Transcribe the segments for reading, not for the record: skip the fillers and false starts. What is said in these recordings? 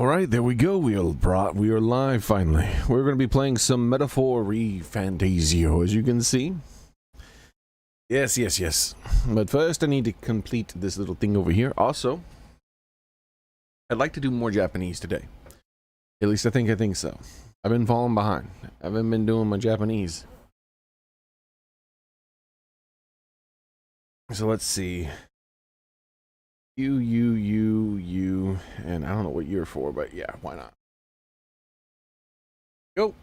All right, there we go. We are live finally. We're going to be playing some Metaphor ReFantazio, as you can see. Yes. But first, I need to complete this little thing over here. Also, I'd like to do more Japanese today. At least I think so. I've been falling behind. I haven't been doing my Japanese. So let's see. You, and I don't know what you're for, but yeah, why not? Go.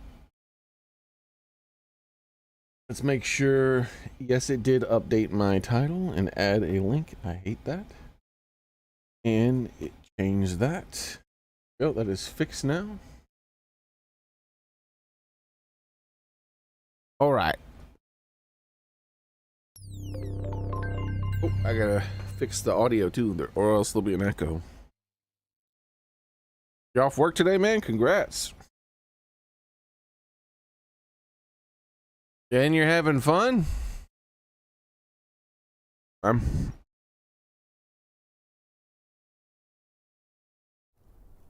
Let's make sure. Yes, it did update my title and add a link. I hate that. And it changed that. Oh, that is fixed now. All right. Oh, I gotta fix the audio too, or else there'll be an echo. You off work today, man? Congrats. And you're having fun?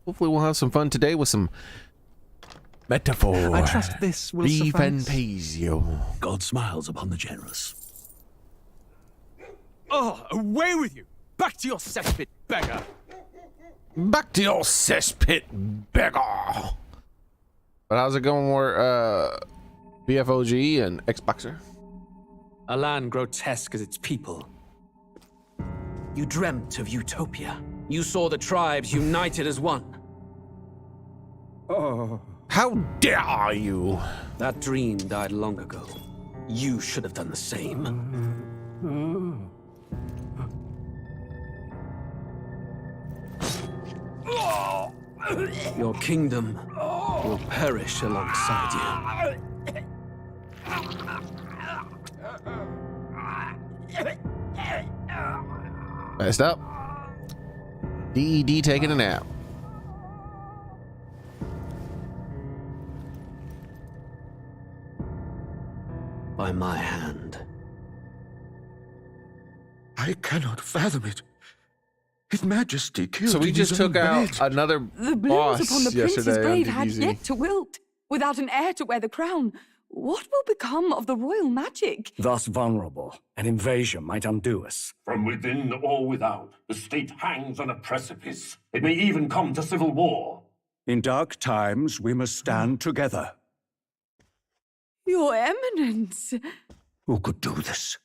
Hopefully we'll have some fun today with some Metaphor. I trust this will suffice. ReFantazio. God smiles upon the generous. Oh, away with you! Back to your cesspit, beggar! Back to your cesspit, beggar! But how's it going more, BFOG and Xboxer? A land grotesque as its people. You dreamt of utopia. You saw the tribes united as one. Oh. How dare you! That dream died long ago. You should have done the same. Your kingdom will perish alongside you. Messed up. DED taking a nap. By my hand. I cannot fathom it. His Majesty killed. So we just took out another The boss blooms upon the prince's yesterday grave on had DBZ. yet to wilt. Without an heir to wear the crown, what will become of the royal magic? Thus vulnerable, an invasion might undo us. From within or without, the state hangs on a precipice. It may even come to civil war. In dark times, we must stand together. Your Eminence. Who could do this?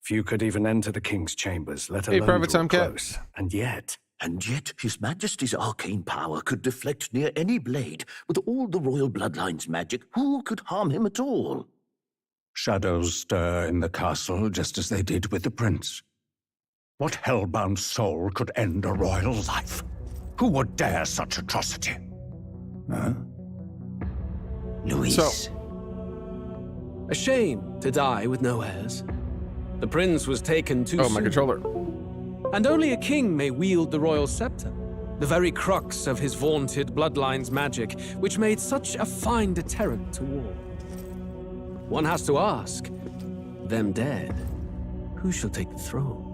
Few could even enter the king's chambers, let alone Private draw Tomcat. close. And yet, His Majesty's arcane power could deflect near any blade. With all the royal bloodline's magic, who could harm him at all? shadows stir in the castle just as they did with the prince. What hellbound soul could end a royal life? Who would dare such atrocity? Huh? Luis. A shame to die with no heirs. The prince was taken too Oh, soon. my controller. And only a king may wield the royal scepter, the very crux of his vaunted bloodline's magic, which made such a fine deterrent to war. One has to ask, them dead, who shall take the throne?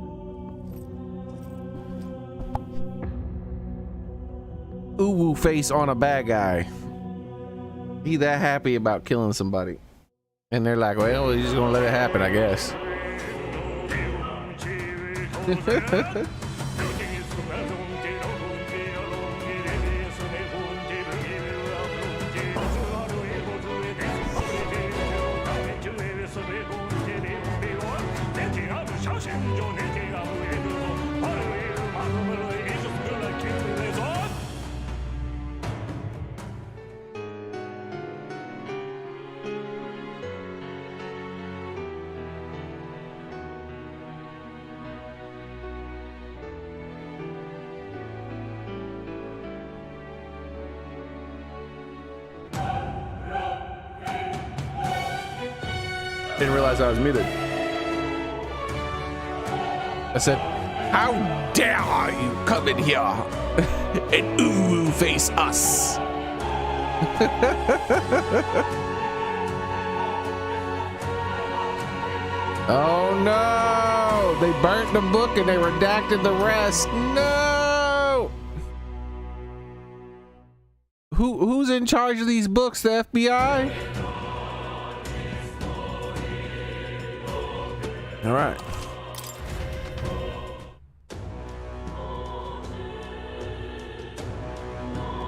Uwu face on a bad guy. He that happy about killing somebody. And they're like, well, we're just gonna let it happen, I guess. Didn't realize I was muted. I said, how dare you come in here and ooh face us? Oh no! They burnt the book and they redacted the rest. No! who's in charge of these books? The FBI? All right.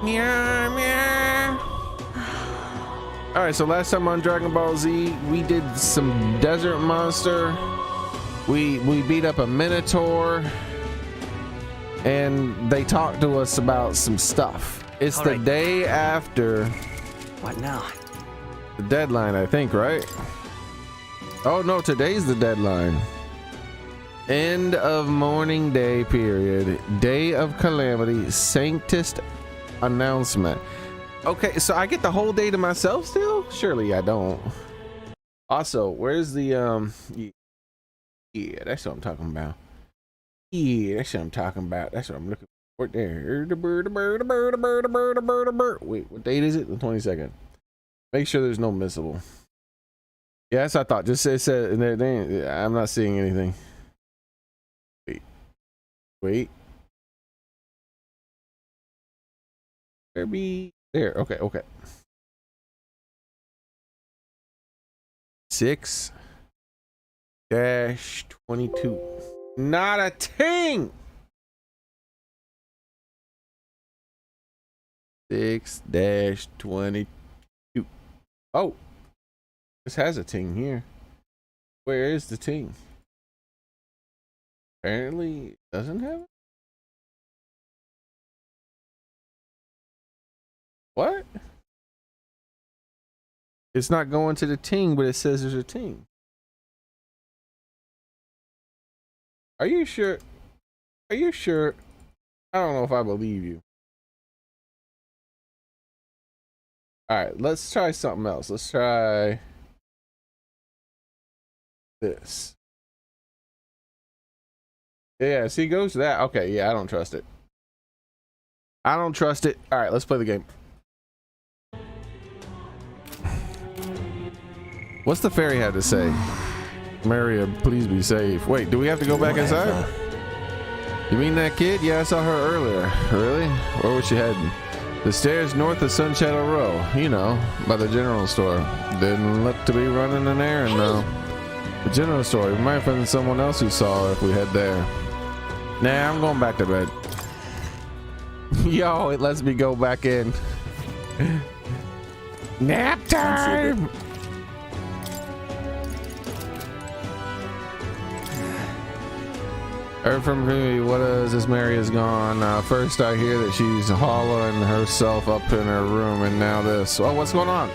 Meow, meow. All right, so last time on Dragon Ball Z, we did some desert monster. We beat up a Minotaur, and they talked to us about some stuff. It's All the right. day after What now? the deadline, I think, right? Oh no, today's the deadline. End of mourning day period. Day of calamity. Sanctist announcement. Okay, so I get the whole day to myself still? Surely I don't. Also, where's the yeah, that's what I'm talking about. Yeah, that's what I'm talking about. That's what I'm looking for there. Wait, what date is it? The 22nd. Make sure there's no missable. Yes, I thought. Just said I'm not seeing anything. Wait. There be there. Okay. 6-22. Not a ting. 6-22. Oh, this has a ting here. Where is the ting? Apparently it doesn't have it. What? It's not going to the ting, but it says there's a ting. Are you sure? Are you sure? I don't know if I believe you. All right, let's try something else. Let's try this. Yeah, see, goes to that. Okay, yeah, I don't trust it. I don't trust it. All right, let's play the game. What's the fairy have to say? Maria, please be safe. Wait, do we have to go back inside? You mean that kid? Yeah, I saw her earlier. Really? Where was she heading? The stairs north of Sunshadow Row. You know, by the general store. Didn't look to be running an errand though. The general store. We might find someone else who saw her if we head there. Nah, I'm going back to bed. Yo, it lets me go back in. Nap time! Heard from me, what is this? Mary is gone. First I hear that she's hollowing herself up in her room, and now this. Oh, what's going on?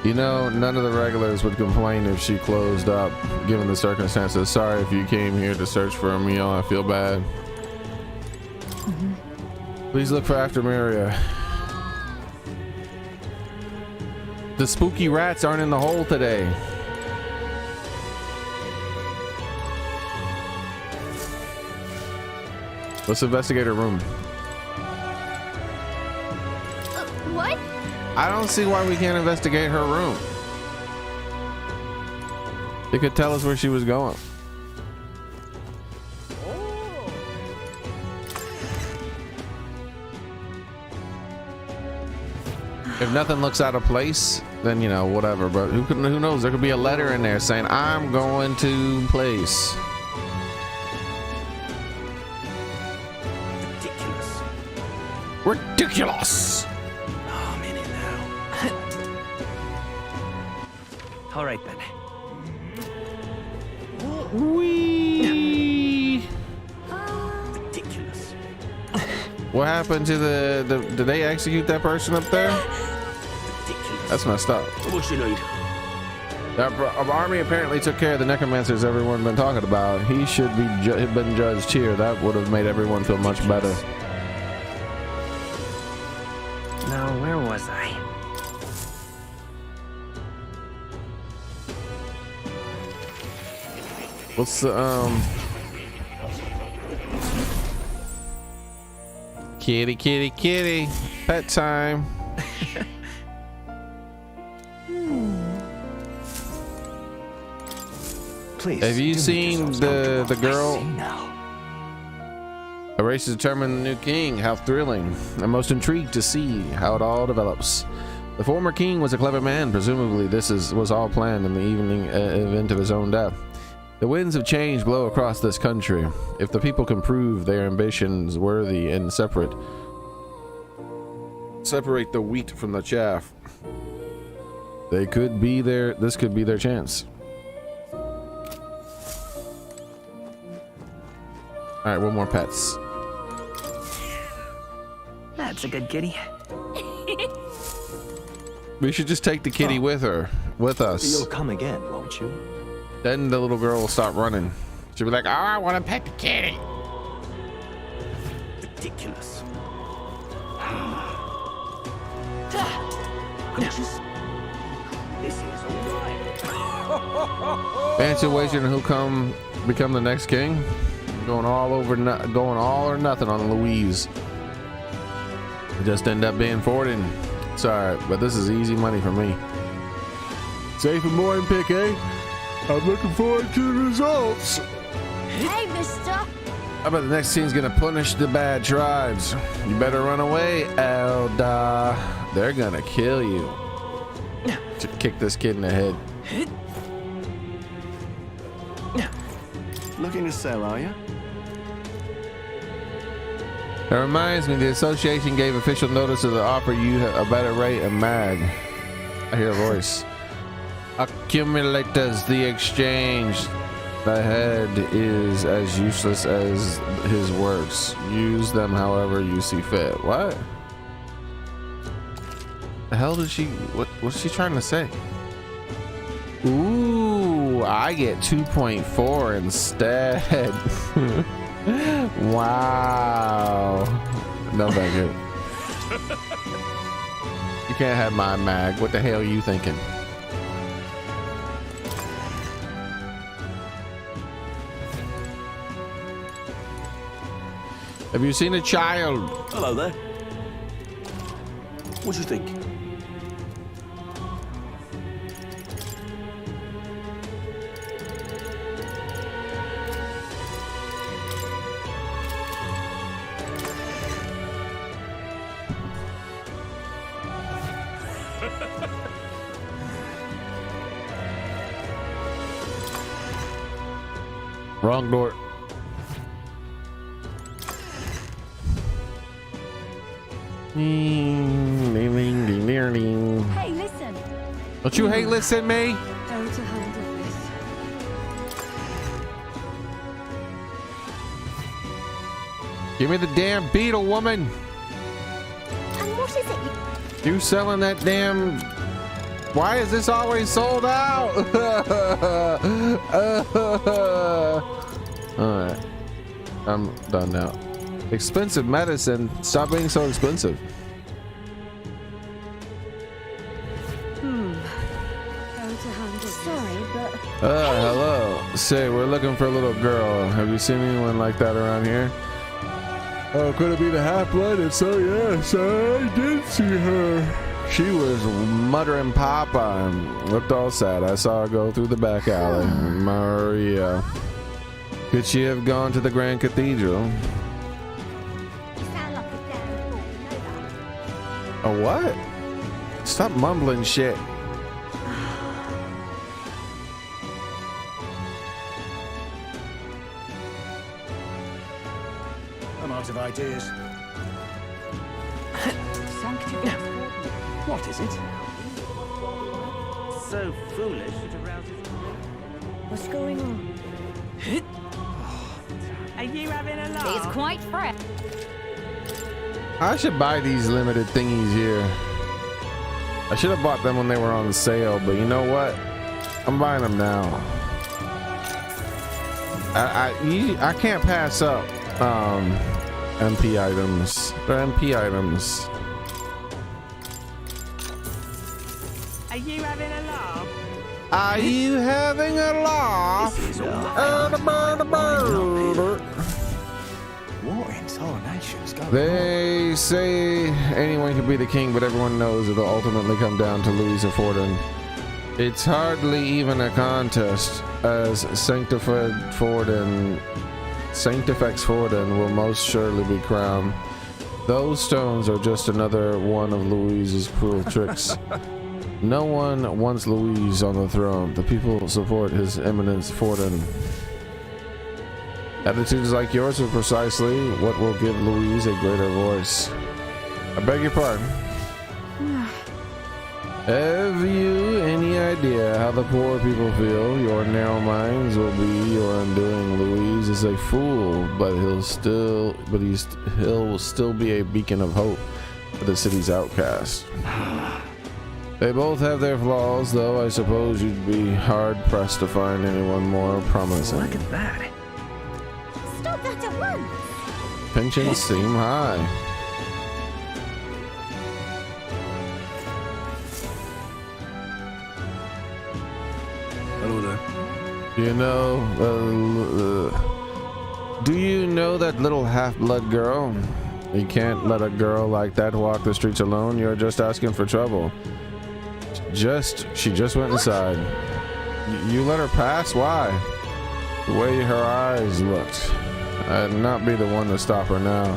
You know, none of the regulars would complain if she closed up, given the circumstances. Sorry if you came here to search for a meal. I feel bad. Please look for after Maria. The spooky rats aren't in the hole today. Let's investigate her room. What? I don't see why we can't investigate her room. It could tell us where she was going. If nothing looks out of place, then you know, whatever. But who knows? There could be a letter in there saying, "I'm going to place." Ridiculous. Oh, I'm in it now. All right then. Wee. Ridiculous. What happened to did they execute that person up there? Ridiculous. That's messed up. What you need? Our army apparently took care of the necromancers everyone's been talking about. He should be been judged here. That would have made everyone feel much better. Now, where was I? What's the kitty, kitty, kitty, pet time. Please. Have you do make seen yourselves the comfortable. girl? I see now. A race to determine the new king. How thrilling. I'm most intrigued to see how it all develops. The former king was a clever man. Presumably this was all planned in the evening event of his own death. The winds of change blow across this country. If the people can prove their ambitions worthy and separate the wheat from the chaff, this could be their chance. All right, one more pets. That's a good kitty. We should just take the kitty with us. You'll come again, won't you? Then the little girl will stop running. She'll be like, "Oh, I want to pet the kitty." Ridiculous. This is alright. Fancy wagering who'll become the next king? Going all or nothing on Louise. It just end up being Forden. It's alright, but this is easy money for me. Safe and boring pick, eh? I'm looking forward to the results. Hey, mister. I bet the next team's gonna punish the bad tribes. You better run away, Elda. They're gonna kill you. To kick this kid in the head. Looking to sell, are you? That reminds me, the association gave official notice of the offer you a better rate of mag. I hear a voice. Accumulators, the exchange. The head is as useless as his works. Use them however you see fit. What? The hell did she? What's she trying to say? Ooh, I get 2.4 instead. Wow. No, thank you. You can't have my mag. What the hell are you thinking? Have you seen a child? Hello there. What do you think? Wrong door. Hey, listen. Don't you hate listen me? How to handle this? Give me the damn beetle, woman. And what is it? You selling that damn... Why is this always sold out? Alright. I'm done now. Expensive medicine. Stop being so expensive. How to handle this? Sorry, but Hello. Say, we're looking for a little girl. Have you seen anyone like that around here? Oh, could it be the half-blood? If so, yes, I did see her. She was muttering Papa and looked all sad. I saw her go through the back alley. Maria. Could she have gone to the Grand Cathedral? you sound like a damn fool. You know that. A what? Stop mumbling shit. I'm out of ideas. What is it? So foolish it arouses. What's going on? Are you having a laugh? It's quite fresh. I should buy these limited thingies here. I should have bought them when they were on sale, but you know what? I'm buying them now. I can't pass up MP items. They're MP items. Are you having a laugh? Are you having a laugh? What in tarnation's going on? They say anyone can be the king, but everyone knows it'll ultimately come down to Louisa Forden. It's hardly even a contest, as Sanctified Forden Sanctifex Forden will most surely be crowned. Those stones are just another one of Louise's cruel tricks. No one wants Louise on the throne. The people support His Eminence Forden. Attitudes like yours are precisely what will give Louise a greater voice. I beg your pardon. Have you any idea how the poor people feel? Your narrow minds will be your undoing. Louise is a fool, but he'll still be a beacon of hope for the city's outcasts. They both have their flaws, though I suppose you'd be hard pressed to find anyone more promising. Look at that. Stop that at once! Pensions seem high. Hello there. Do you know that little half-blood girl? You can't let a girl like that walk the streets alone. You're just asking for trouble. She just went inside. You let her pass? Why? The way her eyes looked. I'd not be the one to stop her now.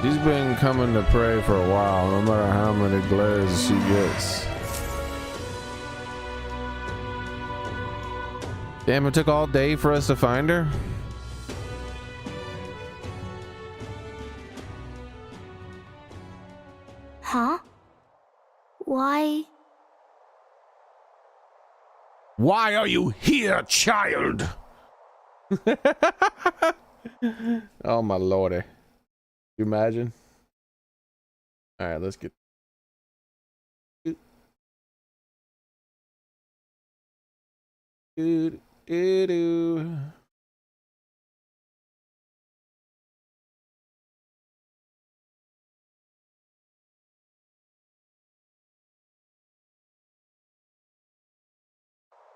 She's been coming to pray for a while, no matter how many glares she gets. Damn, it took all day for us to find her? Huh? Why? Why are you here, child? Oh my lordy. You imagine? All right, let's get.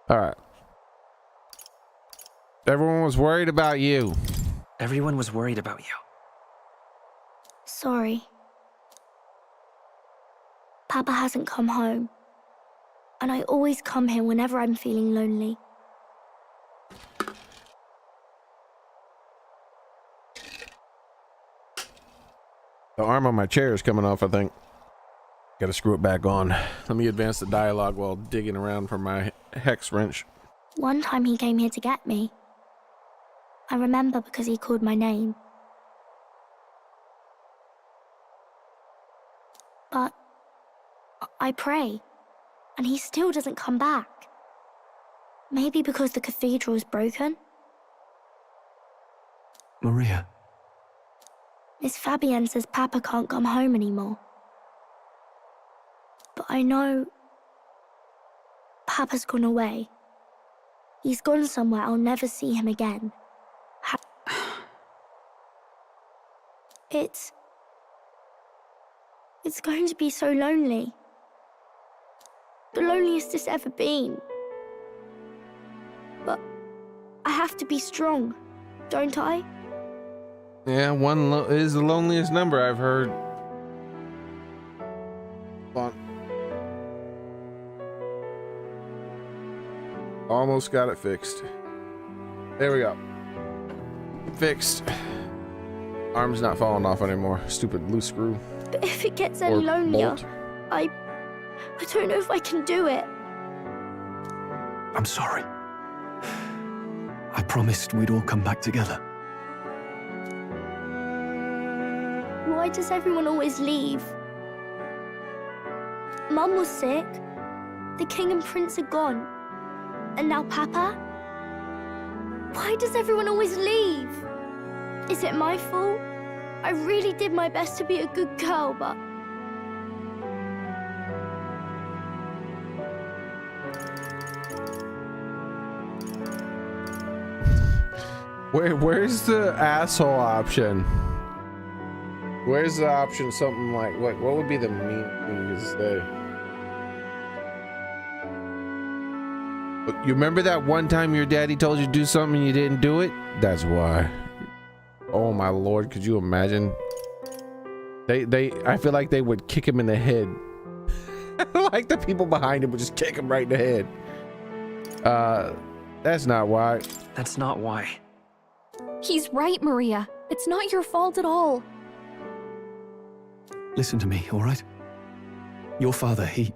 All right. Everyone was worried about you. Everyone was worried about you. Sorry. Papa hasn't come home. And I always come here whenever I'm feeling lonely. The arm on my chair is coming off, I think. Gotta screw it back on. Let me advance the dialogue while digging around for my hex wrench. One time he came here to get me. I remember because he called my name. But I pray, and he still doesn't come back. Maybe because the cathedral is broken? Maria. Miss Fabienne says Papa can't come home anymore. But I know Papa's gone away. He's gone somewhere I'll never see him again. It's going to be so lonely. The loneliest it's ever been. But I have to be strong, don't I? Yeah, one is the loneliest number I've heard. Hold on. Almost got it fixed. There we go. Fixed. Arm's not falling off anymore. Stupid loose screw. But if it gets any lonelier, I don't know if I can do it. I'm sorry. I promised we'd all come back together. Why does everyone always leave? Mum was sick. The king and prince are gone. And now Papa? Why does everyone always leave? Is it my fault? I really did my best to be a good girl, but... Where's the asshole option? Where's the option? Something like what would be the mean thing to say? You remember that one time your daddy told you to do something and you didn't do it? That's why. Oh my lord, could you imagine? I feel like they would kick him in the head. Like the people behind him would just kick him right in the head. That's not why. That's not why. He's right, Maria. It's not your fault at all. Listen to me, all right? Your father, he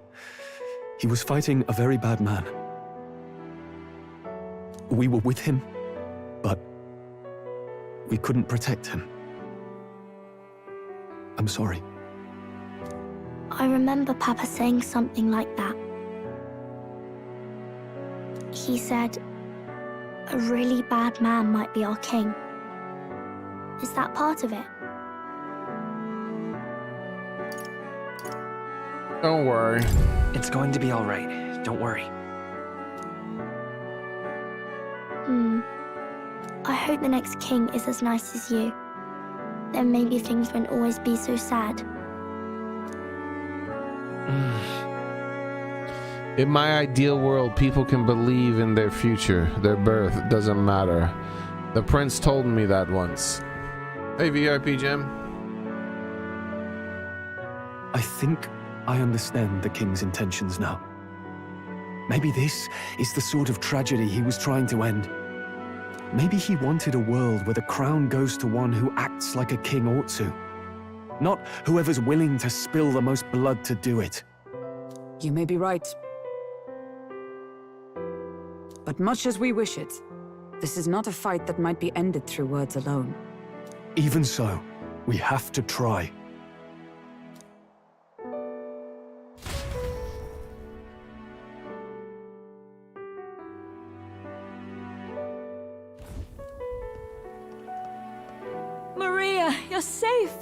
was fighting a very bad man. We were with him, but we couldn't protect him. I'm sorry. I remember Papa saying something like that. He said, a really bad man might be our king. Is that part of it? Don't worry. It's going to be all right. Don't worry. I hope the next king is as nice as you. Then maybe things won't always be so sad. In my ideal world, people can believe in their future. Their birth doesn't matter. The prince told me that once. Hey, VIP Gem. I think I understand the king's intentions now. Maybe this is the sort of tragedy he was trying to end. Maybe he wanted a world where the crown goes to one who acts like a king ought to. Not whoever's willing to spill the most blood to do it. You may be right. But much as we wish it, this is not a fight that might be ended through words alone. Even so, we have to try. Maria, you're safe!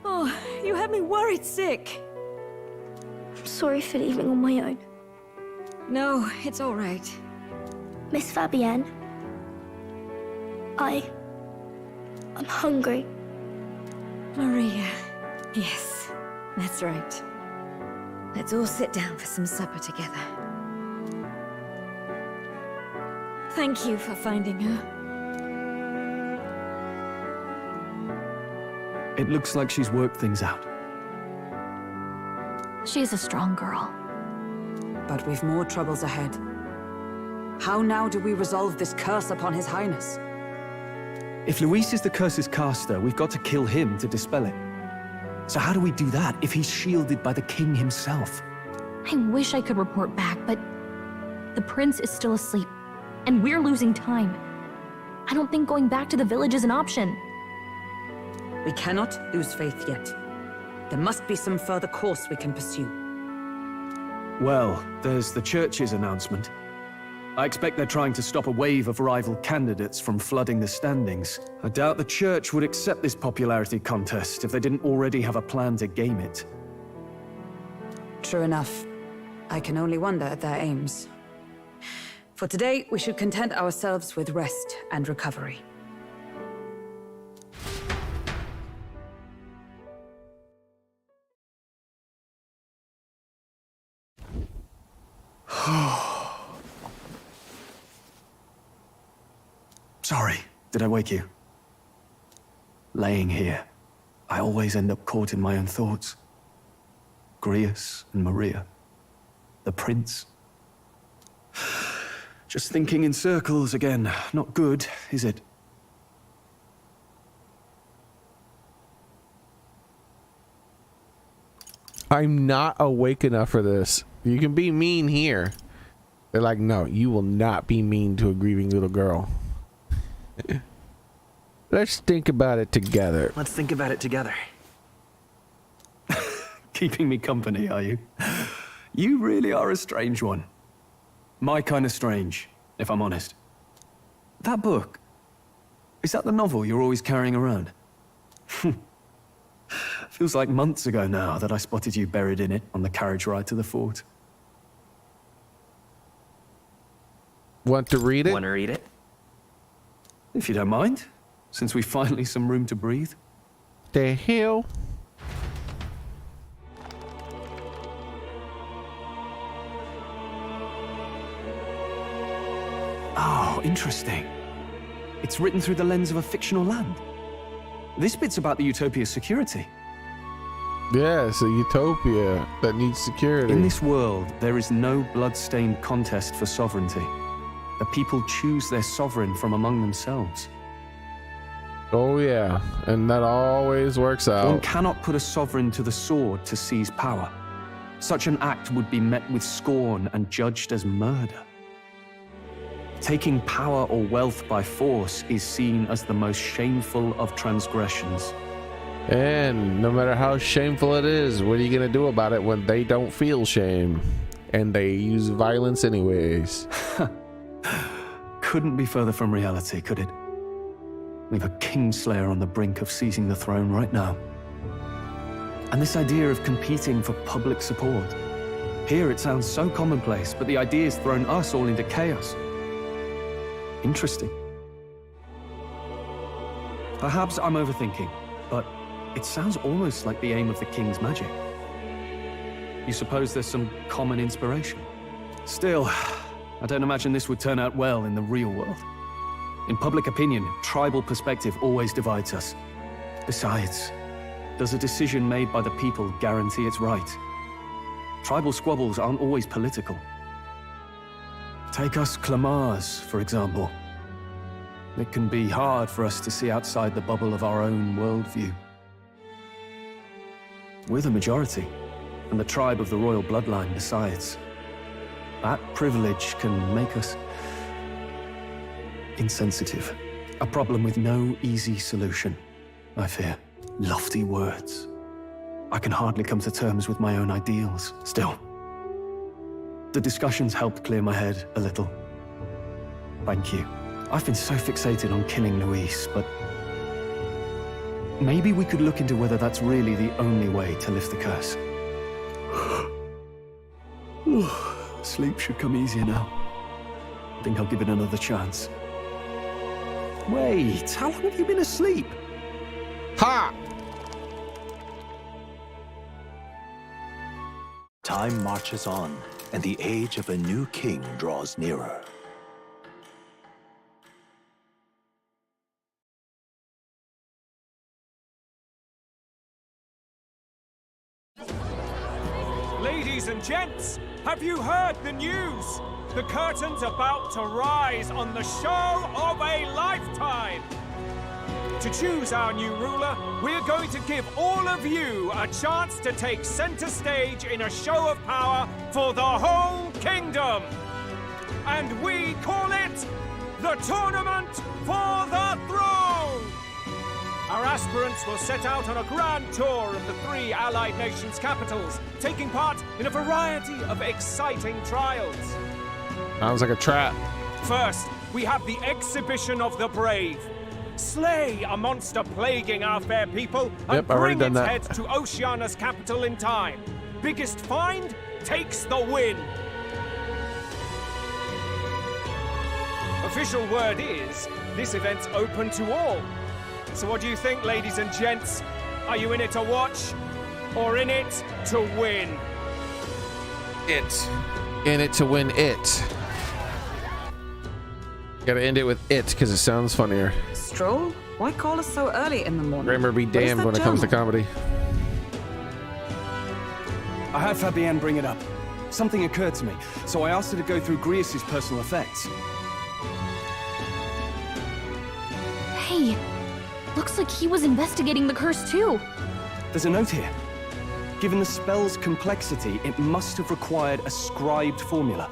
Oh, you had me worried sick. I'm sorry for leaving on my own. No, it's all right. Miss Fabienne, I'm hungry. Maria. Yes, that's right. Let's all sit down for some supper together. Thank you for finding her. It looks like she's worked things out. She's a strong girl. But we've more troubles ahead. How now do we resolve this curse upon His Highness? If Luis is the curse's caster, we've got to kill him to dispel it. So how do we do that if he's shielded by the king himself? I wish I could report back, but the prince is still asleep, and we're losing time. I don't think going back to the village is an option. We cannot lose faith yet. There must be some further course we can pursue. Well, there's the church's announcement. I expect they're trying to stop a wave of rival candidates from flooding the standings. I doubt the church would accept this popularity contest if they didn't already have a plan to game it. True enough. I can only wonder at their aims. For today, we should content ourselves with rest and recovery. Sorry, did I wake you? Laying here, I always end up caught in my own thoughts. Grius and Maria. The prince. Just thinking in circles again. Not good, is it? I'm not awake enough for this. You can be mean here. They're like, no, you will not be mean to a grieving little girl. Let's think about it together. Let's think about it together. Keeping me company, are you? You really are a strange one. My kind of strange, if I'm honest. That book, is that the novel you're always carrying around? Feels like months ago now that I spotted you buried in it on the carriage ride to the fort. Want to read it? Want to read it? If you don't mind, since we finally some room to breathe. The hell? Oh, interesting. It's written through the lens of a fictional land. This bit's about the Utopia's security. Yeah, it's a utopia that needs security. In this world, there is no blood-stained contest for sovereignty. The people choose their sovereign from among themselves. Oh yeah, and that always works One out. cannot put a sovereign to the sword to seize power. Such an act would be met with scorn and judged as murder. Taking power or wealth by force is seen as the most shameful of transgressions. And no matter how shameful it is, what are you gonna do about it when they don't feel shame and they use violence anyways? Couldn't be further from reality, could it? We've a Kingslayer on the brink of seizing the throne right now. And this idea of competing for public support. Here it sounds so commonplace, but the idea has thrown us all into chaos. Interesting. Perhaps I'm overthinking, but it sounds almost like the aim of the King's magic. You suppose there's some common inspiration? Still, I don't imagine this would turn out well in the real world. In public opinion, tribal perspective always divides us. Besides, does a decision made by the people guarantee it's right? Tribal squabbles aren't always political. Take us Clamars, for example. It can be hard for us to see outside the bubble of our own worldview. We're the majority, and the tribe of the royal bloodline besides. That privilege can make us insensitive. A problem with no easy solution, I fear. Lofty words. I can hardly come to terms with my own ideals. Still, the discussions helped clear my head a little. Thank you. I've been so fixated on killing Luis, but maybe we could look into whether that's really the only way to lift the curse. Sleep should come easier now. I think I'll give it another chance. Wait, how long have you been asleep? Ha! Time marches on, and the age of a new king draws nearer. Ladies and gents, have you heard the news? The curtain's about to rise on the show of a lifetime. To choose our new ruler, we're going to give all of you a chance to take center stage in a show of power for the whole kingdom. And we call it the Tournament for the Throne. Our aspirants will set out on a grand tour of the 3 allied nations' capitals, taking part in a variety of exciting trials. Sounds like a trap. First, we have the Exhibition of the Brave. Slay a monster plaguing our fair people and bring its head to Oceania's capital in time. Biggest find takes the win. Official word is, this event's open to all. So what do you think, ladies and gents? Are you in it to watch, or in it to win? It. In it to win it. Gotta end it with it, because it sounds funnier. Stroll? Why call us so early in the morning? Grammar be damned when it comes to comedy. I had Fabienne bring it up. Something occurred to me, so I asked her to go through Grius' personal effects. Hey, looks like he was investigating the curse too. There's a note here. Given the spell's complexity, it must have required a scribed formula.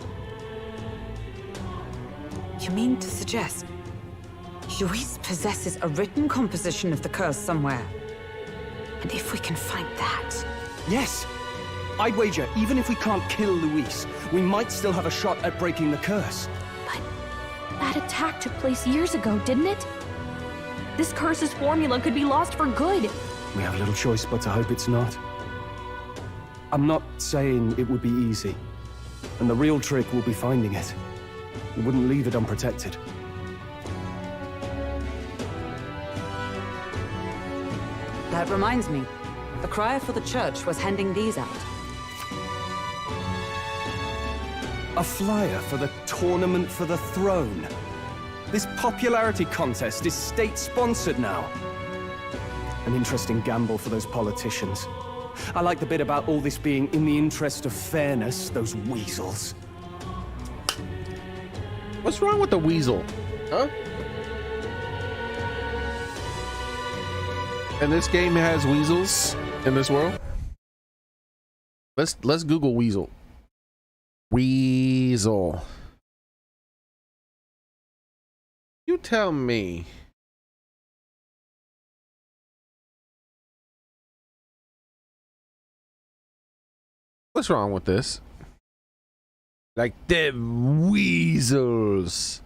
You mean to suggest Luis possesses a written composition of the curse somewhere? And if we can find that... Yes! I'd wager, even if we can't kill Luis, we might still have a shot at breaking the curse. But that attack took place years ago, didn't it? This curse's formula could be lost for good. We have little choice but to hope it's not. I'm not saying it would be easy. And the real trick will be finding it. We wouldn't leave it unprotected. That reminds me. The crier for the church was handing these out. A flyer for the Tournament for the Throne. This popularity contest is state-sponsored now. An interesting gamble for those politicians. I like the bit about all this being in the interest of fairness, those weasels. What's wrong with the weasel? Huh? And this game has weasels in this world. Let's Google weasel. Weasel. You tell me. What's wrong with this? Like the weasels.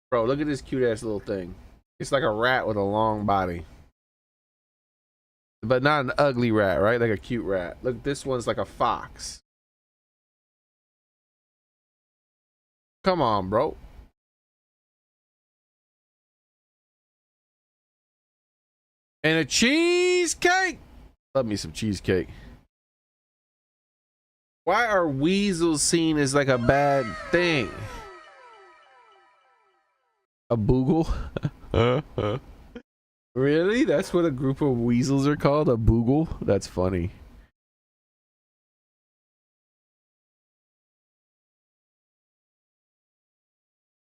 Bro, look at this cute ass little thing. It's like a rat with a long body. But not an ugly rat, right? Like a cute rat. Look, this one's like a fox. Come on, bro. And a cheesecake. Love me some cheesecake. Why are weasels seen as like a bad thing? A boogle? Really? That's what a group of weasels are called? A boogle? That's funny.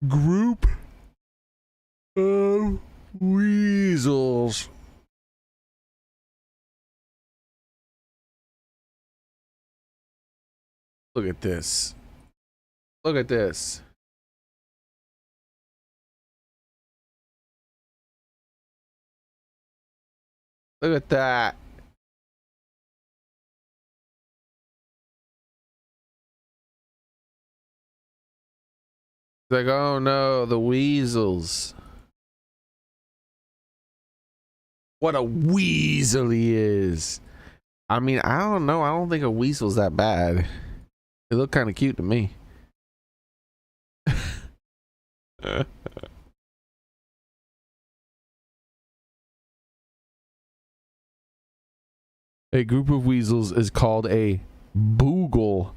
Group of weasels. Look at this. Look at this. Look at that. It's like, oh no, the weasels. What a weasel he is. I mean, I don't know. I don't think a weasel's that bad. They look kind of cute to me. A group of weasels is called a boogle.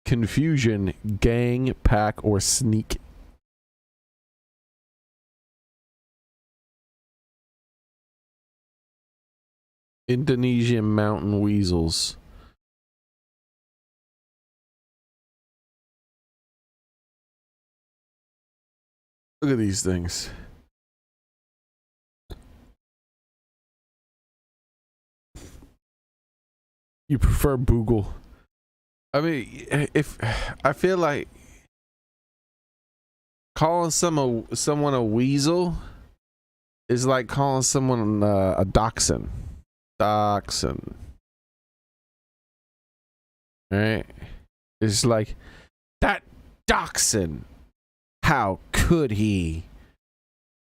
Confusion, gang, pack, or sneak. Indonesian mountain weasels. Look at these things. You prefer boogle? I mean, if I feel like calling someone a weasel is like calling someone a dachshund. Dachshund. Right? It's like that dachshund. How could he?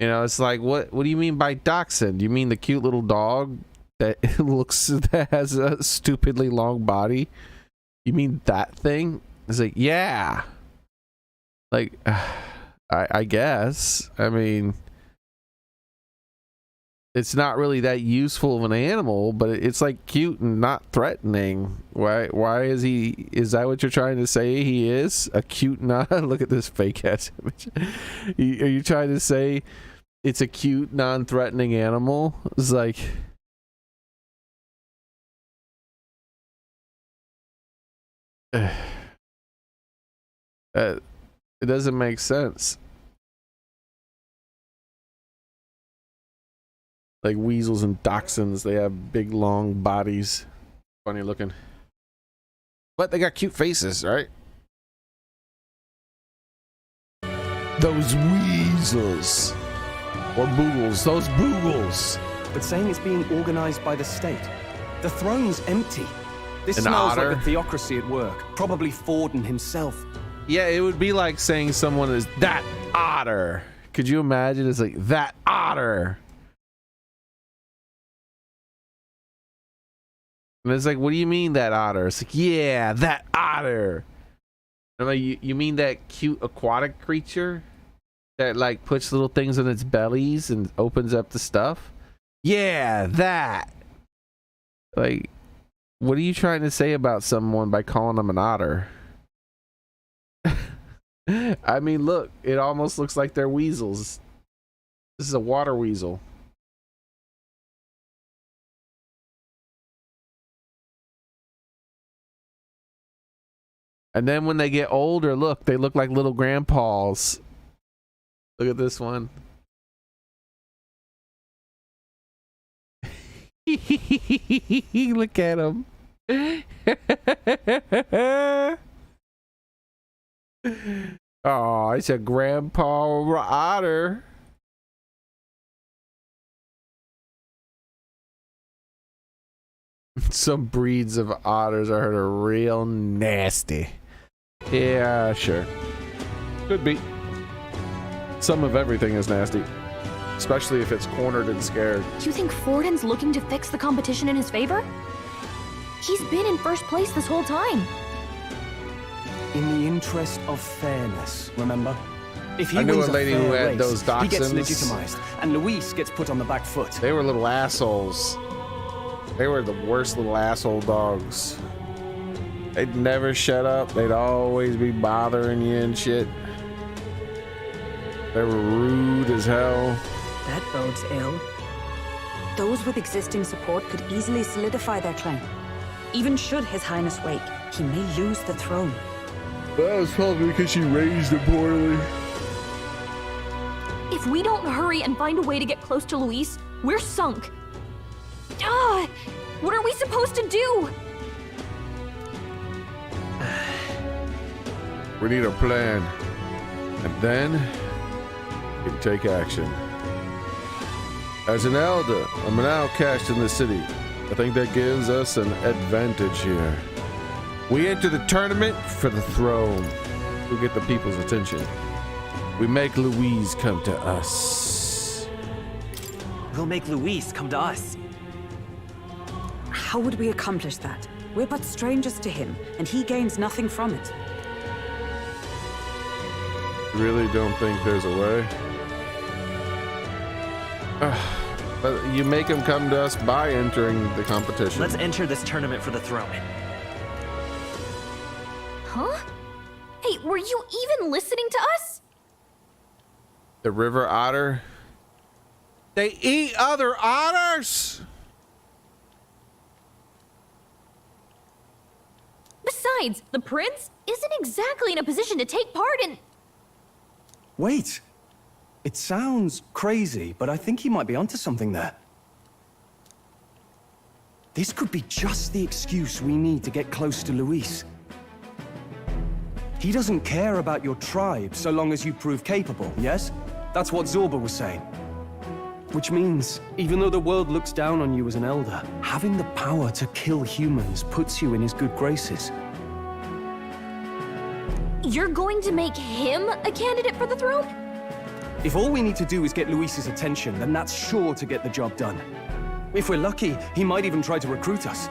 You know, it's like what do you mean by dachshund? You mean the cute little dog that that has a stupidly long body? You mean that thing? It's like, yeah. Like, I guess. I mean, it's not really that useful of an animal, but it's like cute and not threatening. Why is he? Is that what you're trying to say? He is a cute, not look at this fake ass image. Are you trying to say it's a cute, non-threatening animal? It's like. It doesn't make sense. Like weasels and dachshunds, they have big long bodies. Funny looking. But they got cute faces, right? Those weasels. Or boogles. Those boogles. But saying it's being organized by the state. The throne's empty. This An smells otter? like a theocracy at work. Probably Forden himself. Yeah, it would be like saying someone is that otter. Could you imagine? It's like that otter. And it's like, what do you mean that otter? It's like, yeah, that otter. I'm like, you mean that cute aquatic creature that like puts little things in its bellies and opens up the stuff? Yeah, that. Like, what are you trying to say about someone by calling them an otter? I mean, look, it almost looks like they're weasels. This is a water weasel. And then when they get older, look, they look like little grandpas. Look at this one. Look at him. Oh, it's a grandpa otter. Some breeds of otters I heard are real nasty. Yeah, sure. Could be. Some of everything is nasty. Especially if it's cornered and scared. Do you think Forden's looking to fix the competition in his favor? He's been in first place this whole time. In the interest of fairness, remember? If he I knew wins a lady fair who had race, those he gets dachshunds. legitimized, and Luis gets put on the back foot. They were little assholes. They were the worst little asshole dogs. They'd never shut up. They'd always be bothering you and shit. They were rude as hell. That bodes ill. Those with existing support could easily solidify their claim. Even should His Highness wake, he may lose the throne. That was probably because she raised him poorly. If we don't hurry and find a way to get close to Luis, we're sunk. What are we supposed to do? We need a plan. And then we can take action. As an elder, I'm an outcast in the city. I think that gives us an advantage here. We enter the tournament for the throne. We get the people's attention. We make Louise come to us. We'll make Luis come to us. How would we accomplish that? We're but strangers to him, and he gains nothing from it. Really don't think there's a way. But you make him come to us by entering the competition. Let's enter this tournament for the throne. Huh? Hey, were you even listening to us? The river otter? They eat other otters? Besides, the prince isn't exactly in a position to take part in... Wait. It sounds crazy, but I think he might be onto something there. This could be just the excuse we need to get close to Luis. He doesn't care about your tribe so long as you prove capable, yes? That's what Zorba was saying. Which means, even though the world looks down on you as an elder, having the power to kill humans puts you in his good graces. You're going to make him a candidate for the throne? If all we need to do is get Luis's attention, then that's sure to get the job done. If we're lucky, he might even try to recruit us.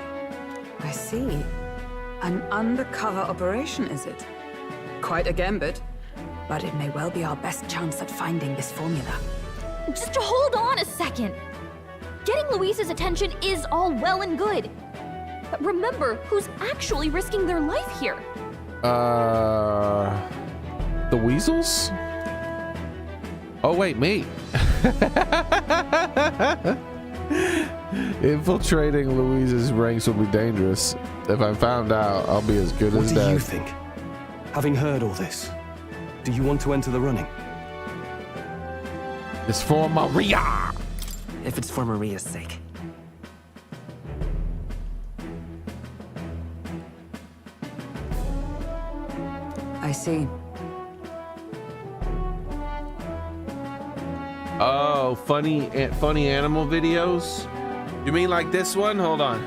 I see. An undercover operation, is it? Quite a gambit, but it may well be our best chance at finding this formula. Just hold on a second. Getting Luis's attention is all well and good. But remember who's actually risking their life here. The weasels? Oh wait, me. Infiltrating Louise's ranks will be dangerous. If I'm found out, I'll be as good as dead. What do you think? Having heard all this, do you want to enter the running? It's for Maria! If it's for Maria's sake. I see. Oh, funny animal videos? You mean like this one? Hold on.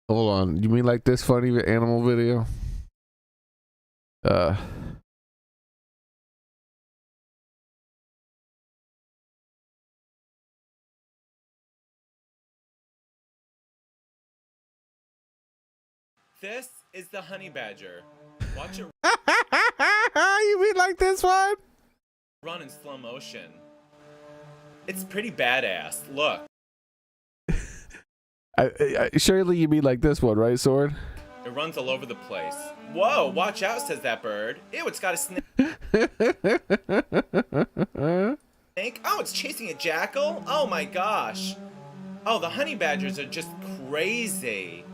Hold on. You mean like this funny animal video? This is the honey badger. Watch it You mean like this one? run in slow motion. It's pretty badass. Look. Surely you mean like this one, right, Sword? It runs all over the place. Whoa, watch out, says that bird. Ew, it's got a snake. Oh, it's chasing a jackal? Oh my gosh. Oh, the honey badgers are just crazy.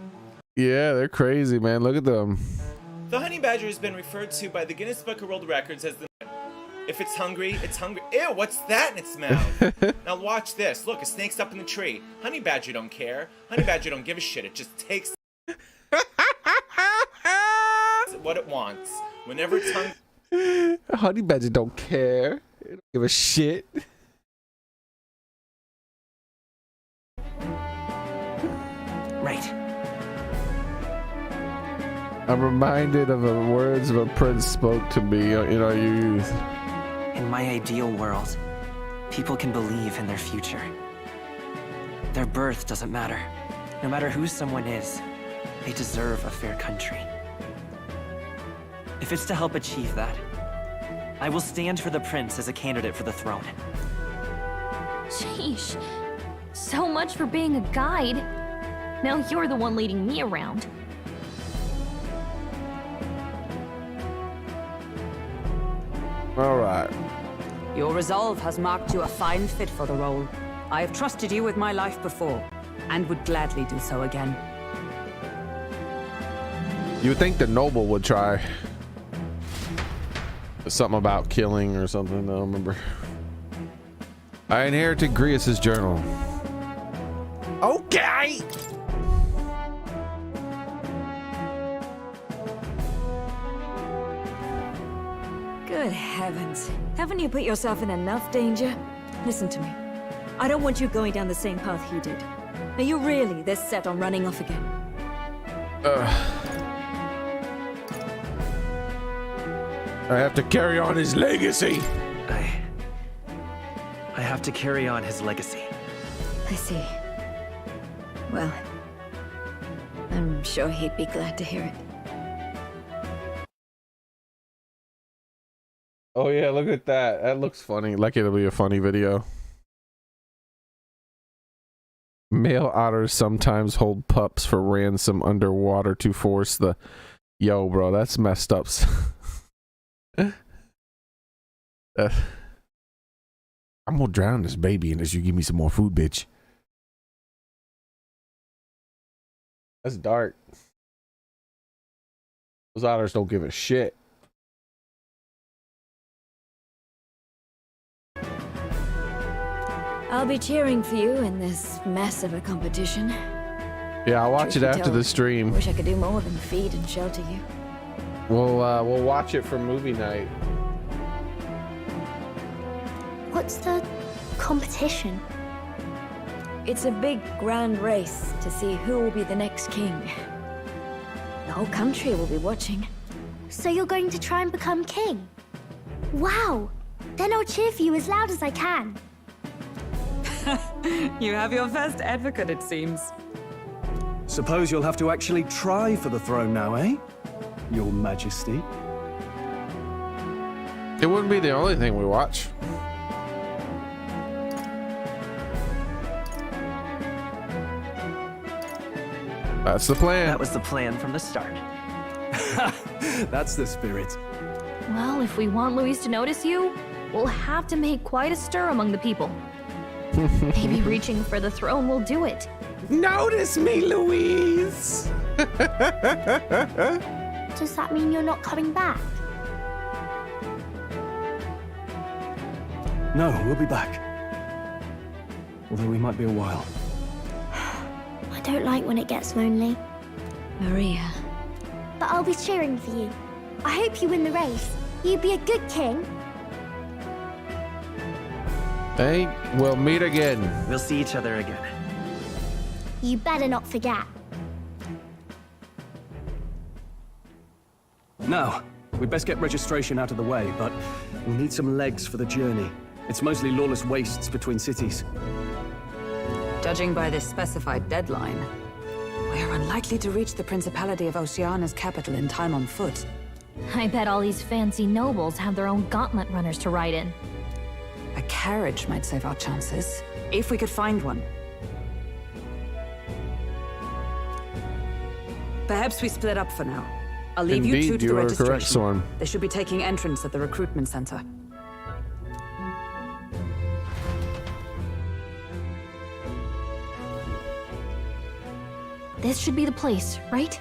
Yeah, they're crazy, man. Look at them. The honey badger has been referred to by the Guinness Book of World Records as the If it's hungry, it's hungry. Ew, what's that in its mouth? Now watch this. Look, a snake's up in the tree. Honey badger don't care. Honey badger don't give a shit. It just takes what it wants. Whenever it's hungry. Honey badger don't care. It don't give a shit. Right. I'm reminded of the words of a prince spoke to me in our youth. In my ideal world, people can believe in their future. Their birth doesn't matter. No matter who someone is, they deserve a fair country. If it's to help achieve that, I will stand for the prince as a candidate for the throne. Sheesh. So much for being a guide. Now you're the one leading me around. All right. Your resolve has marked you a fine fit for the role. I have trusted you with my life before, and would gladly do so again. You would think the noble would try. Something about killing or something, I don't remember. I inherited Grius's journal. Okay. Good heavens. Haven't you put yourself in enough danger? Listen to me. I don't want you going down the same path he did. Are you really this set on running off again? I have to carry on his legacy. I have to carry on his legacy. I see. Well, I'm sure he'd be glad to hear it. Oh yeah, look at that. That looks funny. Like it'll be a funny video. Male otters sometimes hold pups for ransom underwater to force the... Yo, bro, that's messed up. I'm gonna drown this baby unless you give me some more food, bitch. That's dark. Those otters don't give a shit. I'll be cheering for you in this mess of a competition. Yeah, I'll watch it after the stream. Wish I could do more than feed and shelter you. We'll watch it for movie night. What's the competition? It's a big, grand race to see who will be the next king. The whole country will be watching. So you're going to try and become king? Wow! Then I'll cheer for you as loud as I can. You have your first advocate, it seems. Suppose you'll have to actually try for the throne now, eh? Your Majesty. It wouldn't be the only thing we watch. That's the plan. That was the plan from the start. That's the spirit. Well, if we want Luis to notice you, we'll have to make quite a stir among the people. Maybe reaching for the throne will do it. Notice me, Luis! Does that mean you're not coming back? No, we'll be back. Although we might be a while. I don't like when it gets lonely. Maria. But I'll be cheering for you. I hope you win the race. You'd be a good king. Hey, we'll meet again. We'll see each other again. You better not forget. Now, we'd best get registration out of the way, but we'll need some legs for the journey. It's mostly lawless wastes between cities. Judging by this specified deadline, we are unlikely to reach the Principality of Oceana's capital in time on foot. I bet all these fancy nobles have their own gauntlet runners to ride in. A carriage might save our chances, if we could find one. Perhaps we split up for now. I'll leave you two to the registration. Correct, Storm. They should be taking entrance at the recruitment center. This should be the place, right?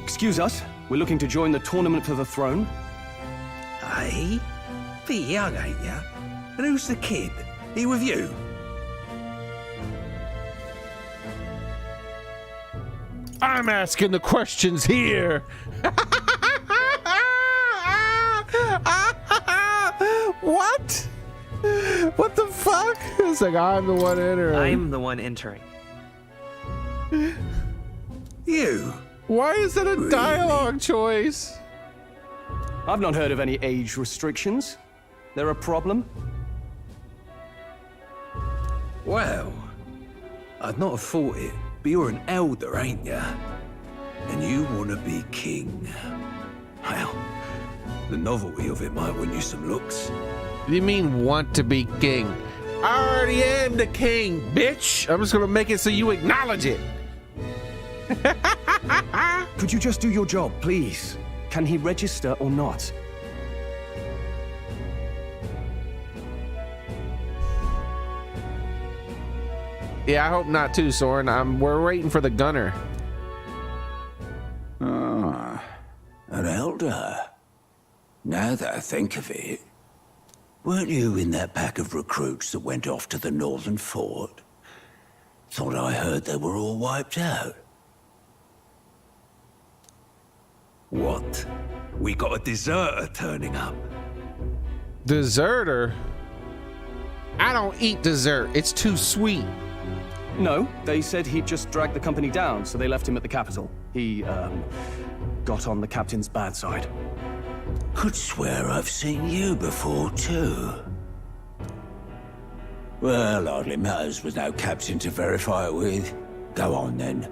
Excuse us, We're looking to join the tournament for the throne. Aye? Bit young, ain't ya? And who's the kid? He with you? I'm asking the questions here. What? What the fuck? It's like I'm the one entering. I'm the one entering. You? Why is that a dialogue choice? I've not heard of any age restrictions. There a problem? Well, I'd not have thought it, but you're an elder, ain't ya? And you want to be king. Well, the novelty of it might win you some looks. You mean want to be king? I already am the king, bitch. I'm just gonna make it so you acknowledge it. Could you just do your job, please? Can he register or not? Yeah, I hope not too, Soren. We're waiting for the gunner. Ah, an elder. Now that I think of it, weren't you in that pack of recruits that went off to the northern fort? Thought I heard they were all wiped out. What? We got a deserter turning up. Deserter? I don't eat dessert. It's too sweet. No, they said he'd just dragged the company down, so they left him at the capital. He, got on the captain's bad side. Could swear I've seen you before, too. Well, hardly matters with no captain to verify it with. Go on, then.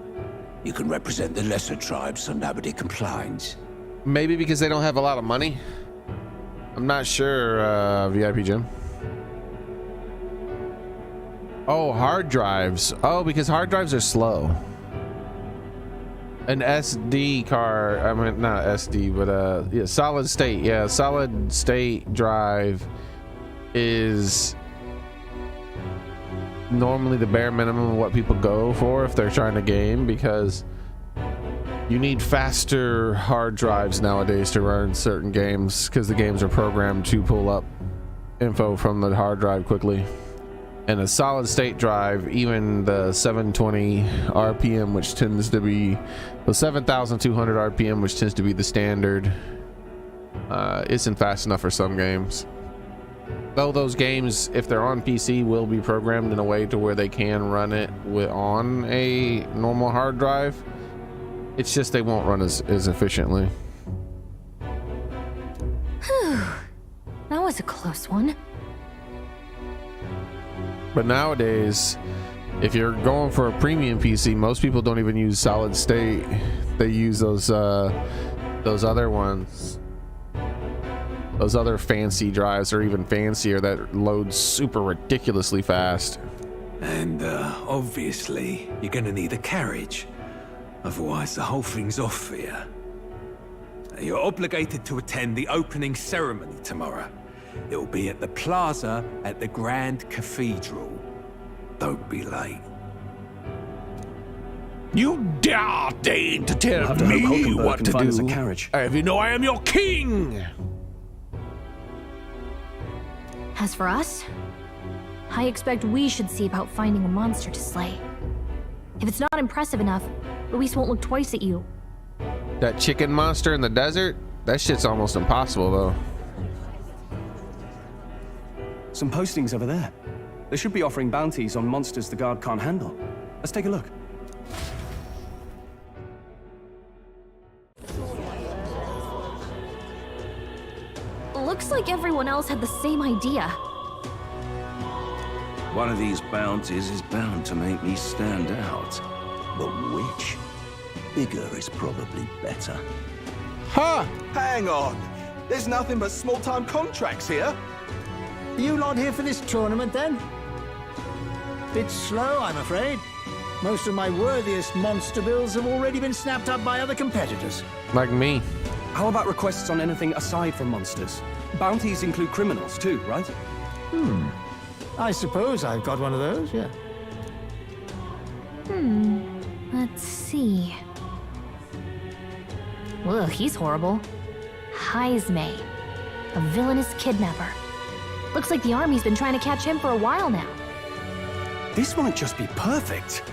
You can represent the lesser tribes so nobody complains. Maybe because they don't have a lot of money? I'm not sure, VIP Jim. Oh, hard drives. Oh, because hard drives are slow. An SD card, I mean, not SD, but yeah, solid state. Yeah, solid state drive is normally the bare minimum of what people go for if they're trying to game, because you need faster hard drives nowadays to run certain games, because the games are programmed to pull up info from the hard drive quickly. And a solid state drive, even the 720 RPM, which tends to be the 7,200 RPM, which tends to be the standard, isn't fast enough for some games. Though those games, if they're on PC, will be programmed in a way to where they can run it on a normal hard drive. It's just they won't run as efficiently. Whew. That was a close one. But nowadays, if you're going for a premium PC, most people don't even use solid state. They use those other ones. Those other fancy drives are even fancier that load super ridiculously fast. And obviously, you're gonna need a carriage. Otherwise, the whole thing's off for you. You're obligated to attend the opening ceremony tomorrow. It'll be at the plaza at the Grand Cathedral. Don't be late. You dare deign to tell me what to do? Carriage. If you know I am your king. As for us, I expect we should see about finding a monster to slay. If it's not impressive enough, Luis won't look twice at you. That chicken monster in the desert? That shit's almost impossible, though. Some postings over there. They should be offering bounties on monsters the guard can't handle. Let's take a look. Looks like everyone else had the same idea. One of these bounties is bound to make me stand out. But which? Bigger is probably better. Huh! Hang on. There's nothing but small-time contracts here. Are you lot here for this tournament, then? Bit slow, I'm afraid. Most of my worthiest monster bills have already been snapped up by other competitors. Like me. How about requests on anything aside from monsters? Bounties include criminals too, right? I suppose I've got one of those, yeah. Let's see. Ugh, he's horrible. Heisme, a villainous kidnapper. Looks like the army's been trying to catch him for a while now. This might just be perfect.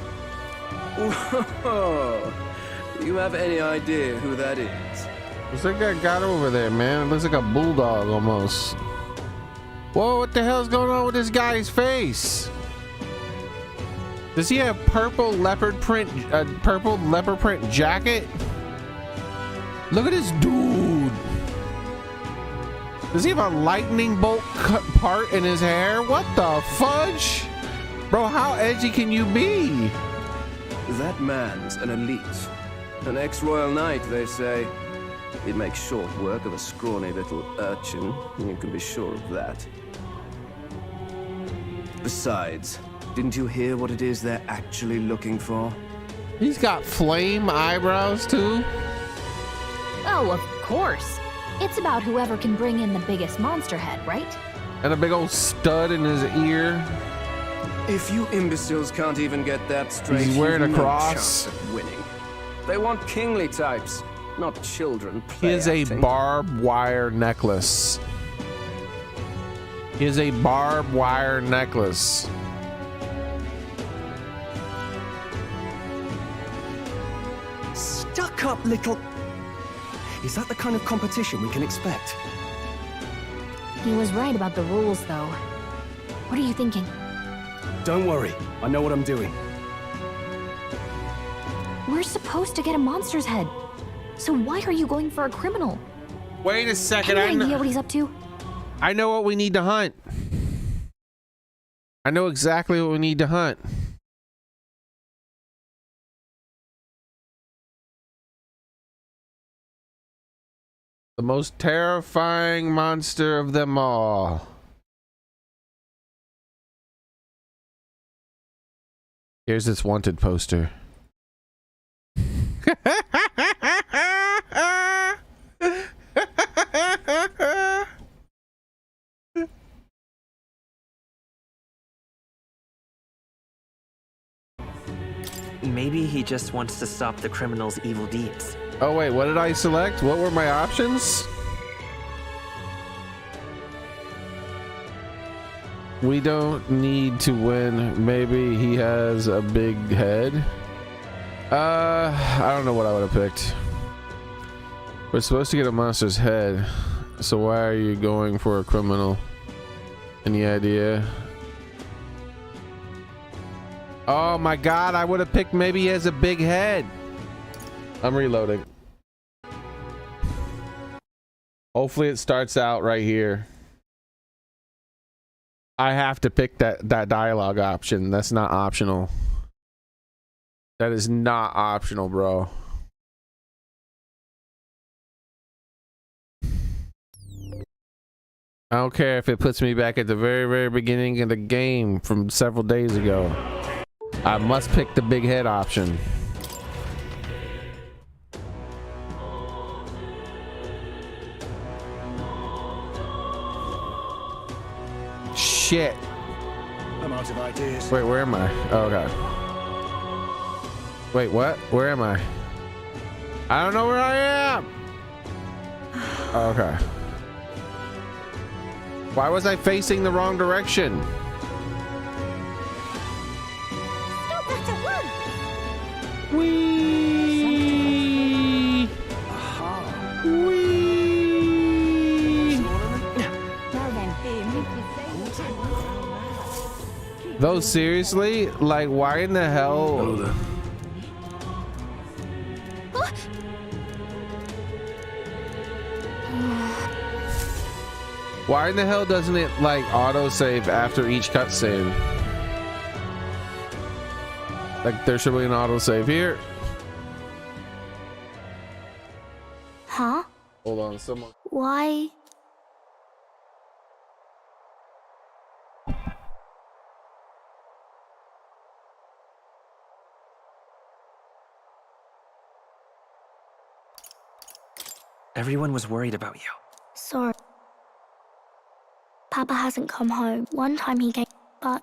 Whoa. Do you have any idea who that is? What's that guy got over there, man? It looks like a bulldog almost. Whoa, what the hell's going on with this guy's face? Does he have purple leopard print jacket? Look at this dude. Does he have a lightning bolt cut part in his hair? What the fudge? Bro, how edgy can you be? That man's an elite. An ex-royal knight, they say. He'd make short work of a scrawny little urchin, you can be sure of that. Besides, didn't you hear what it is they're actually looking for? He's got flame eyebrows too. Oh, of course. It's about whoever can bring in the biggest monster head, right? And a big old stud in his ear. If you imbeciles can't even get that straight, he's wearing a no cross. chance of winning. They want kingly types, not children. He is a barbed wire necklace. He is a barbed wire necklace. Stuck up little... Is that the kind of competition we can expect? He was right about the rules, though. What are you thinking? Don't worry, I know what I'm doing. We're supposed to get a monster's head. So why are you going for a criminal? Wait a second. Any idea what he's up to? I know what we need to hunt. I know exactly what we need to hunt. The most terrifying monster of them all. Here's this wanted poster. Maybe he just wants to stop the criminal's evil deeds. Oh wait, what did I select? What were my options? We don't need to win. Maybe he has a big head. I don't know what I would have picked. We're supposed to get a monster's head. So why are you going for a criminal? Any idea? Oh my god, I would have picked maybe he has a big head. I'm reloading. Hopefully it starts out right here. I have to pick that dialogue option. That's not optional. That is not optional, bro. I don't care if it puts me back at the very beginning of the game from several days ago. I must pick the big head option. Shit. I'm out of ideas. Wait, where am I? Oh, okay. Wait, what? Where am I? I don't know where I am. Okay. Why was I facing the wrong direction? Wee. Wee. Though seriously, like, why in the hell? Why in the hell doesn't it like autosave after each cutscene? Like there should be an autosave here. Huh? Hold on, someone. Why? Everyone was worried about you. Sorry. Papa hasn't come home. One time he came, but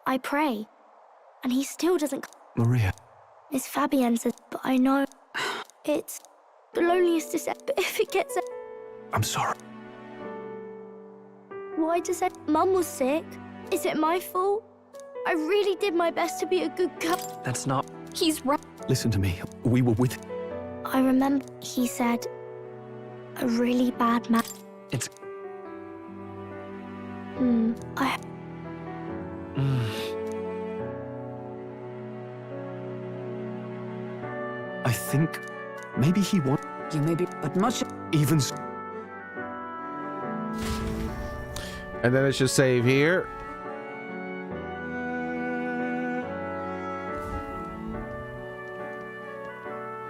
I pray, and he still doesn't. Maria. Miss Fabienne says, but I know it's The loneliest is but if it gets... I'm sorry. Why does that... Mum was sick. Is it my fault? I really did my best to be a good girl. That's not... He's right. Listen to me. We were with... I remember he said... a really bad man. It's... I think maybe he wants... You may be, but much... Even... And then it should save here.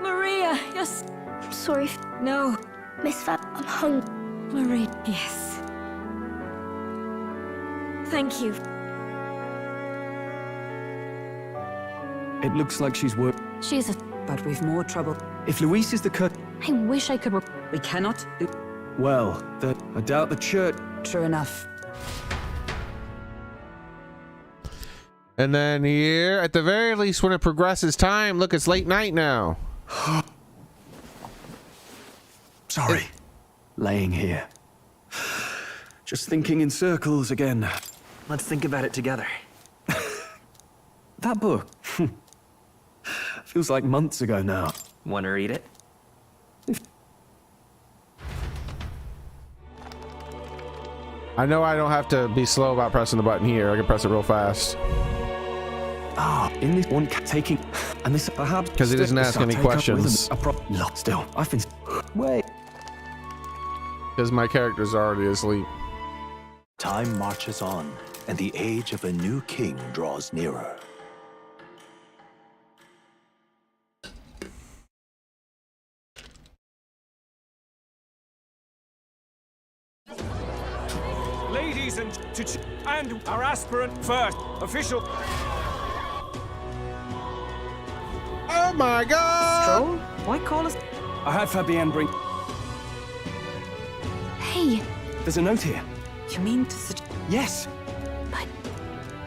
Maria, yes. Sorry. No. Miss Fab, I'm hungry. Maria, yes. Thank you. It looks like she's work... She's a... But we've more trouble. If Luis is the cut... I wish I could... We cannot do... Well, I doubt the church... True enough. And then here, at the very least, when it progresses time, look, it's late night now. Sorry. Laying here. Just thinking in circles again. Let's think about it together. That book. Feels like months ago now. Want to read it? I know I don't have to be slow about pressing the button here. I can press it real fast. Ah, in this one taking... And this perhaps... Because he doesn't ask any questions. Still, I've been... Wait. Because my character's already asleep. Time marches on, and the age of a new king draws nearer. Ladies and our aspirant first official. Oh my God! Stroll? Why call us? I had Fabienne bring... Hey. There's a note here. You mean to suggest... Yes. But...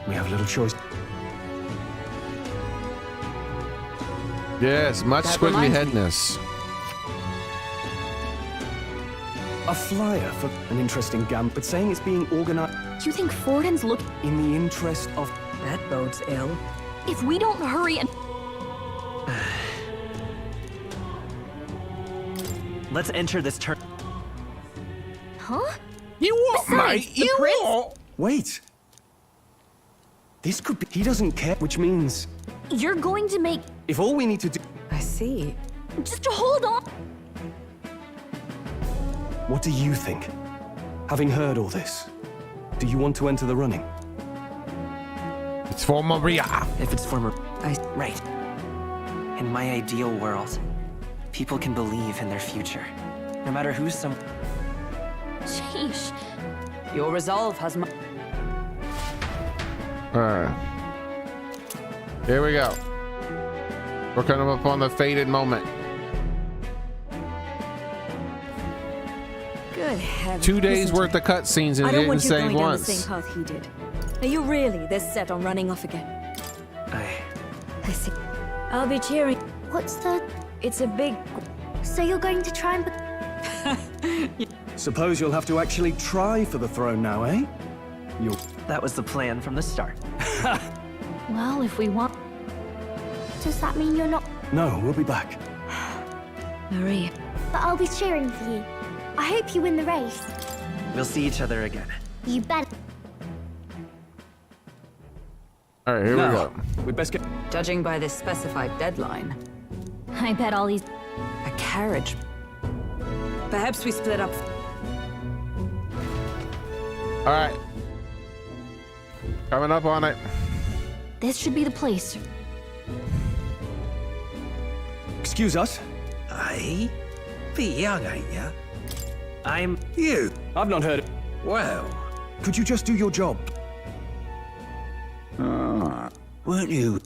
We have a little choice. Yes, much That squiggly reminds me. headness. A flyer for an interesting gam, but saying it's being organized You think Forden's look... in the interest of... That bodes ill. If we don't hurry and... Let's enter this turn. Huh? You what, Besides, mate? the You prince- what? Wait. This could be... He doesn't care, which means... You're going to make... If all we need to do... I see. Just hold on. What do you think? Having heard all this, do you want to enter the running? It's for Maria. If it's for I... Right. In my ideal world, people can believe in their future. No matter who's some... Sheesh. Your resolve has... Alright. Here we go. We're coming up on the fated moment. Good heavens. 2 days Listen to worth me. of cutscenes and I it don't didn't want you save going down the once. same path he did. Are you really this set on running off again? I see. I'll be cheering. What's the... It's a big... So you're going to try and... Suppose you'll have to actually try for the throne now, eh? That was the plan from the start. Well, if we want... Does that mean you're not... No, we'll be back. Maria. But I'll be cheering for you. I hope you win the race. We'll see each other again. You bet. Alright, here we Now, go. we'd best get... Judging by this specified deadline, I bet all these... a carriage. Perhaps we split up. Alright. Coming up on it. This should be the place. Excuse us? Aye? Bit young, ain't ya? I'm... You? I've not heard it. Well... Could you just do your job? Weren't you...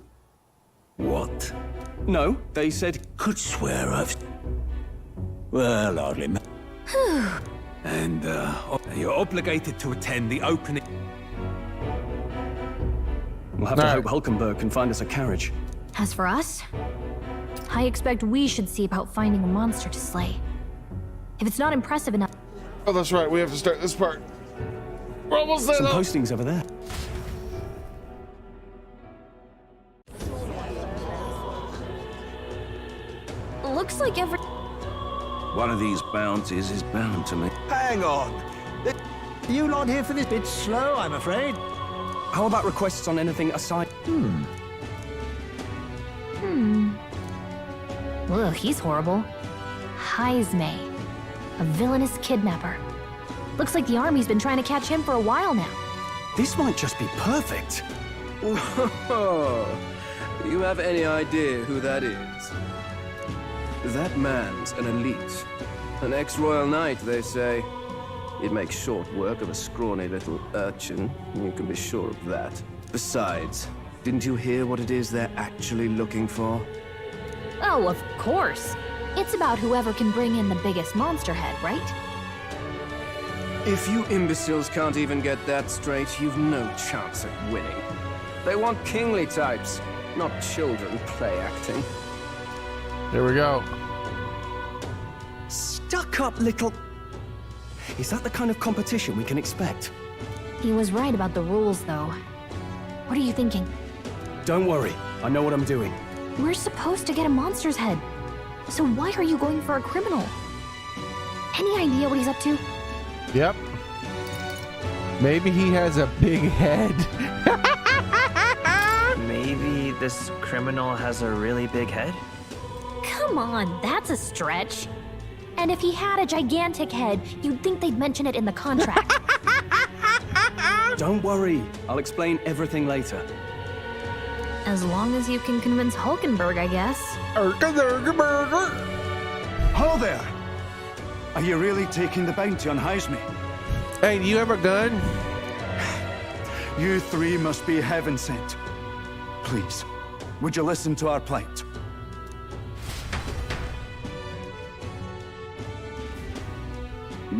What? No, they said... Could swear I've... Well, hardly... And, you're obligated to attend the opening... We'll have to hope Hulkenberg can find us a carriage. As for us, I expect we should see about finding a monster to slay. If it's not impressive enough... Oh, that's right. We have to start this part. We're almost there, Some though. postings over there. Looks like every... One of these bounties is bound to me. Hang on. Are you not here for this? Bit slow, I'm afraid. How about requests on anything aside? Ugh, he's horrible. Heisme. A villainous kidnapper. Looks like the army's been trying to catch him for a while now. This might just be perfect. Whoa. Do you have any idea who that is? That man's an elite. An ex-royal knight, they say. He'd make short work of a scrawny little urchin. You can be sure of that. Besides, didn't you hear what it is they're actually looking for? Oh, of course. It's about whoever can bring in the biggest monster head, right? If you imbeciles can't even get that straight, you've no chance at winning. They want kingly types, not children play acting. There we go. Stuck up little... Is that the kind of competition we can expect? He was right about the rules, though. What are you thinking? Don't worry, I know what I'm doing. We're supposed to get a monster's head. So why are you going for a criminal? Any idea what he's up to? Yep. Maybe he has a big head. Maybe this criminal has a really big head? Come on, that's a stretch. And if he had a gigantic head, you'd think they'd mention it in the contract. Don't worry, I'll explain everything later. As long as you can convince Hulkenberg, I guess. Ho there! Are you really taking the bounty on Heisme? Hey, do you have a gun? You three must be heaven sent. Please, would you listen to our plight?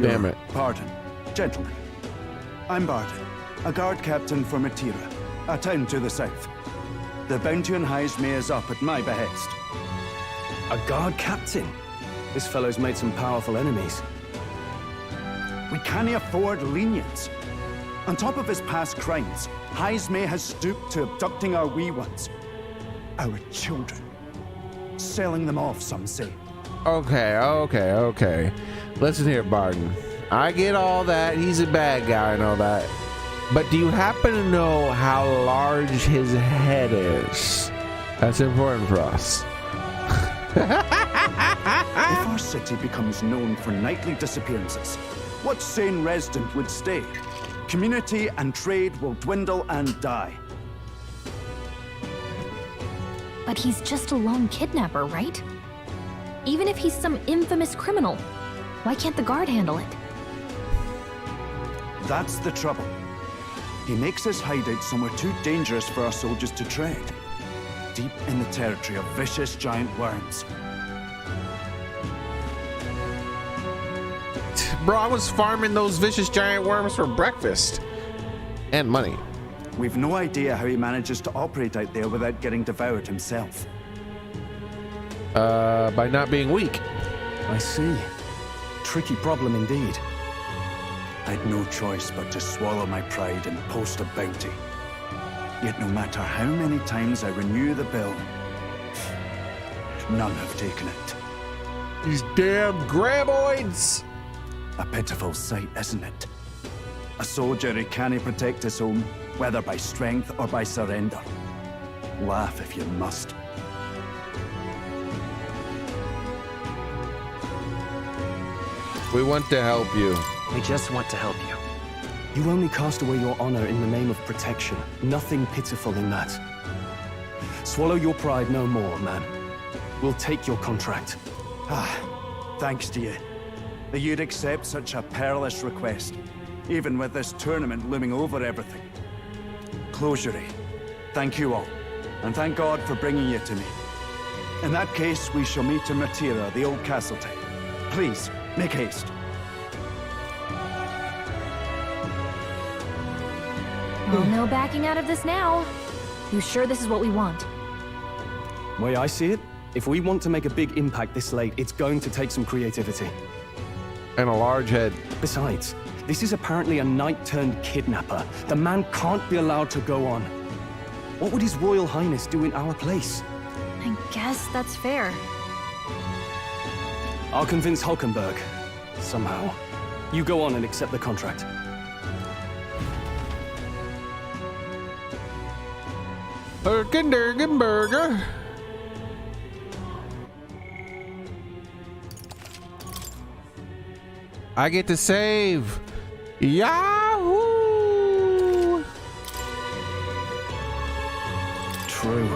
Damn it. Pardon. Gentlemen, I'm Barton, a guard captain for Matira, a town to the south. The bounty on Heisme is up at my behest. A guard captain? This fellow's made some powerful enemies. We can't afford lenience. On top of his past crimes, Heisme has stooped to abducting our wee ones. Our children. Selling them off, some say. Okay. Listen here, Barton. I get all that. He's a bad guy and all that. But do you happen to know how large his head is? That's important for us. If our city becomes known for nightly disappearances, what sane resident would stay? Community and trade will dwindle and die. But he's just a lone kidnapper, right? Even if he's some infamous criminal, why can't the guard handle it? That's the trouble. He makes his hideout somewhere too dangerous for our soldiers to tread. Deep in the territory of vicious giant worms. Bro, I was farming those vicious giant worms for breakfast. And money. We've no idea how he manages to operate out there without getting devoured himself. By not being weak. I see. Tricky problem indeed. I'd no choice but to swallow my pride and post a bounty. Yet no matter how many times I renew the bill, none have taken it. These damn graboids! A pitiful sight, isn't it? A soldier who can't protect his home, whether by strength or by surrender. Laugh if you must. We want to help you. We just want to help you. You only cast away your honor in the name of protection. Nothing pitiful in that. Swallow your pride no more, man. We'll take your contract. Thanks to you. That you'd accept such a perilous request, even with this tournament looming over everything. Closure. Thank you all, and thank God for bringing you to me. In that case, we shall meet in Matira, the old castle town. Please, make haste. Well, no backing out of this now. You sure this is what we want? Way I see it, If we want to make a big impact this late, it's going to take some creativity. And a large head. Besides, this is apparently a knight-turned-kidnapper. The man can't be allowed to go on. What would His Royal Highness do in our place? I guess that's fair. I'll convince Hulkenberg. Somehow. You go on and accept the contract. Hulkenberg. I get to save. Yahoo! True.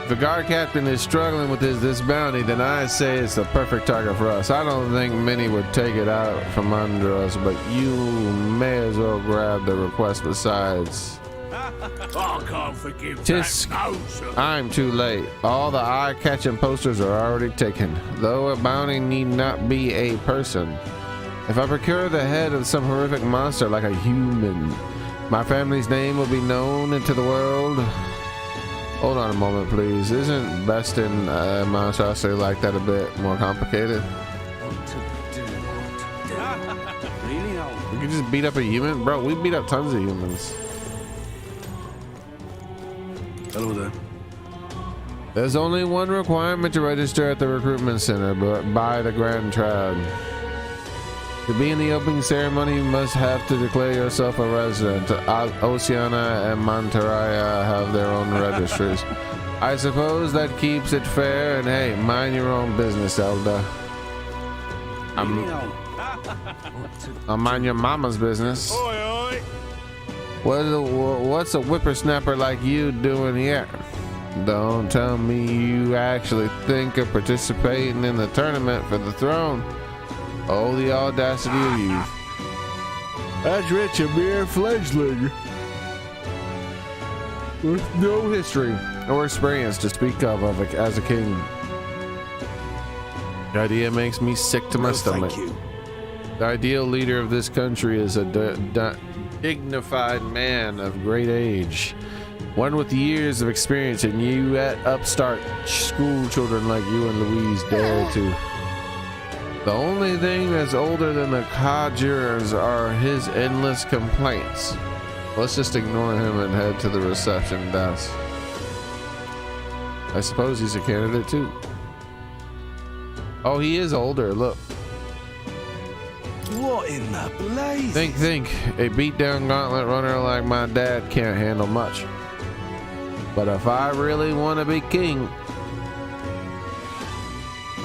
If the guard captain is struggling with this bounty, then I say it's the perfect target for us. I don't think many would take it out from under us, but you may as well grab the request besides. I can't forgive Tisk, that. No, sir. I'm too late. All the eye-catching posters are already taken, though a bounty need not be a person. If I procure the head of some horrific monster like a human, my family's name will be known into the world. Hold on a moment, please. Isn't besting a monstrosity like that a bit more complicated? We could just beat up a human? Bro, we beat up tons of humans. Hello there. There's only one requirement to register at the recruitment center, but by the Grand Trad. To be in the opening ceremony, you must have to declare yourself a resident. Oceana and Monteraya have their own registries. I suppose that keeps it fair, and hey, mind your own business, Elda. I'll mind your mama's business. What's a whippersnapper like you doing here? Don't tell me you actually think of participating in the tournament for the throne. Oh, the audacity of youth. That's rich, a mere fledgling with no history or experience to speak of as a king. The idea makes me sick to my stomach. Thank you. The ideal leader of this country is a dignified man of great age, one with years of experience, and you at upstart school children like you and Louise dare to. The only thing that's older than the codgers are his endless complaints. Let's just ignore him and head to the reception desk. I suppose he's a candidate too. Oh, he is older, look. What in the blaze? Think. A beat-down gauntlet runner like my dad can't handle much. But if I really want to be king,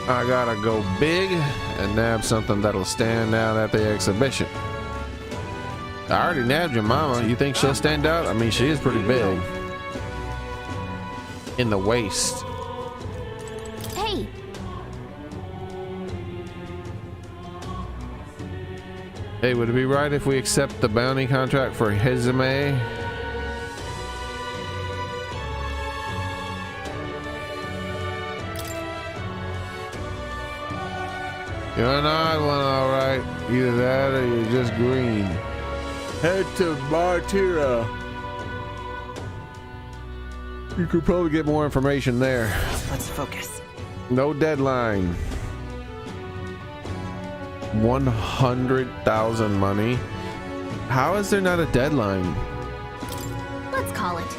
I gotta go big and nab something that'll stand out at the exhibition. I already nabbed your mama. You think she'll stand out? I mean, she is pretty big. In the waist. Hey! Hey, would it be right if we accept the bounty contract for Hizame? You're an odd one, all right. Either that or you're just green. Head to Martira. You could probably get more information there. Let's focus. No deadline. 100,000 money. How is there not a deadline? Let's call it.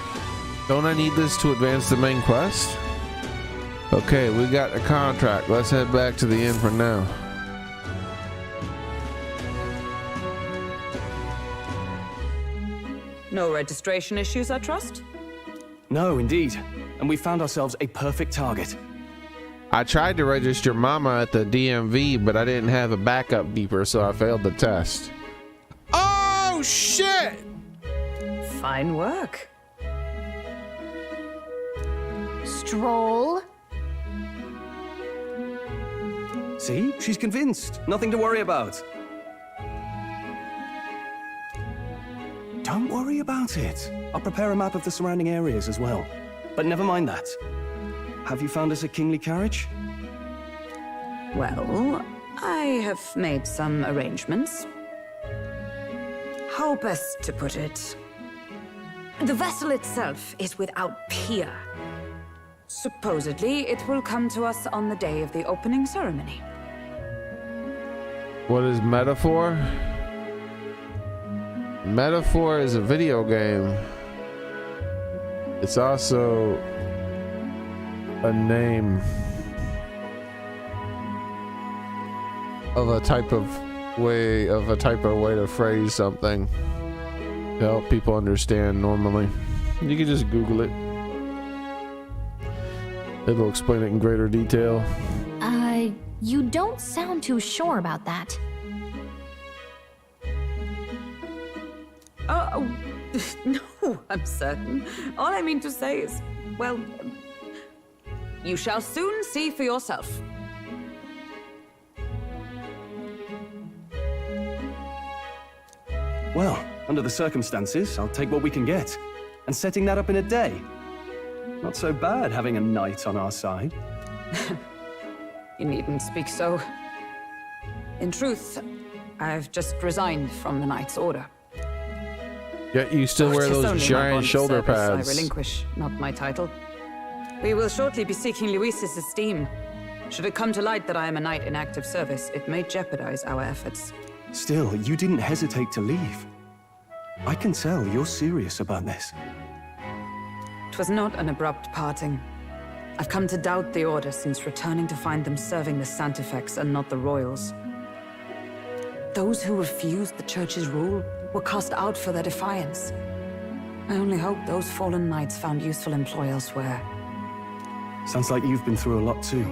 Don't I need this to advance the main quest? Okay, we got a contract. Let's head back to the inn for now. No registration issues, I trust? No, indeed. And we found ourselves a perfect target. I tried to register Mama at the DMV, but I didn't have a backup beeper, so I failed the test. Oh, shit! Fine work. Stroll. See? She's convinced. Nothing to worry about. Don't worry about it. I'll prepare a map of the surrounding areas as well. But never mind that. Have you found us a kingly carriage? Well, I have made some arrangements. How best to put it? The vessel itself is without peer. Supposedly, it will come to us on the day of the opening ceremony. What is Metaphor? Metaphor is a video game. It's also a name of a type of way to phrase something to help people understand normally. You can just Google it. It'll explain it in greater detail. You don't sound too sure about that. Oh, no, I'm certain. All I mean to say is, well, you shall soon see for yourself. Well, under the circumstances, I'll take what we can get. And setting that up in a day. Not so bad having a knight on our side. You needn't speak so. In truth, I've just resigned from the Knight's Order. Yet you still wear those giant shoulder pads. I relinquish, not my title. We will shortly be seeking Luis's esteem. Should it come to light that I am a knight in active service, it may jeopardize our efforts. Still, you didn't hesitate to leave. I can tell you're serious about this. It was not an abrupt parting. I've come to doubt the Order since returning to find them serving the Santifex and not the Royals. Those who refused the Church's rule were cast out for their defiance. I only hope those fallen knights found useful employ elsewhere. Sounds like you've been through a lot too.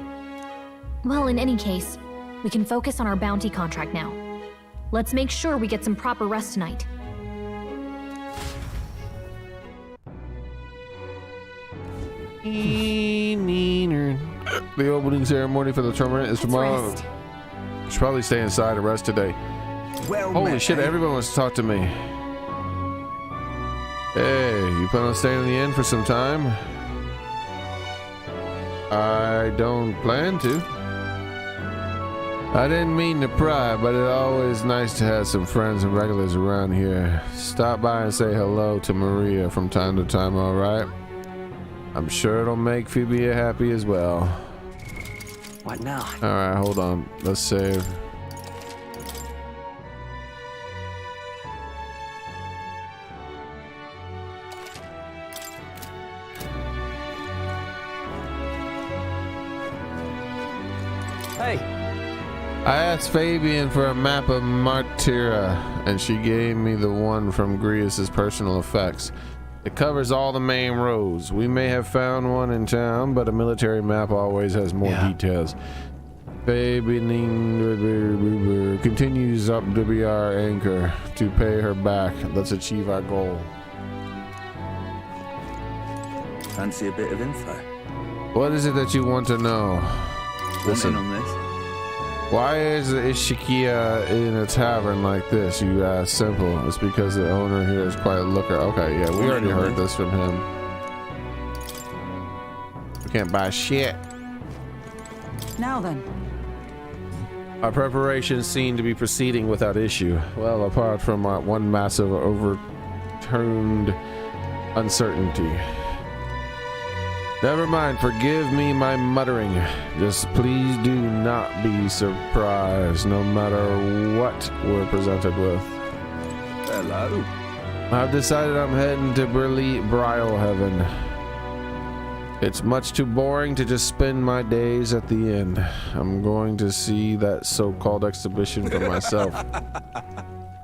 Well, in any case, we can focus on our bounty contract now. Let's make sure we get some proper rest tonight. The opening ceremony for the tournament is tomorrow. Should probably stay inside and rest today. Well, holy shit, everyone wants to talk to me. Hey, you plan on staying in the inn for some time? I don't plan to. I didn't mean to pry, but it's always nice to have some friends and regulars around here. Stop by and say hello to Maria from time to time, alright? I'm sure it'll make Phoebe happy as well. What now? Alright, hold on. Let's save. Hey! I asked Fabian for a map of Martyra, and she gave me the one from Grius's personal effects. It covers all the main roads. We may have found one in town, but a military map always has more details. Fabian continues up to be our anchor. To pay her back, let's achieve our goal. Fancy a bit of info? What is it that you want to know? Listen. On this. Why is Ishikia in a tavern like this? You ask. Simple. It's because the owner here is quite a looker. Okay, yeah, we already heard this from him. We can't buy shit. Now then. Our preparations seem to be proceeding without issue. Well, apart from one massive overturned uncertainty. Never mind, forgive me my muttering. Just please do not be surprised, no matter what we're presented with. Hello. I've decided I'm heading to Brile Heaven. It's much too boring to just spend my days at the inn. I'm going to see that so-called exhibition for myself.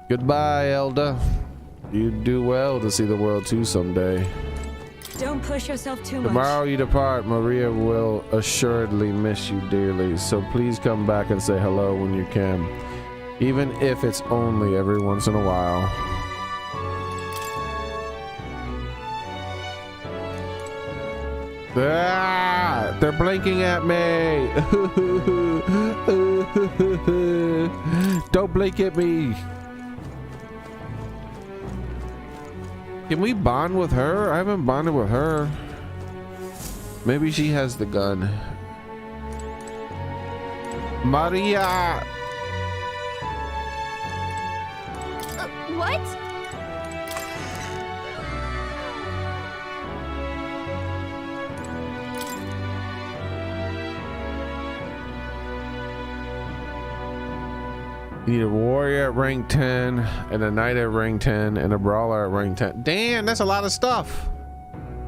Goodbye, Elda. You'd do well to see the world too someday. Don't push yourself too much. Tomorrow you depart, Maria will assuredly miss you dearly, so please come back and say hello when you can, even if it's only every once in a while. Ah, they're blinking at me. Don't blink at me. Can we bond with her? I haven't bonded with her. Maybe she has the gun. Maria! What? You need a warrior at rank 10, and a knight at rank 10, and a brawler at rank 10. Damn, that's a lot of stuff.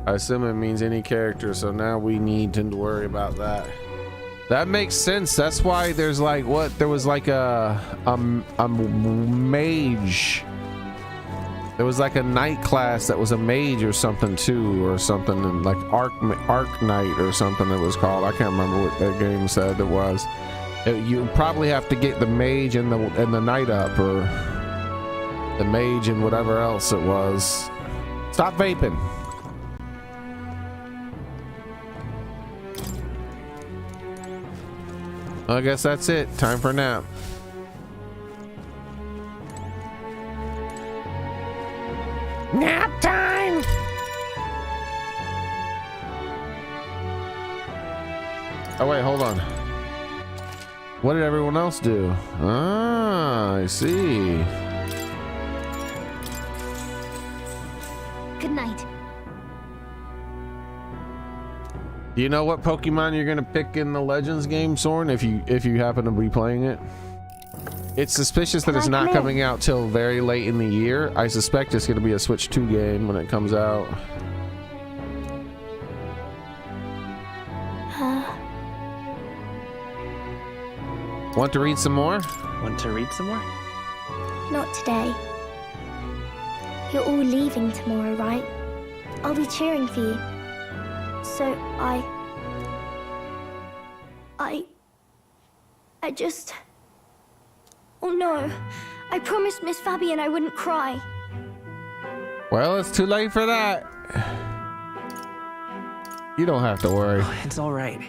I assume it means any character, so now we need to worry about that. That makes sense. That's why there's like what? There was like a mage. There was like a knight class that was a mage or something too, or something, and like arc knight or something it was called. I can't remember what that game said it was. You probably have to get the mage and the knight up, or the mage and whatever else it was. Stop vaping. I guess that's it. Time for a nap. Nap time! Oh wait, hold on. What did everyone else do? Ah, I see. Good night. Do you know what Pokemon you're gonna pick in the Legends game, Soren? If you happen to be playing it, it's suspicious that it's not coming out till very late in the year. I suspect it's gonna be a Switch 2 game when it comes out. Want to read some more? Want to read some more? Not today. You're all leaving tomorrow, right? I'll be cheering for you. So I just... Oh no. I promised Miss Fabian I wouldn't cry. Well, it's too late for that. You don't have to worry. Oh, it's all right.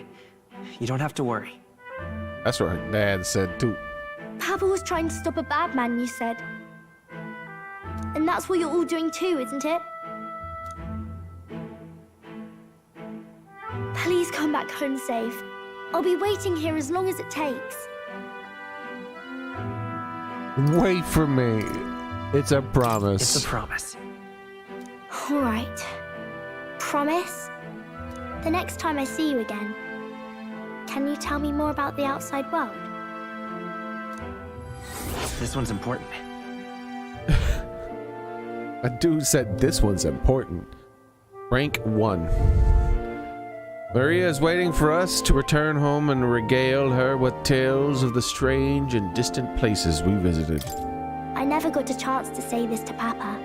You don't have to worry. That's what her dad said too. Papa was trying to stop a bad man, you said. And that's what you're all doing too, isn't it? Please come back home safe. I'll be waiting here as long as it takes. Wait for me. It's a promise. It's a promise. All right. Promise? The next time I see you again, can you tell me more about the outside world? This one's important. A dude said this one's important. Rank 1. Maria is waiting for us to return home and regale her with tales of the strange and distant places we visited. I never got a chance to say this to Papa.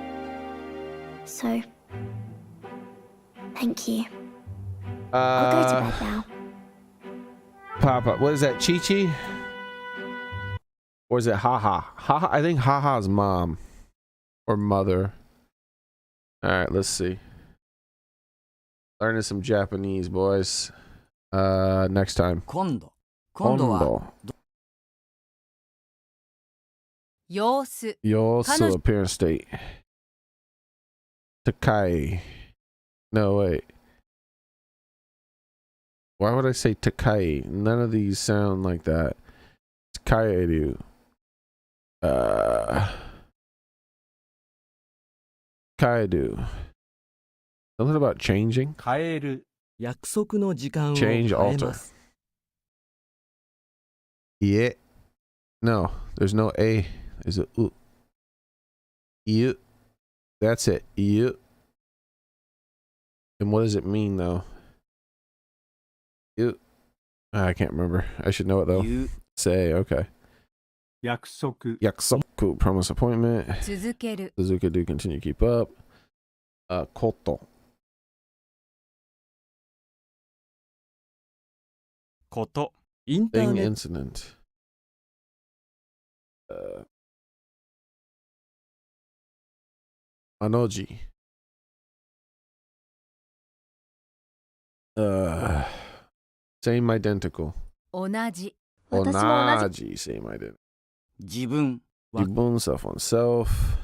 So, thank you. I'll go to bed now. Papa, what is that, Chi-Chi? Or is it Haha? Haha, I think Haha's mom or mother. All right, let's see. Learning some Japanese, boys. Next time. Kondo. Yosu, appearance state. Takai. No, wait. Why would I say Takai? None of these sound like that. It's Kaeru. Kaeru. Something about changing? Change, alter. Yeah. No, there's no A. There's a U. U. That's it. U. And what does it mean, though? U. I can't remember. I should know it, though. Say, okay. Yakusoku. Promise appointment. Suzuka do continue to keep up. Koto. Thing incident. Anoji. Same identical. Onaji, same identical. Jibun, self on self.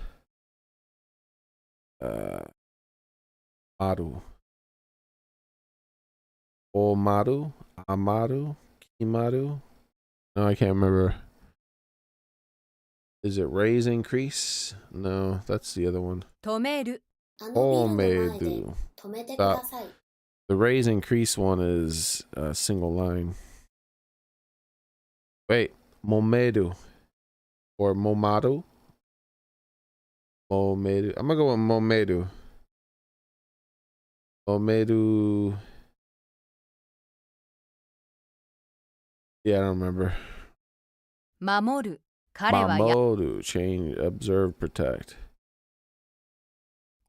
Maru. Omaru. Amaru. Kimaru. No, I can't remember. Is it raise, increase? No, that's the other one. Tomeru. Stop. The raise, increase one is a single line. Wait, momeru. or Momadu. Momedu. I'm gonna go with Momedu. Momedu. Yeah, I don't remember. 守る。彼は Mamodu. Change, observe, protect.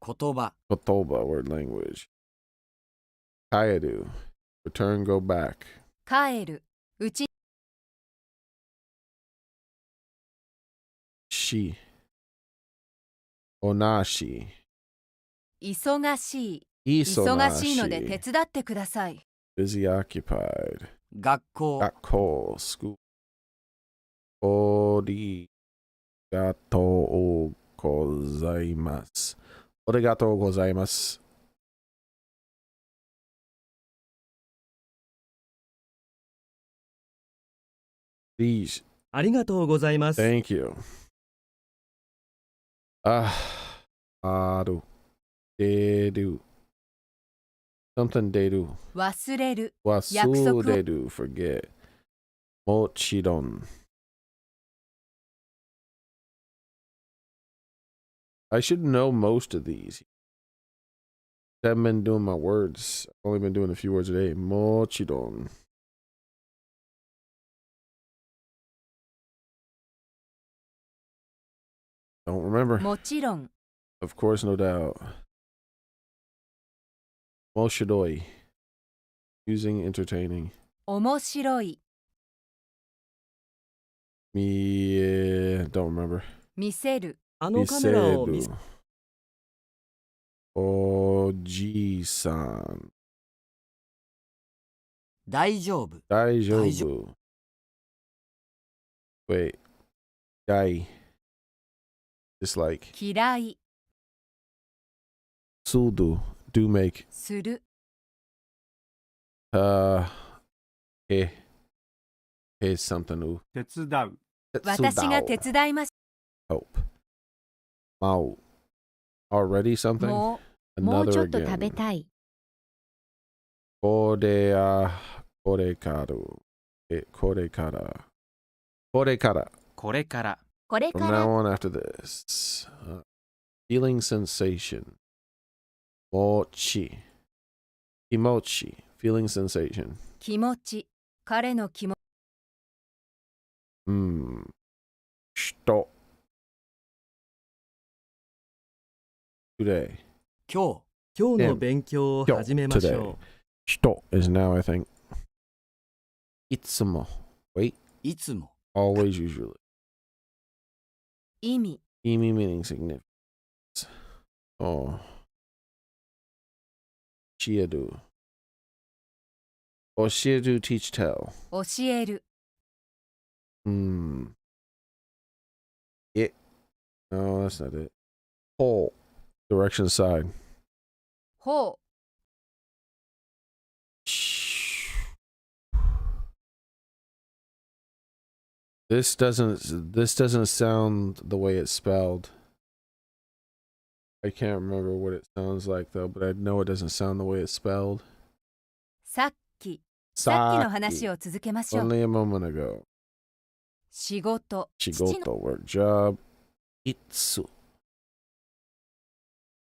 言葉。 Kotoba, word language. Kayadu. Return, go back. 帰る。うち。 Shi. Onashi. 忙しい。 Isonashi. 忙しいので手伝ってください。 Busy, occupied. 学校。 Gakko, school. Origatou gozaimasu. Origatou gozaimasu. Please. ありがとうございます。 Thank you. Aru. Dedu. Something dedu. 忘れる。 Wasu 約束を。 dedu. Forget. Mochidon. I should know most of these. I haven't been doing my words. I've only been doing a few words a day. Mochidon. Don't remember. もちろん。 Of course, no doubt. Moshidoi. Using, entertaining. 面白い。 Don't remember. 見せる。 あのカメラを見せ Oji-san. 大丈夫。 Daijobu. Wait. Dai. Dislike. 嫌い。 Sudu. Do make. する。 Eh. Eh something new. 手伝う。 私が手伝います。 Help. Mau. Already something? もう Another ちょっと again. 食べたい。 Korea. Korekaru. Korekara. Korekara. これから。これ From から now on after this. Feeling sensation. Mochi. Kimochi. Feeling sensation. 気持ち。彼の気持ち。 Shito. Today. 今日の勉強を始めましょう。 Shito is now, I think. Itsumo. Wait. いつも。 Always, usually. 意味。 Imi meaning significance. Oh. Chiadu. Oshiadu teach tell. 教える。 It. No, that's not it. Pole. Direction side. ほう。 This doesn't sound the way it's spelled. I can't remember what it sounds like though, but I know it doesn't sound the way it's spelled. さっき。さっきの話を続けましょう。 Only a moment ago. 仕事。 Shigoto, work, job. Itsu.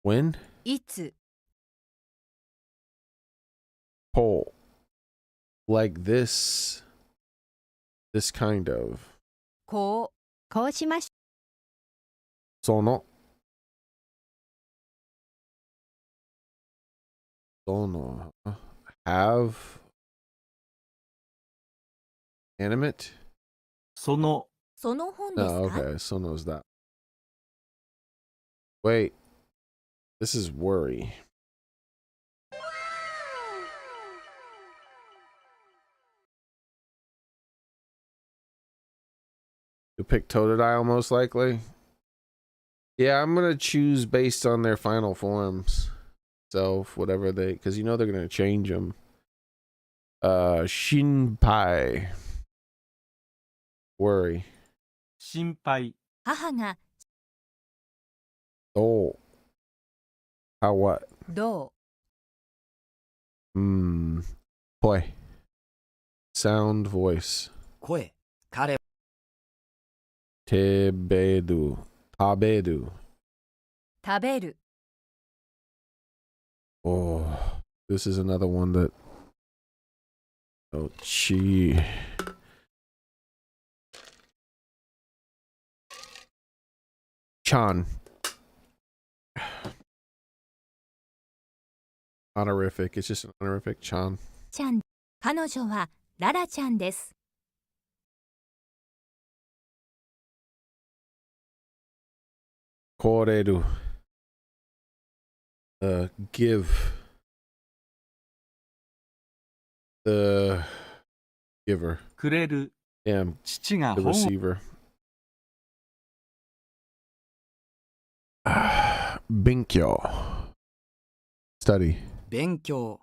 When? いつ。 Pole. Like this. This kind of. こう。こうしまし Sono. Sono. Have. Animate? その。その本です No, か okay. Sono's that. Wait. This is worry. You pick Totodile most likely? Yeah, I'm gonna choose based on their final forms. So whatever they, because you know they're gonna change them. Shinpai. Worry. 心配。母が Oh. How what? ど Boy. Sound voice. う。声。彼。Tebedu. Tabedu. 食べる Oh, this is another one that. Oh, chi. Chan. Honorific. It's just an honorific. Chan. ちゃん彼女はララちゃんです Koreru. Give. The giver. くれる Damn. 父が The 本を receiver. Binkyo. Study. 勉強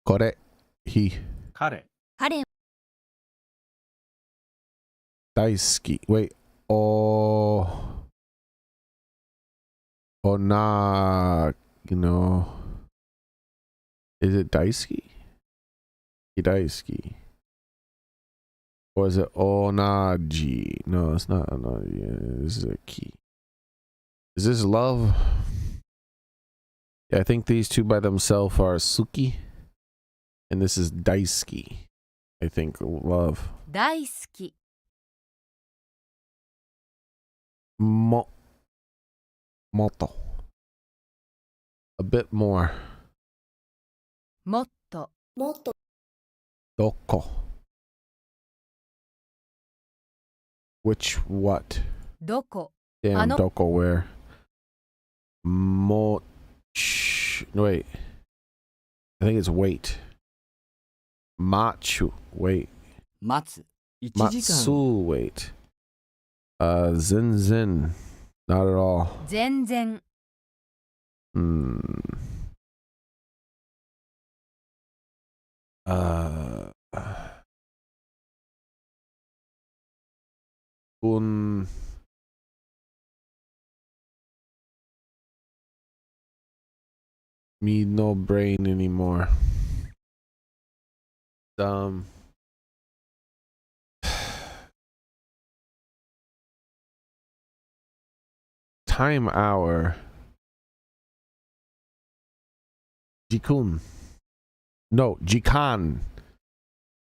Kore. He. 彼彼 Daisuki. Wait. Oh. Oh, nah. You know. Is it Daisuki? Daisuki. Or is it Onaji? No, it's not Onaji. This is a key. Is this love? Yeah, I think these two by themselves are Suki. And this is Daisuki. I think love. 大好き Moto. A bit more. もっと Doko. Which what? どこ Damn, Ano- Doko where? Wait. I think it's wait. Machu. Wait. 待つ1時間 Matsu. Wait. Zen. Not at all. 全然 Me no brain anymore. Time hour. Jikun. No, Jikan.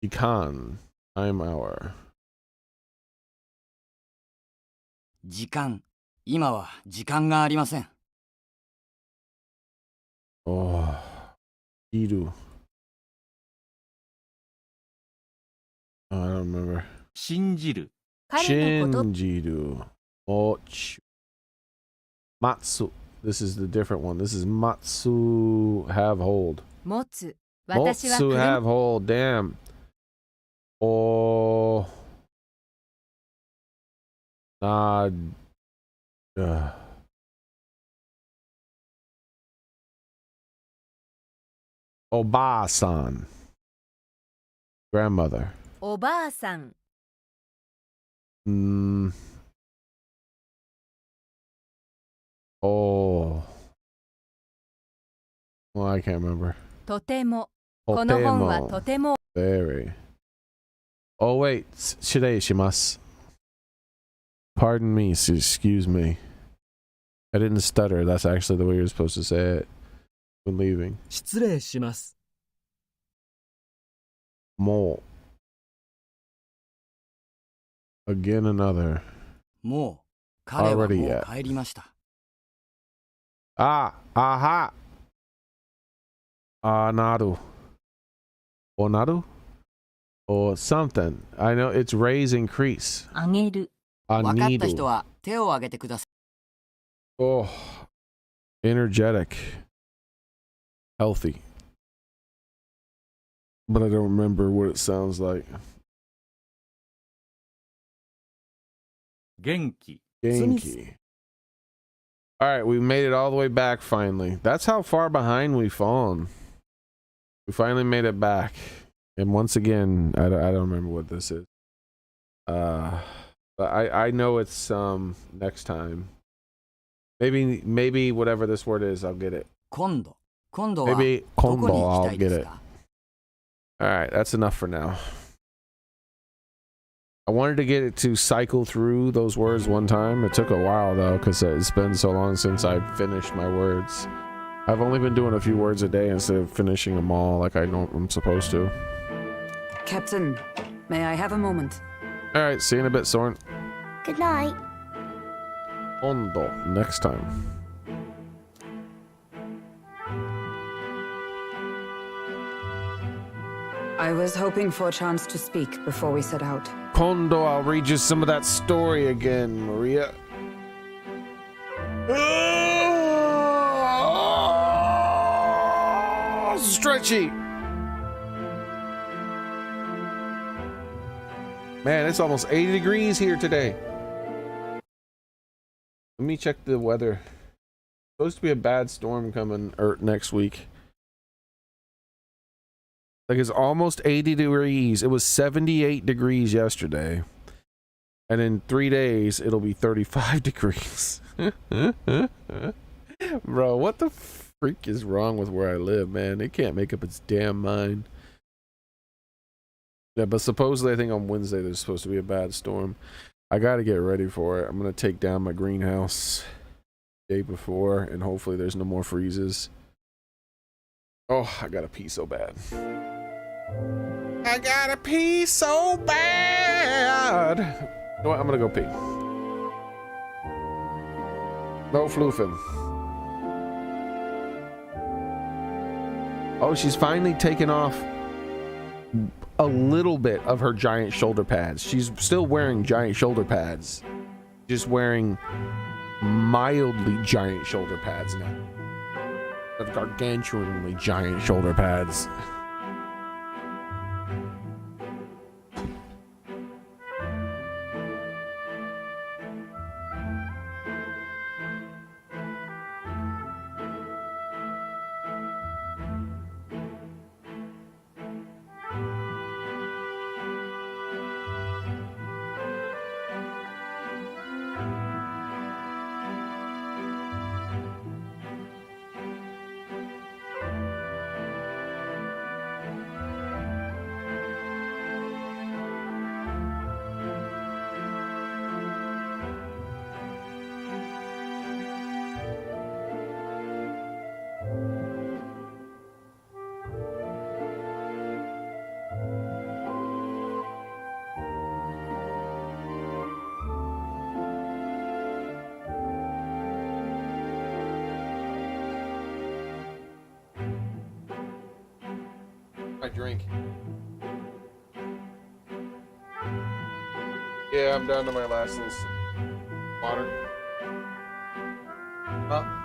Jikan. Time hour. 時間今は時間がありません Oh. Iru. Oh, I don't remember. 信じる彼のこと Shinjiru. Ochu. Matsu. This is the different one. This is Matsu have hold. 持つ私は Motsu 車 have hold. Damn. Oh. Nah. Oba-san. Grandmother. おばあさん Oh. Well, I can't remember. とてもこの本は Totemo. とても Very. Oh, wait. Shirei shimasu. Pardon me. Excuse me. I didn't stutter. That's actually the way you're supposed to say it when leaving. 失礼します Mole. Again another. もう彼は Already もう yet. 帰りました Ah. Aha. Naru. Onaru? Or something. I know it's raise increase. あげる分かった人 Anidu. は手を挙げてください Oh. Energetic. Healthy. But I don't remember what it sounds like. 元気 Genki. All right, we made it all the way back finally. That's how far behind we've fallen. We finally made it back. And once again, I don't remember what this is. But I know it's next time. Maybe whatever this word is, I'll get it. 今度は Maybe どこに kondo, 行きた I'll いで get す it. か All right, that's enough for now. I wanted to get it to cycle through those words one time. It took a while though, because it's been so long since I finished my words. I've only been doing a few words a day instead of finishing them all like I'm supposed to. Captain, may I have a moment? All right, see you in a bit, Soren. Good night. Ondo, next time. I was hoping for a chance to speak before we set out. Kondo, I'll read you some of that story again, Maria. Stretchy. Man, it's almost 80 degrees here today. Let me check the weather. Supposed to be a bad storm coming next week. Like, it's almost 80 degrees. It was 78 degrees yesterday. And in 3 days, it'll be 35 degrees. Bro, what the freak is wrong with where I live, man? It can't make up its damn mind. Yeah, but supposedly, I think on Wednesday, there's supposed to be a bad storm. I gotta get ready for it. I'm gonna take down my greenhouse the day before, and hopefully there's no more freezes. Oh, I gotta pee so bad. I gotta pee so bad. You know what? I'm gonna go pee. No floofing. Oh, she's finally taken off a little bit of her giant shoulder pads. She's still wearing giant shoulder pads. Just wearing mildly giant shoulder pads now. Gargantuanly giant shoulder pads. My drink. Yeah, I'm down to my last little sip. Water. Huh?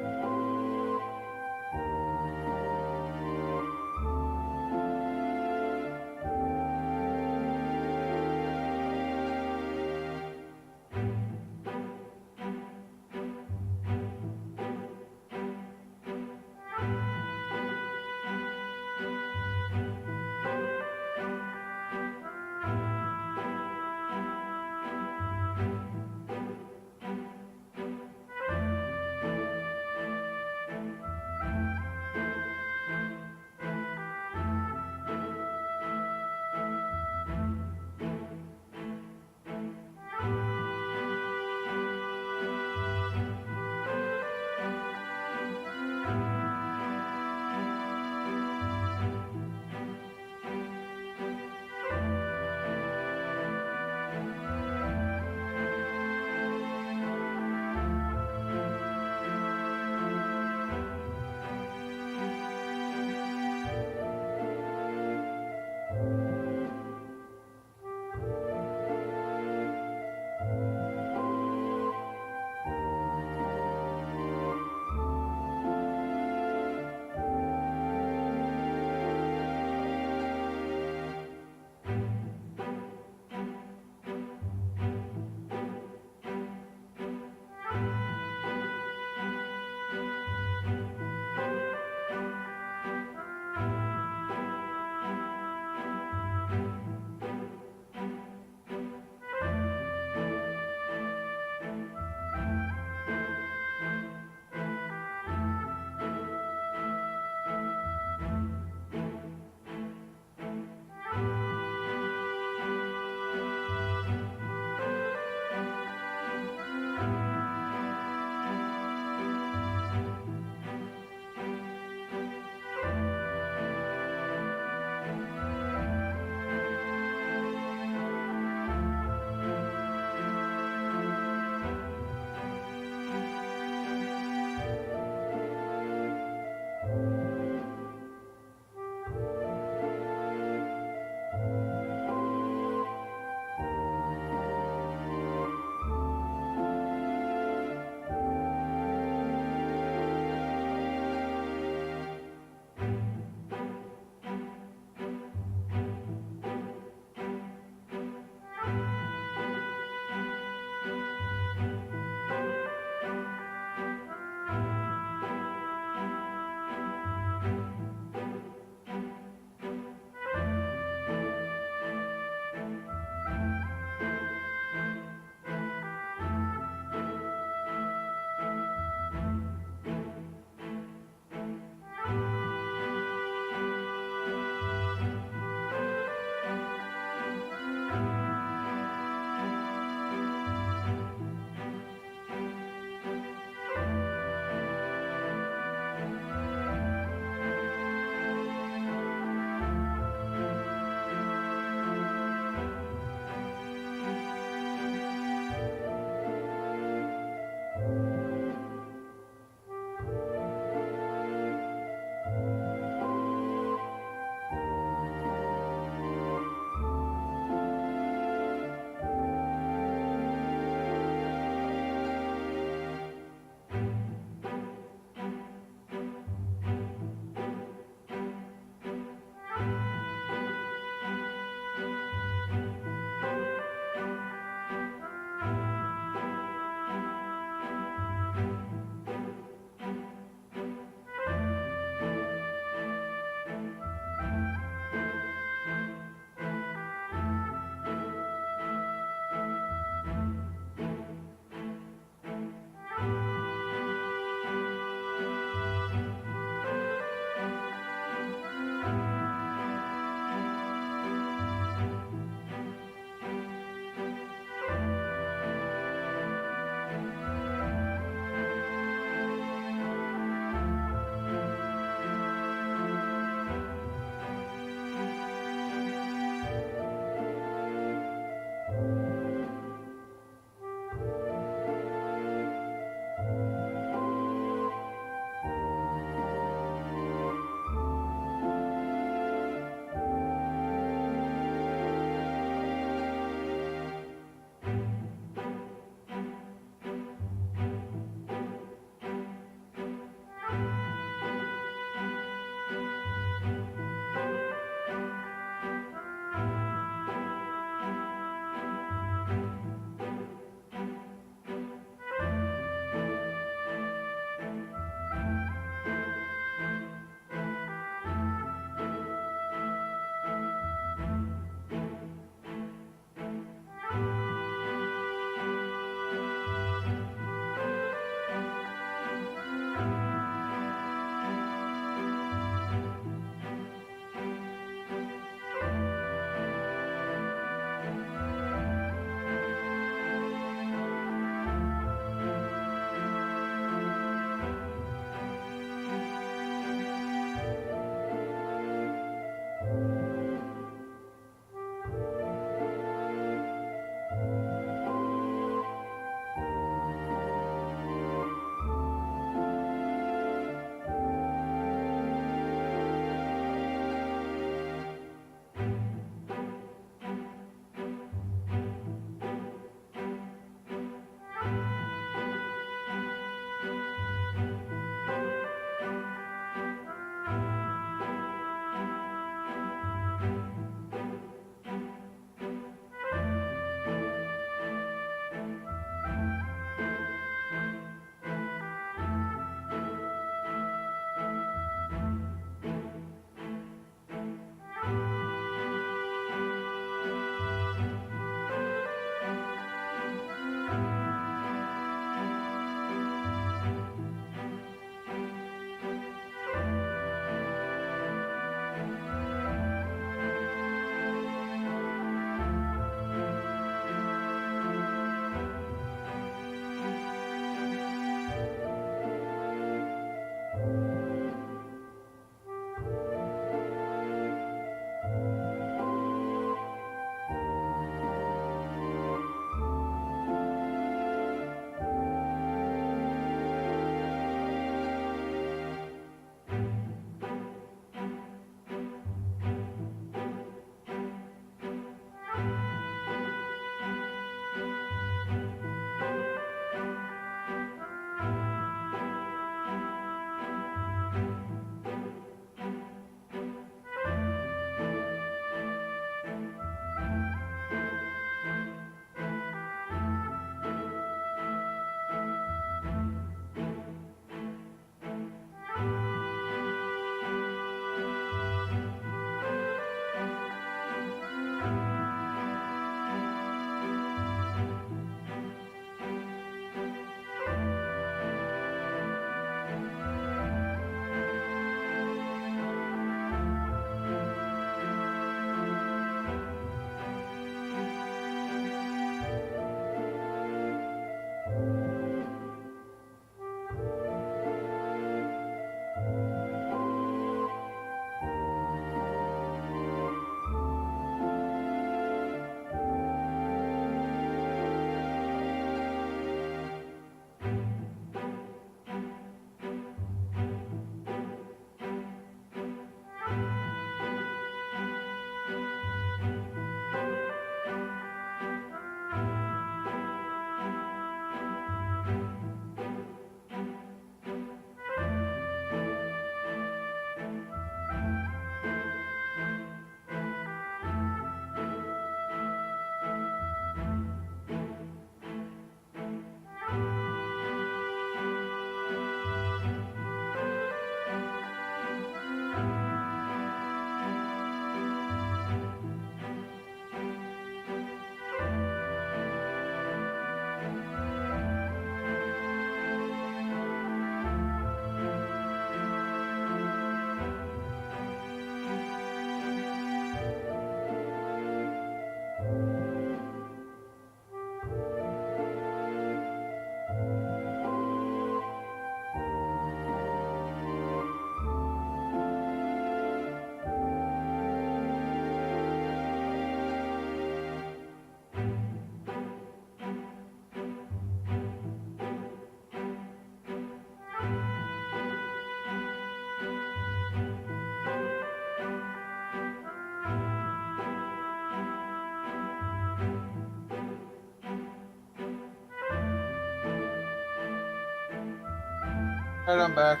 Alright, I'm back.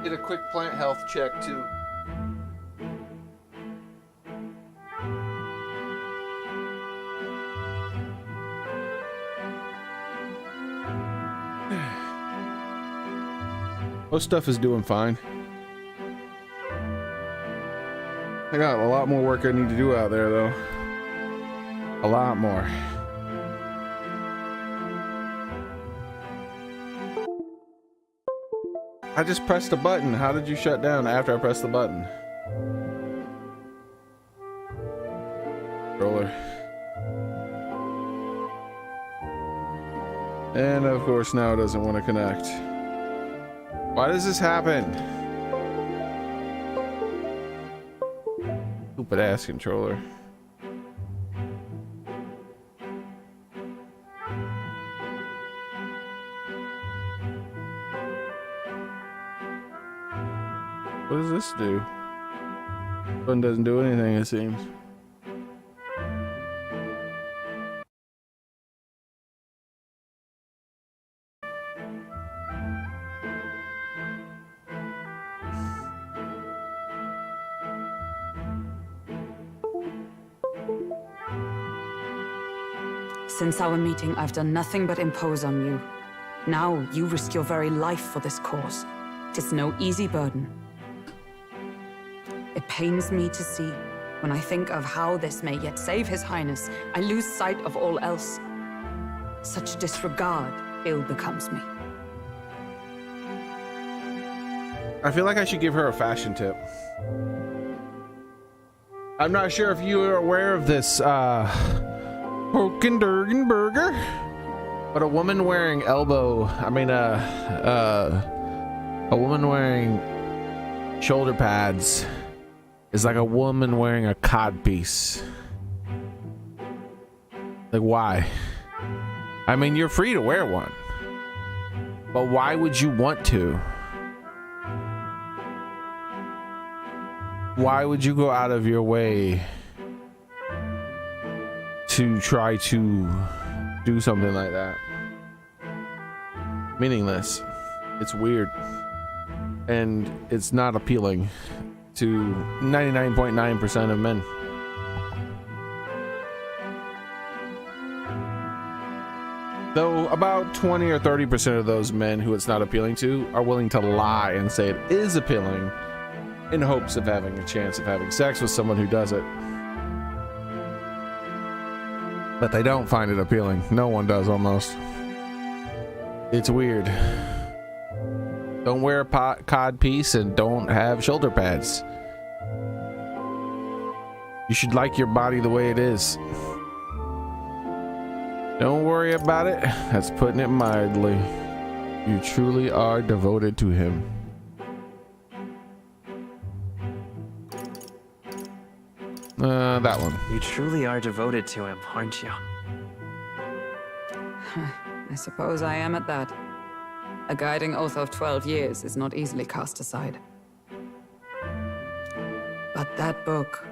Get a quick plant health check too. Most stuff is doing fine. I got a lot more work I need to do out there though. A lot more. I just pressed a button. How did you shut down after I pressed the button? Controller. And of course now it doesn't want to connect. Why does this happen? Stupid ass controller. What does this do? One doesn't do anything, it seems. Since our meeting, I've done nothing but impose on you. Now, you risk your very life for this cause. 'Tis no easy burden. It pains me to see. When I think of how this may yet save His Highness, I lose sight of all else. Such disregard ill becomes me. I feel like I should give her a fashion tip. I'm not sure if you are aware of this, Hokendergen burger, but a woman wearing a woman wearing shoulder pads is like a woman wearing a cod piece. Like, why? I mean, you're free to wear one, but why would you want to? Why would you go out of your way to try to do something like that? Meaningless. It's weird. And it's not appealing to 99.9% of men. Though about 20 or 30% of those men who it's not appealing to are willing to lie and say it is appealing in hopes of having a chance of having sex with someone who does it. But they don't find it appealing. No one does, almost. It's weird. Don't wear a cod piece and don't have shoulder pads. You should like your body the way it is. Don't worry about it. That's putting it mildly. You truly are devoted to him. That one. You truly are devoted to him, aren't you? I suppose I am at that. A guiding oath of 12 years is not easily cast aside. But that book...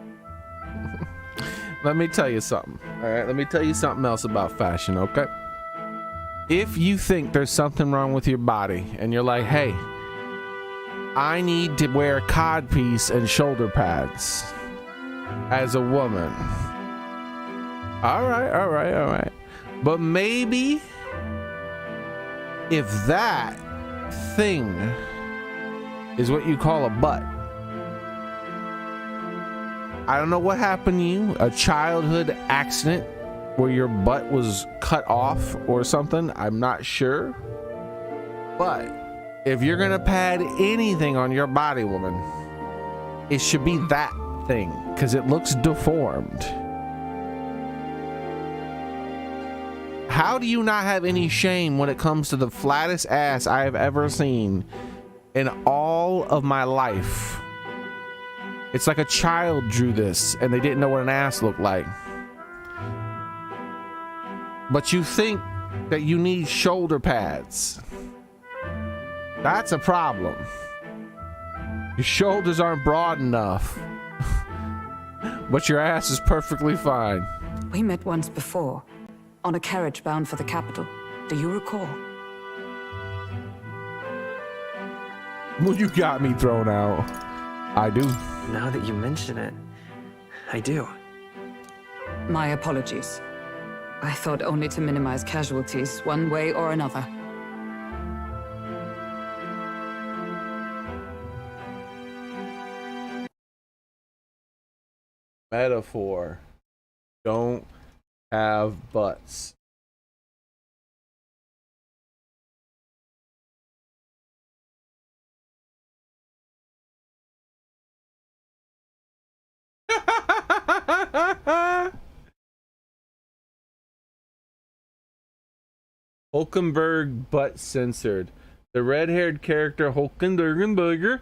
Let me tell you something. All right, let me tell you something else about fashion, okay? If you think there's something wrong with your body and you're like, hey, I need to wear a codpiece and shoulder pads as a woman. All right. But maybe if that thing is what you call a butt, I don't know what happened to you, a childhood accident where your butt was cut off or something, I'm not sure. But if you're gonna pad anything on your body, woman, it should be that thing, because it looks deformed. How do you not have any shame when it comes to the flattest ass I have ever seen in all of my life? It's like a child drew this and they didn't know what an ass looked like. But you think that you need shoulder pads. That's a problem. Your shoulders aren't broad enough. But your ass is perfectly fine. We met once before, on a carriage bound for the capital. Do you recall? Well, you got me thrown out. I do. Now that you mention it, I do. My apologies. I thought only to minimize casualties, one way or another. Metaphor. Don't have butts. Hulkenberg butt censored. The red-haired character Hulkenberg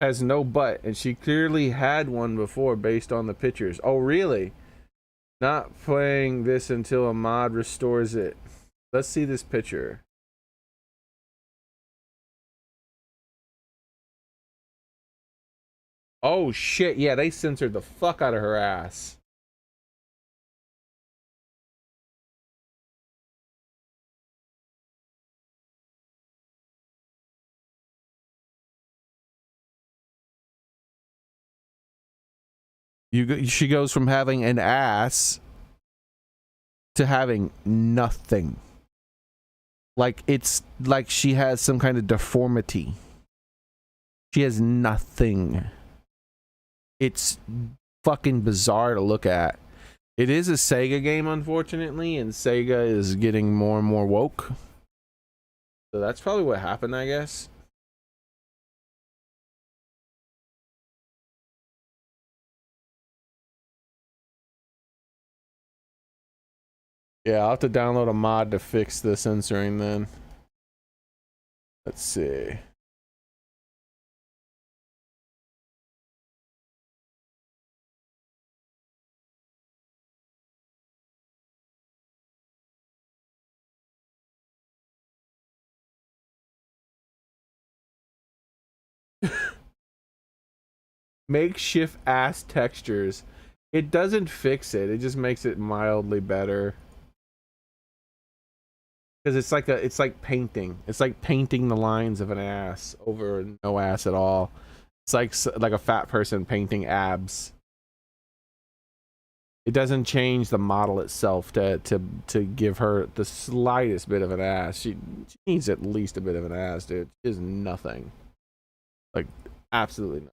has no butt, and she clearly had one before based on the pictures. Oh, really? Not playing this until a mod restores it. Let's see this picture. Oh shit, yeah, they censored the fuck out of her ass. She goes from having an ass to having nothing. Like it's like she has some kind of deformity. She has nothing. It's fucking bizarre to look at. It is a Sega game, unfortunately, and Sega is getting more and more woke. So that's probably what happened, I guess. Yeah, I'll have to download a mod to fix the censoring then. Let's see. Makeshift ass textures. It doesn't fix it. It just makes it mildly better. Because it's like painting. It's like painting the lines of an ass over no ass at all. It's like a fat person painting abs. It doesn't change the model itself to give her the slightest bit of an ass. She needs at least a bit of an ass, dude. She is nothing. Like, absolutely nothing.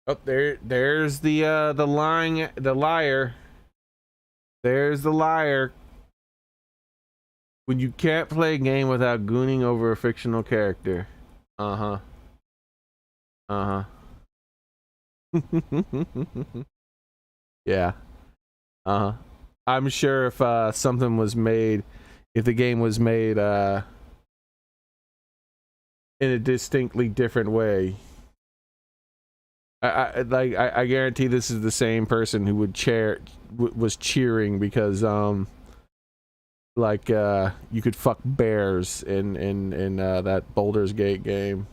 Oh, there's the liar. There's the liar. When you can't play a game without gooning over a fictional character. Uh-huh. Uh-huh. Yeah. Uh-huh. I'm sure if something was made, if the game was made in a distinctly different way, I guarantee this is the same person who was cheering because you could fuck bears in that Baldur's Gate game.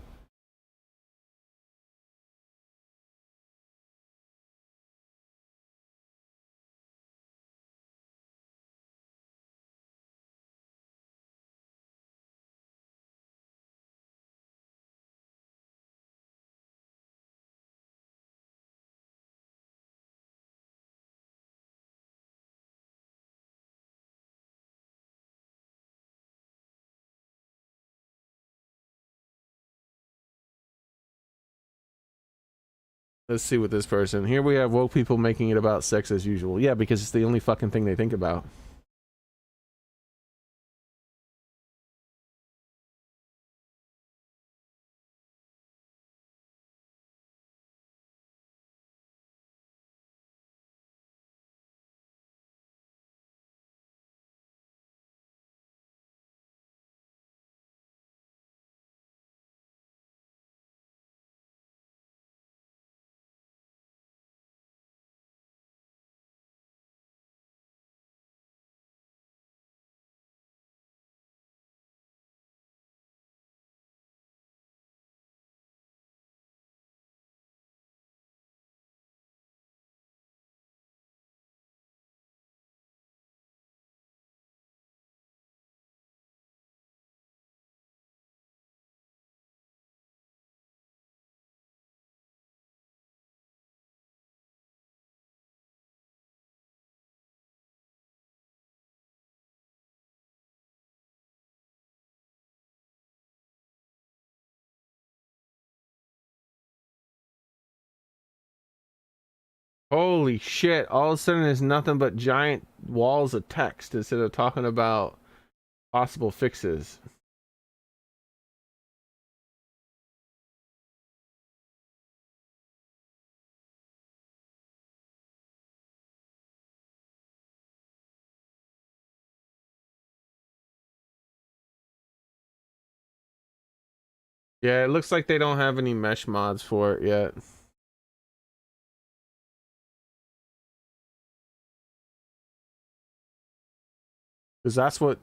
Let's see what this person. Here we have woke people making it about sex as usual. Yeah, because it's the only fucking thing they think about. Holy shit, all of a sudden there's nothing but giant walls of text instead of talking about possible fixes. Yeah, it looks like they don't have any mesh mods for it yet. Because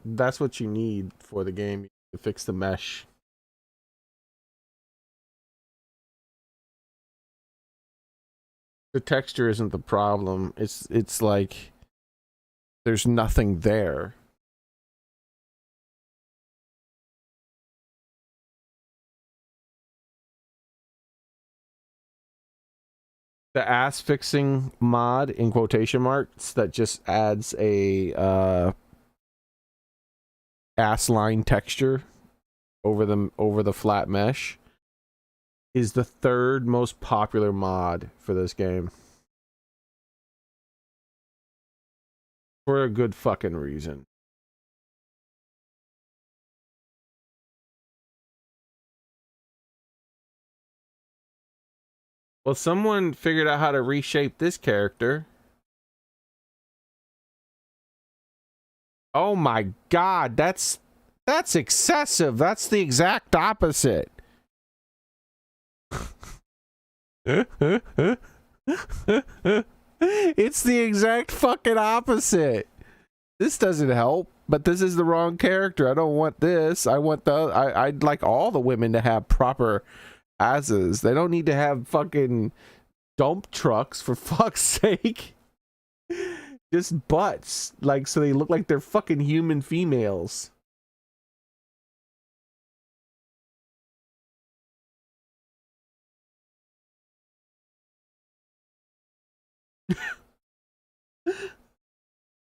that's what you need for the game to fix the mesh. The texture isn't the problem. It's like there's nothing there. The ass fixing mod in quotation marks that just adds a ass line texture over the flat mesh is the third most popular mod for this game. For a good fucking reason. Well, someone figured out how to reshape this character. Oh my god, that's excessive. That's the exact opposite. It's the exact fucking opposite. This doesn't help, but this is the wrong character. I don't want this. I want I'd like all the women to have proper asses. They don't need to have fucking dump trucks, for fuck's sake. Just butts, like, so they look like they're fucking human females.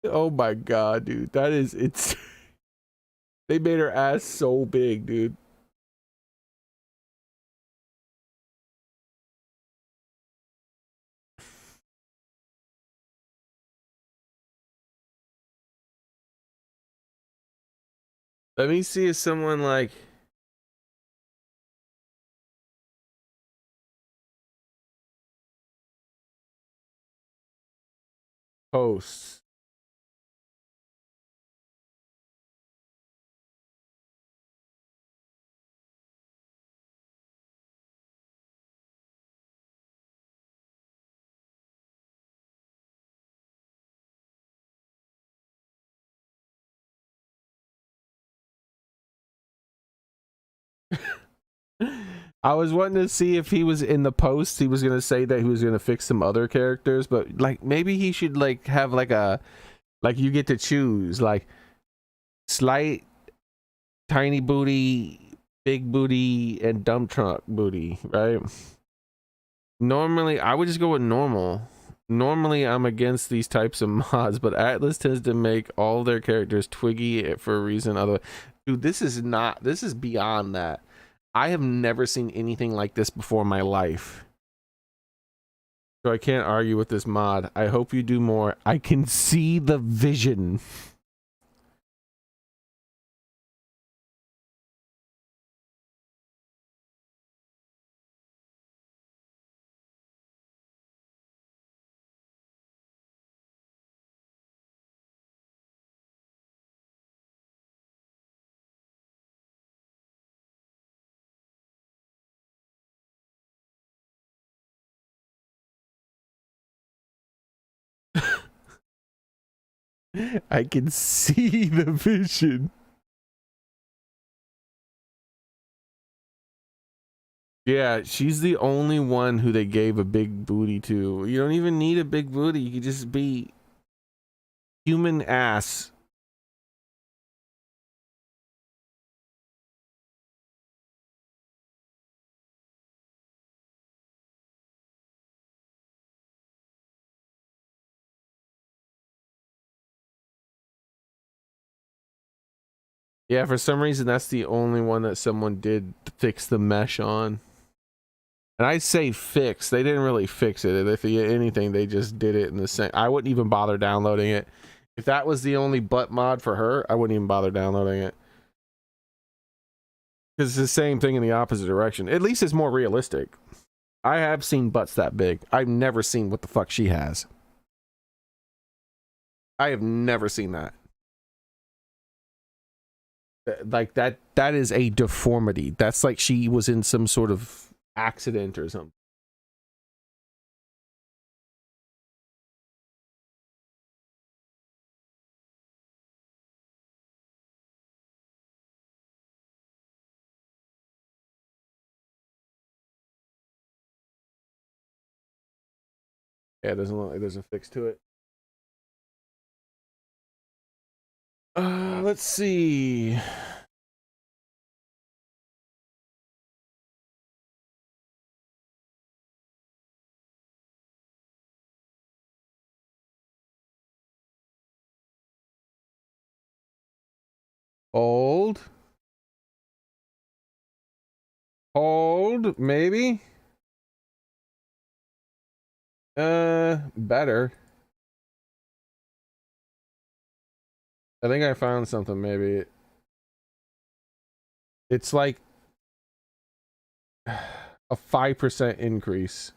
Oh my god, dude. That is, it's they made her ass so big, dude. Let me see if someone like posts. I was wanting to see if he was in the post. He was gonna say that he was gonna fix some other characters, but like maybe he should like have like a, like, you get to choose like slight, tiny booty, big booty, and dump truck booty, right? Normally I would just go with normal. Normally I'm against these types of mods, but Atlus tends to make all their characters twiggy for a reason. Other, dude, this is beyond that. I have never seen anything like this before in my life. So I can't argue with this mod. I hope you do more. I can see the vision. I can see the vision. Yeah, she's the only one who they gave a big booty to. You don't even need a big booty. You could just be human ass. Yeah, for some reason that's the only one that someone did fix the mesh on. And I say fix, they didn't really fix it. If anything, they just did it in the same. I wouldn't even bother downloading it. If that was the only butt mod for her, I wouldn't even bother downloading it. Because it's the same thing in the opposite direction. At least it's more realistic. I have seen butts that big. I've never seen what the fuck she has. I have never seen that. Like that is a deformity. That's like she was in some sort of accident or something. Yeah, it doesn't look like there's a fix to it. Let's see. Hold, maybe. Better. I think I found something. Maybe it's like a 5% increase.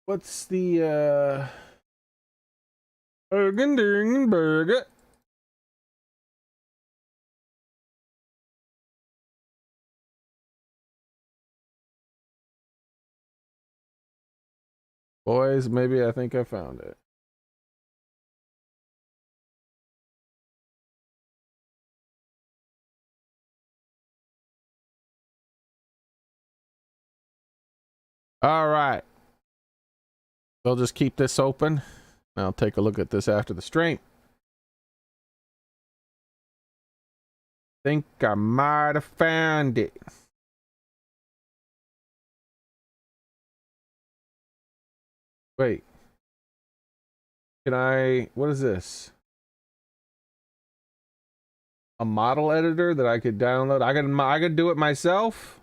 What's the Burger? Boys, maybe I think I found it. All right. They'll just keep this open. I'll take a look at this after the stream. Think I might have found it. Wait. Can I, what is this? A model editor that I could download? I could do it myself?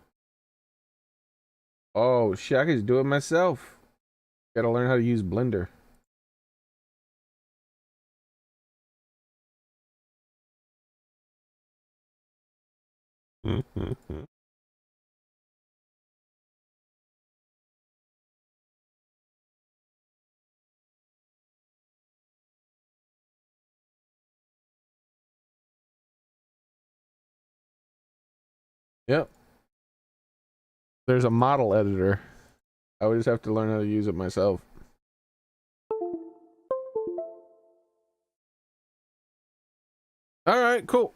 Oh shit, I could just do it myself. Gotta learn how to use Blender. Yep. There's a model editor. I would just have to learn how to use it myself. All right, cool.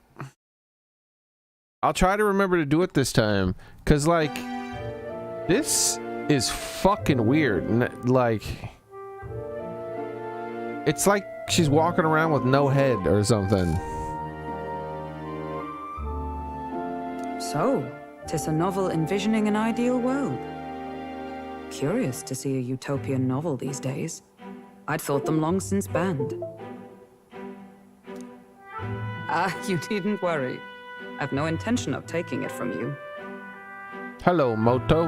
I'll try to remember to do it this time, cause like this is fucking weird. Like it's like she's walking around with no head or something. So, 'tis a novel envisioning an ideal world. Curious to see a utopian novel these days. I'd thought them long since banned. You needn't worry. I've no intention of taking it from you. Hello, Moto.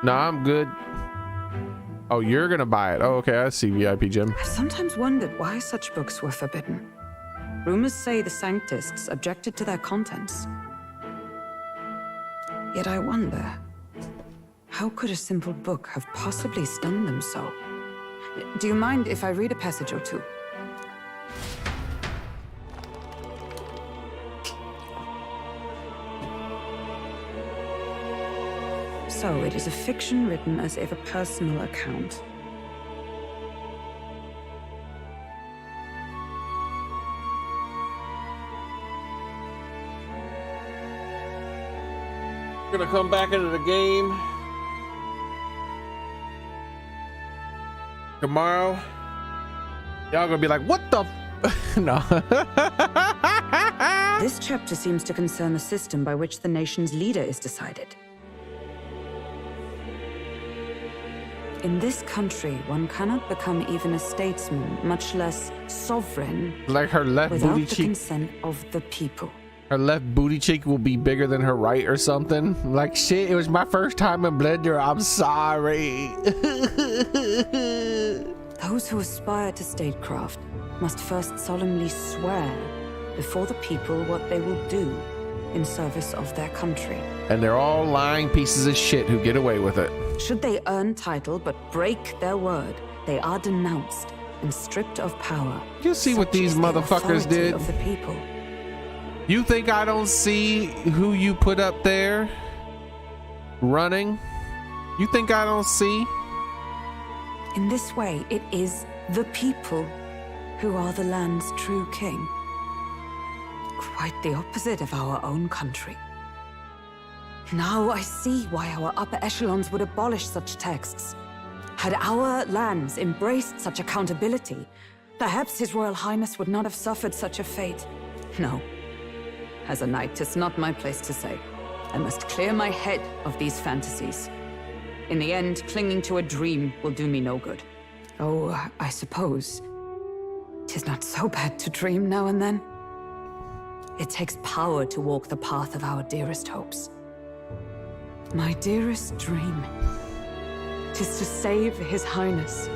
Nah, I'm good. Oh, you're gonna buy it. Oh, okay, I see. VIP Jim. I've sometimes wondered why such books were forbidden. Rumors say the Sanctists objected to their contents. Yet I wonder, how could a simple book have possibly stunned them so? Do you mind if I read a passage or two? So it is a fiction written as if a personal account. Gonna come back into the game tomorrow. Y'all gonna be like, what the no. This chapter seems to concern the system by which the nation's leader is decided. In this country, one cannot become even a statesman, much less sovereign, Like her left without booty the cheek. consent of the people. Her left booty cheek will be bigger than her right or something. Like, shit, it was my first time in Blender. I'm sorry. Those who aspire to statecraft must first solemnly swear before the people what they will do in service of their country. And they're all lying pieces of shit who get away with it. Should they earn title but break their word, they are denounced and stripped of power. You see what these motherfuckers did? Of the people. You think I don't see who you put up there running? You think I don't see? In this way, it is the people who are the land's true king. Quite the opposite of our own country. Now I see why our upper echelons would abolish such texts. Had our lands embraced such accountability, perhaps His Royal Highness would not have suffered such a fate. No. As a knight, 'tis not my place to say. I must clear my head of these fantasies. In the end, clinging to a dream will do me no good. Oh, I suppose 'tis not so bad to dream now and then. It takes power to walk the path of our dearest hopes. My dearest dream 'tis to save His Highness,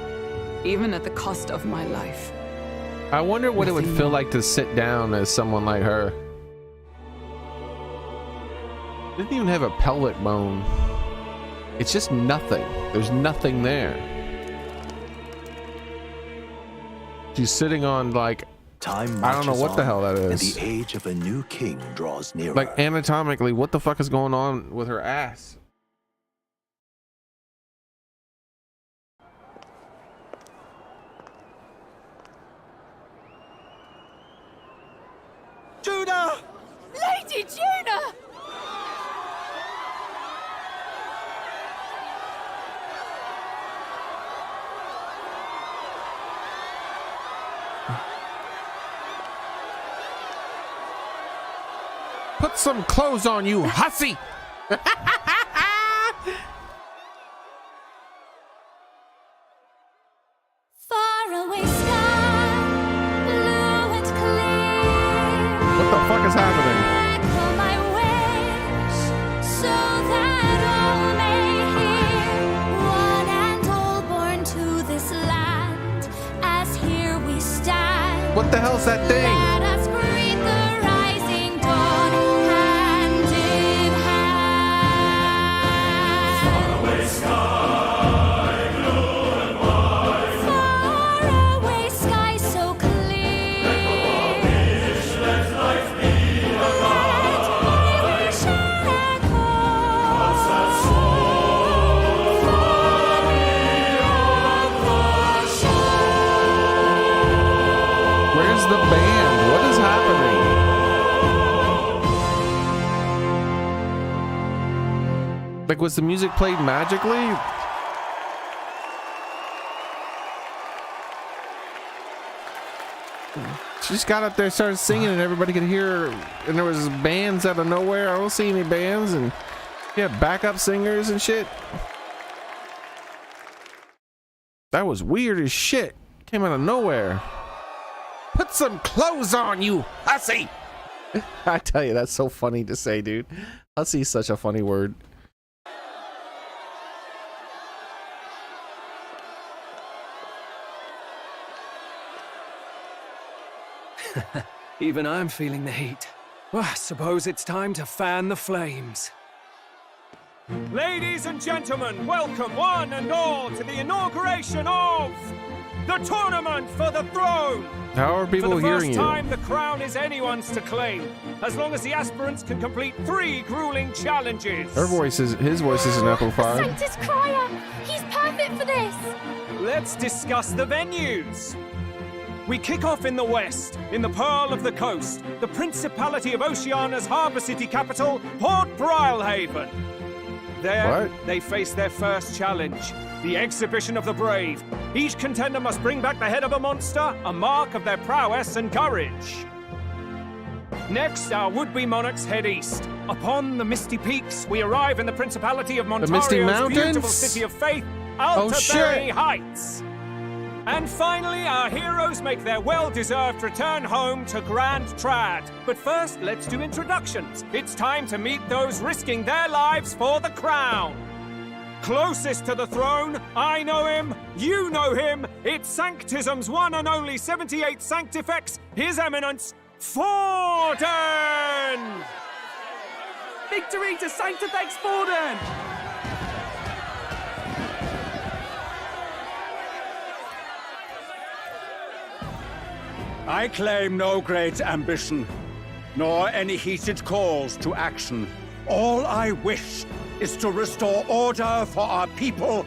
even at the cost of my life. I wonder what it would feel like to sit down as someone like her. Didn't even have a pelvic bone. It's just nothing. There's nothing there. She's sitting on like, I don't know what the hell that is. And the age of a new king draws nearer. Like anatomically, what the fuck is going on with her ass? Juna! Lady Juna! Put some clothes on, you hussy! Faraway sky, blue and clear. What the fuck is happening? Echo my wish, so that all may hear. One and all born to this land, as here we stand. What the hell's that thing? Let us greet the rising dawn, hand in hand. Faraway sky, blue and white. Faraway sky so clear. Let life be alive. Let my wish echo. What's that song? Far beyond the shore. Where's the band? What is happening? Like, was the music played magically? She just got up there, started singing, and everybody could hear her, and there was bands out of nowhere. I don't see any bands, and yeah, backup singers and shit. That was weird as shit. Came out of nowhere. Put some clothes on, you hussy! I tell you, that's so funny to say, dude. Hussy is such a funny word. Even I'm feeling the heat. Well, I suppose it's time to fan the flames. Ladies and gentlemen, welcome one and all to the inauguration of the Tournament for the Throne! How are people For the hearing first you? time, the crown is anyone's to claim, as long as the aspirants can complete 3 grueling challenges. Her voice is, his voice isn't amplified. Sanctus Crier! He's perfect for this! Let's discuss the venues. We kick off in the west, in the Pearl of the Coast, the Principality of Oceania's harbour city capital, Port Brilehaven. There, they face their first challenge, the Exhibition of the Brave. Each contender must bring back the head of a monster, a mark of their prowess and courage. Next, our would-be monarchs head east. Upon the misty peaks, we arrive in the Principality of The Misty Montario's Mountains? beautiful city of faith, Oh, Altaberry shit. Heights. And finally, our heroes make their well-deserved return home to Grand Trad. But first, let's do introductions. It's time to meet those risking their lives for the crown. Closest to the throne, I know him, you know him. It's Sanctism's one and only 78 Sanctifex, His Eminence, Forden! Victory to Sanctifex Forden! I claim no great ambition, nor any heated calls to action. All I wish is to restore order for our people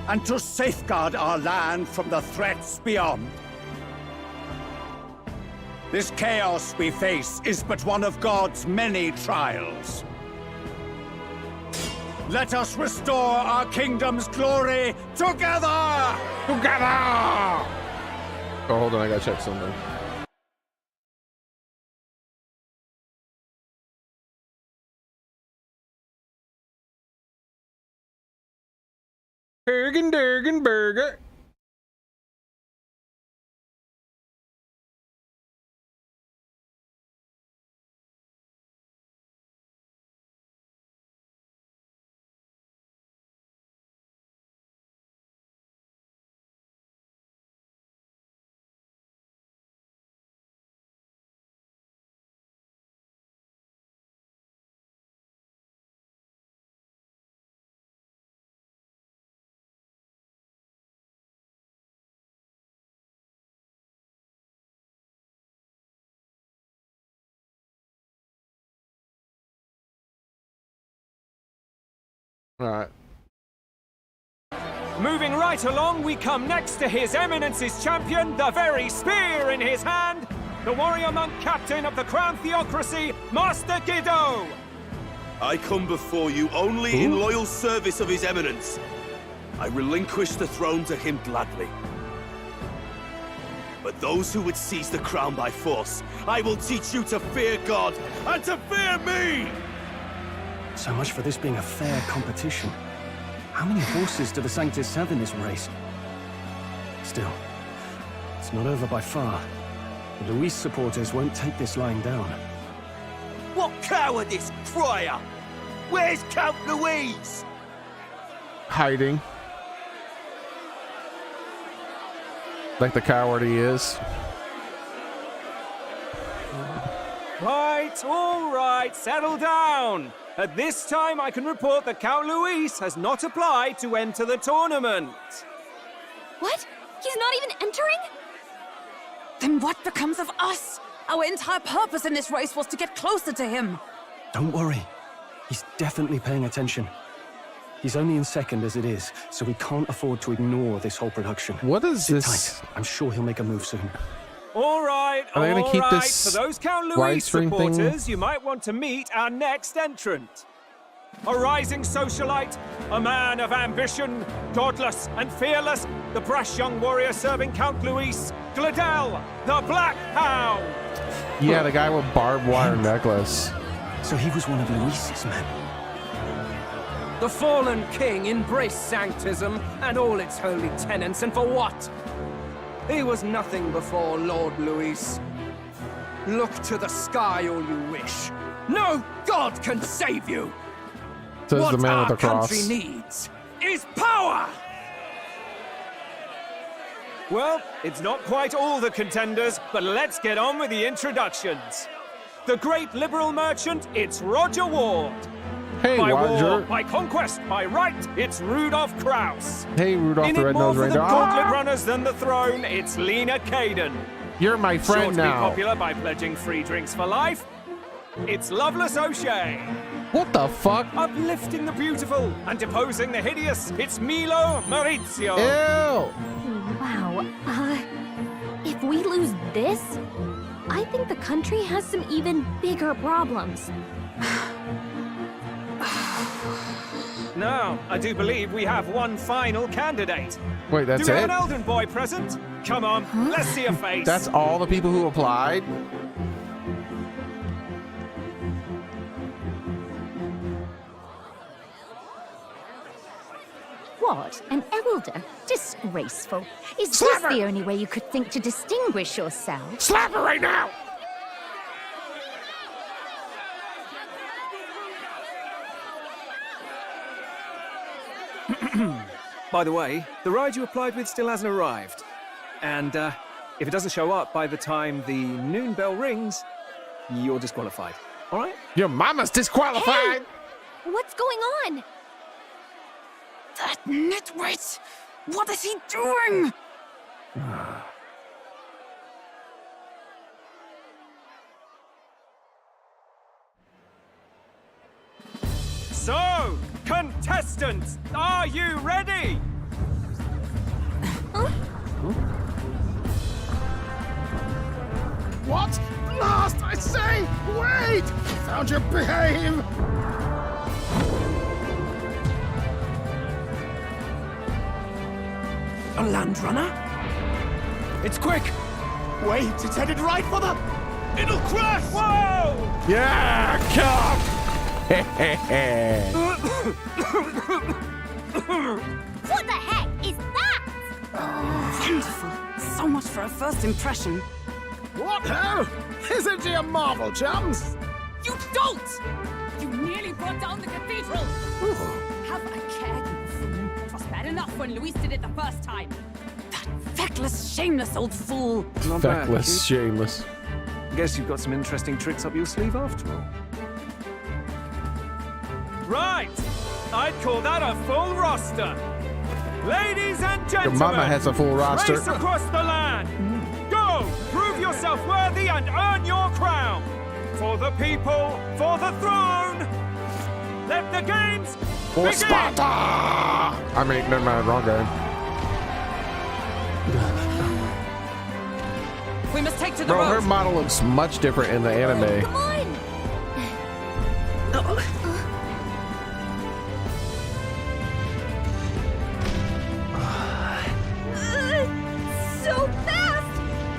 and to safeguard our land from the threats beyond. This chaos we face is but one of God's many trials. Let us restore our kingdom's glory together! Together! Oh, hold on, I gotta check something. Bergen Durgan Burger. All right. Moving right along, we come next to His Eminence's champion, the very spear in his hand, the warrior monk captain of the Crown Theocracy, Master Giddo. I come before you only in loyal service of His Eminence. I relinquish the throne to him gladly. But those who would seize the crown by force, I will teach you to fear God and to fear me! So much for this being a fair competition. How many horses do the Sanctus have in this race? Still, it's not over by far. The Luis supporters won't take this lying down. What cowardice, crier! Where's Count Louise? Hiding. Like the coward he is. Right, all right, settle down. At this time, I can report that Count Luis has not applied to enter the tournament. What? He's not even entering? Then what becomes of us? Our entire purpose in this race was to get closer to him. Don't worry. He's definitely paying attention. He's only in second as it is, so we can't afford to ignore this whole production. What is Sit this? tight. I'm sure he'll make a move soon. All right, Are they gonna keep right. this For those Count Louis widescreen thing? supporters, you might want to meet our next entrant. A rising socialite, a man of ambition, godless and fearless, the brash young warrior serving Count Luis, Gladel, the Black Hound. Yeah, the guy with barbed wire necklace. So he was one of Luis's men. The fallen king embraced sanctism and all its holy tenets, and for what? He was nothing before Lord Luis. Look to the sky all you wish. No god can save you! Says what the man our with the cross. country needs is power! Well, it's not quite all the contenders, but let's get on with the introductions. The great liberal merchant, it's Roger Ward. Hey, by Roger. war, by conquest, by right, it's Rudolph Krauss. Hey, Rudolph In the it more Red-Nosed for the Reindeer. gauntlet Ah! runners than the throne, it's Lena Kaden. You're my Sure friend to now. be popular by pledging free drinks for life, it's Loveless O'Shea. What the fuck? Uplifting the beautiful and deposing the hideous, it's Milo Maurizio. Ew! Wow. If we lose this, I think the country has some even bigger problems. Now, I do believe we have one final candidate. Wait, that's Do we have it? an Elden boy present? Come on, let's see a face. That's all the people who applied? What? An elder? Disgraceful. Is Slap this her! the only way you could think to distinguish yourself? Slap her right now! By the way, the ride you applied with still hasn't arrived. And if it doesn't show up by the time the noon bell rings, you're disqualified. All right? Your mama's disqualified! What's going on? That nitwit! What is he doing? So, contestants, are you ready? What? Last, I say! Wait! Found your behave! A land runner? It's quick! Wait, it's headed right for the... It'll crash! Whoa! Yeah, kill him! What the heck is that? Wonderful. So much for a first impression. What ho? Isn't she a marvel, chums? You don't! You nearly brought down the cathedral! Have a care, you fool. It was bad enough when Luis did it the first time. Feckless, shameless old fool. Not bad, Feckless, kid. shameless. Guess you've got some interesting tricks up your sleeve after all. Right! I'd call that a full roster. Ladies and gentlemen, Your mama has a full roster. race across the land. Go! Prove yourself worthy and earn your crown. For the people, for the throne. Let the games For begin. Sparta! I mean, never mind, wrong game. We must take to the Bro, road. her model looks much different in the anime. Come on! So fast!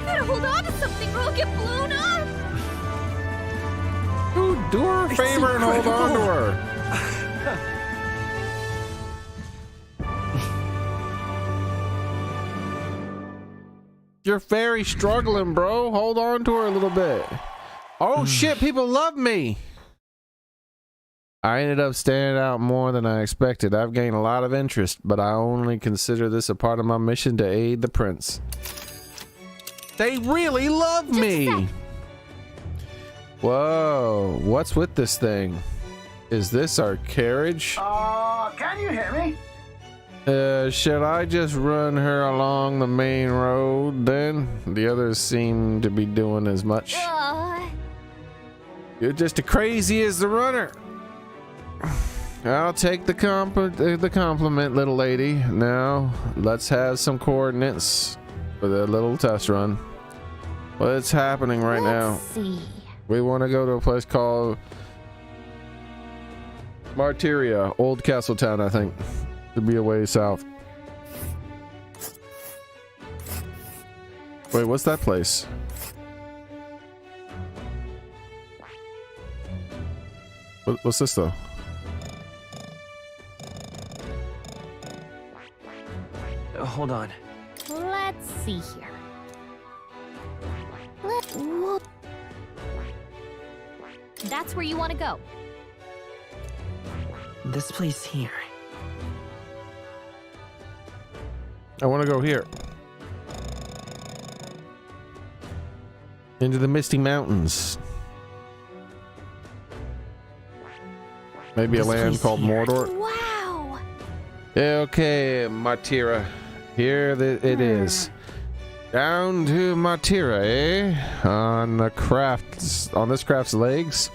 Gotta hold on to something or I'll get blown up! Dude, do her a favor and hold on to her. You're very struggling, bro. Hold on to her a little bit. Oh shit, people love me. I ended up standing out more than I expected. I've gained a lot of interest, but I only consider this a part of my mission to aid the prince. They really love me. Whoa, what's with this thing? Is this our carriage? Can you hear me? Should I just run her along the main road then? The others seem to be doing as much. You're just as crazy as the runner. I'll take the compliment, little lady. Now, let's have some coordinates for the little test run. What's happening right now? Let's see. We want to go to a place called Martyria, Old Castletown, I think. To be a way south. Wait, what's that place? What's this though? Hold on. Let's see here. That's where you want to go. This place here. I want to go here. Into the Misty Mountains. Maybe a land called Mordor. Wow. Okay, Martyra. Here it is. Down to Martyra, eh? On this craft's legs.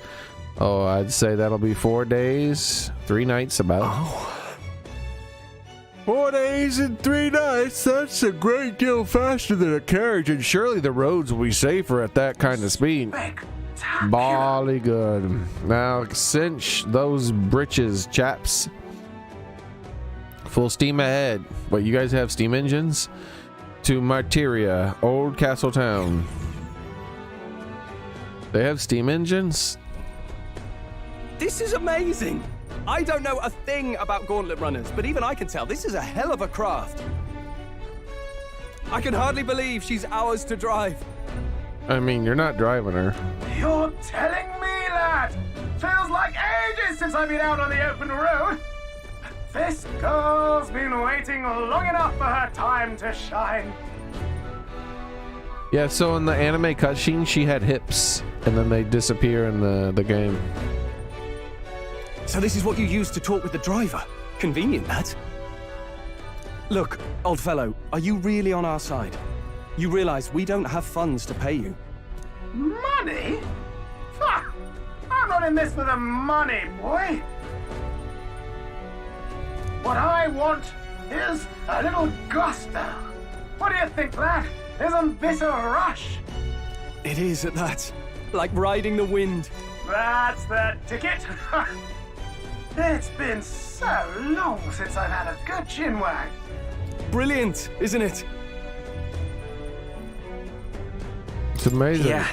Oh, I'd say that'll be 4 days, 3 nights about. Oh. 4 days and 3 nights. That's a great deal faster than a carriage, and surely the roads will be safer at that kind of speed. Bally good. Now cinch those britches, chaps. Full steam ahead. Wait, you guys have steam engines? To Martyria, Old Castle Town. They have steam engines? This is amazing! I don't know a thing about gauntlet runners, but even I can tell this is a hell of a craft. I can hardly believe she's ours to drive. I mean, you're not driving her. You're telling me that? Feels like ages since I've been out on the open road. This girl's been waiting long enough for her time to shine. Yeah, so in the anime cutscene, she had hips, and then they disappear in the game. So this is what you use to talk with the driver? Convenient, that. Look, old fellow, are you really on our side? You realize we don't have funds to pay you. Money? Ha! I'm not in this for the money, boy. What I want is a little gusto. What do you think, lad? Isn't this a rush? It is at that. Like riding the wind. That's the ticket. It's been so long since I've had a good chinwag. Brilliant, isn't it? It's amazing. Yeah,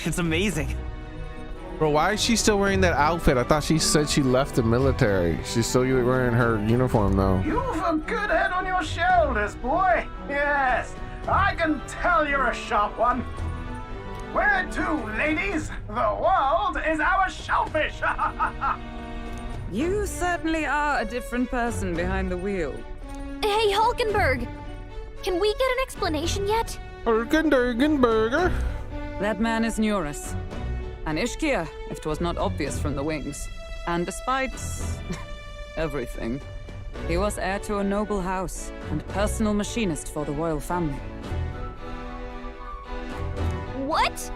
it's amazing. Bro, why is she still wearing that outfit? I thought she said she left the military. She's still wearing her uniform though. You've a good head on your shoulders, boy. Yes, I can tell you're a sharp one. Where to, ladies? The world is our shellfish. You certainly are a different person behind the wheel. Hey, Hulkenberg! Can we get an explanation yet? Hulkenberger. That man is Neurus. An Ishkia, if 'twas not obvious from the wings. And despite everything, he was heir to a noble house and personal machinist for the royal family. What?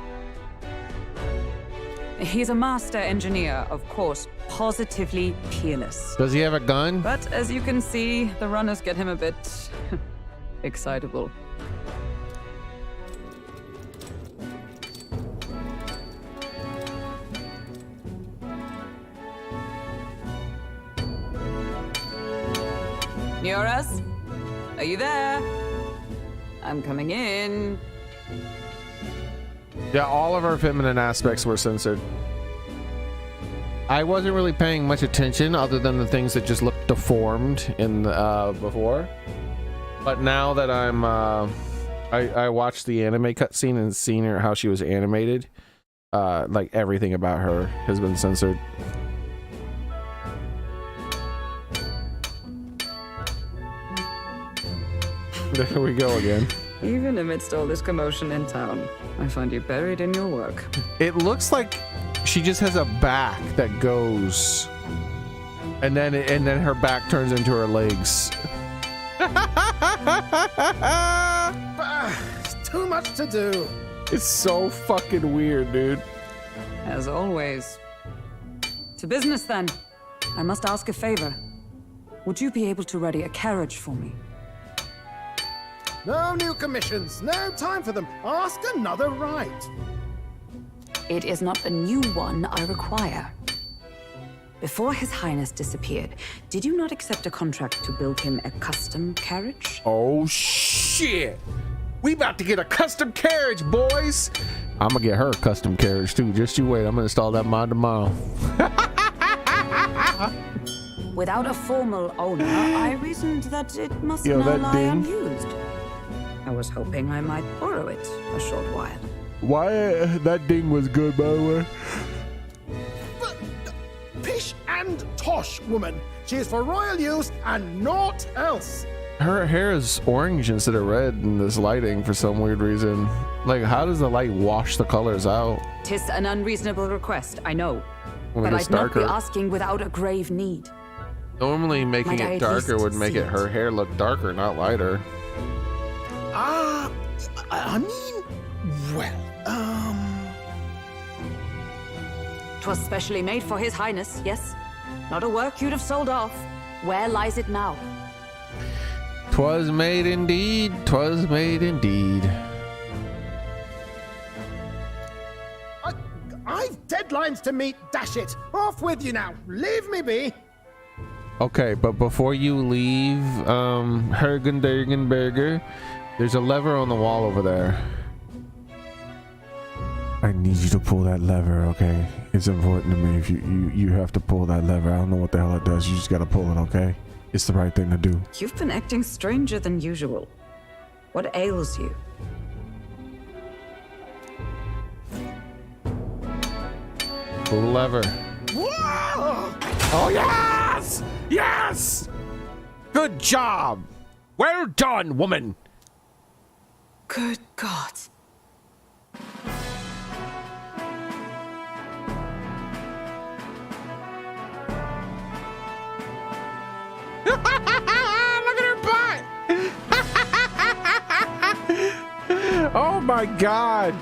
He's a master engineer, of course, positively peerless. Does he have a gun? But as you can see, the runners get him a bit excitable. Neurus? Are you there? I'm coming in. Yeah, all of her feminine aspects were censored. I wasn't really paying much attention other than the things that just looked deformed in before. But now that I watched the anime cutscene and seen her how she was animated, like everything about her has been censored. There we go again. Even amidst all this commotion in town, I find you buried in your work. It looks like she just has a back that goes, and then her back turns into her legs. It's too much to do. It's so fucking weird, dude. As always. To business then. I must ask a favor. Would you be able to ready a carriage for me? No new commissions. No time for them. Ask another right. It is not a new one I require. Before His Highness disappeared, did you not accept a contract to build him a custom carriage? Oh shit! We about to get a custom carriage, boys! I'm gonna get her a custom carriage too. Just you wait. I'm gonna install that mod tomorrow. Without a formal owner, I reasoned that it must Yo, now that lie ding. unused. I was hoping I might borrow it a short while. Why that ding was good, by the way. Pish and tosh, woman. She is for royal use and naught else. Her hair is orange instead of red in this lighting for some weird reason. Like, how does the light wash the colors out? 'Tis an unreasonable request, I know. When But it gets I'd not be darker. asking without a grave need. Normally making Might I it at darker least would make see it her hair look darker, not lighter. I mean, well, 'Twas specially made for His Highness, yes? Not a work you'd have sold off. Where lies it now? 'Twas made indeed, 'twas made indeed. I've deadlines to meet, dash it. Off with you now. Leave me be. Okay, but before you leave, Hergenberger, there's a lever on the wall over there. I need you to pull that lever, okay? It's important to me. If you have to pull that lever. I don't know what the hell it does. You just gotta pull it, okay? It's the right thing to do. You've been acting stranger than usual. What ails you? Pull the lever. Whoa! Oh yes! Yes! Good job! Well done, woman! Good God. Look at her butt! Oh my God!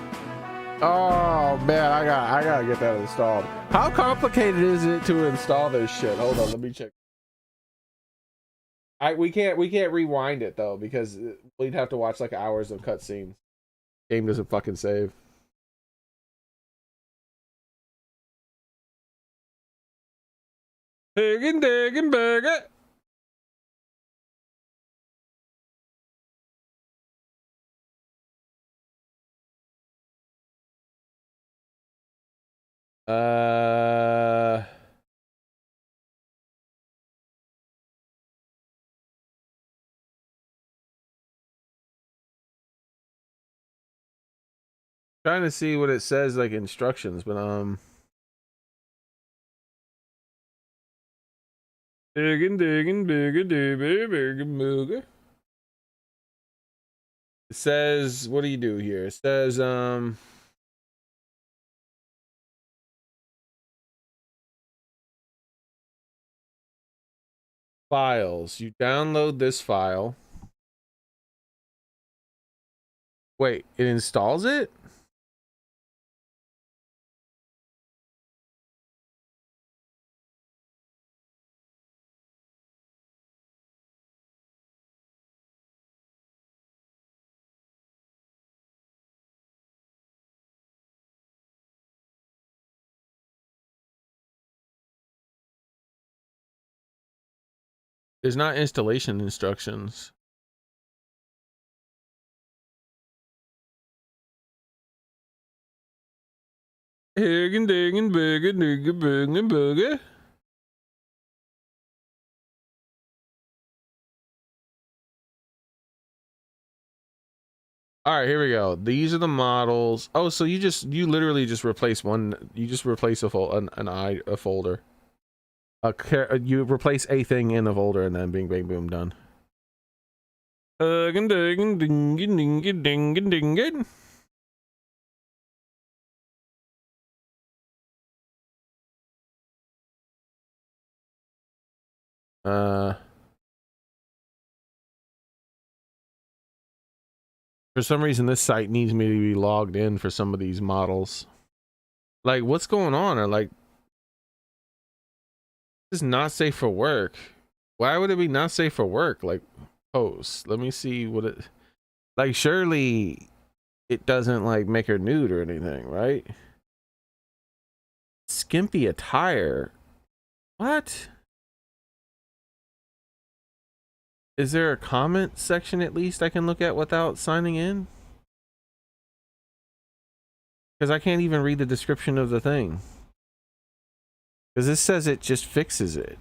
Oh man, I gotta get that installed. How complicated is it to install this shit? Hold on, let me check. We can't rewind it though because we'd have to watch like hours of cutscenes. Game doesn't fucking save. Burger. Trying to see what it says, like instructions, but it says, what do you do here? It says files. You download this file. Wait, it installs it? There's not installation instructions. All right, here we go. These are the models. Oh, so you literally just replace one. You just replace a folder. You replace a thing in a folder, and then bing, bang, boom, done. For some reason, this site needs me to be logged in for some of these models. Like, what's going on? Or like, this is not safe for work. Why would it be not safe for work? Like, post. Let me see what it. Like, surely it doesn't like make her nude or anything, right? Skimpy attire. What? Is there a comment section at least I can look at without signing in? Because I can't even read the description of the thing. Because this says it just fixes it.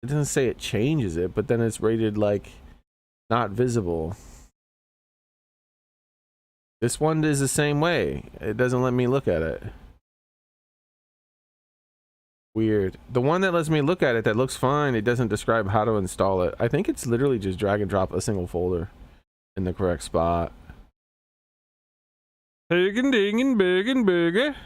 It doesn't say it changes it, but then it's rated like not visible. This one is the same way. It doesn't let me look at it. Weird. The one that lets me look at it that looks fine, it doesn't describe how to install it. I think it's literally just drag and drop a single folder in the correct spot. Hagen, dingen, begen, burger.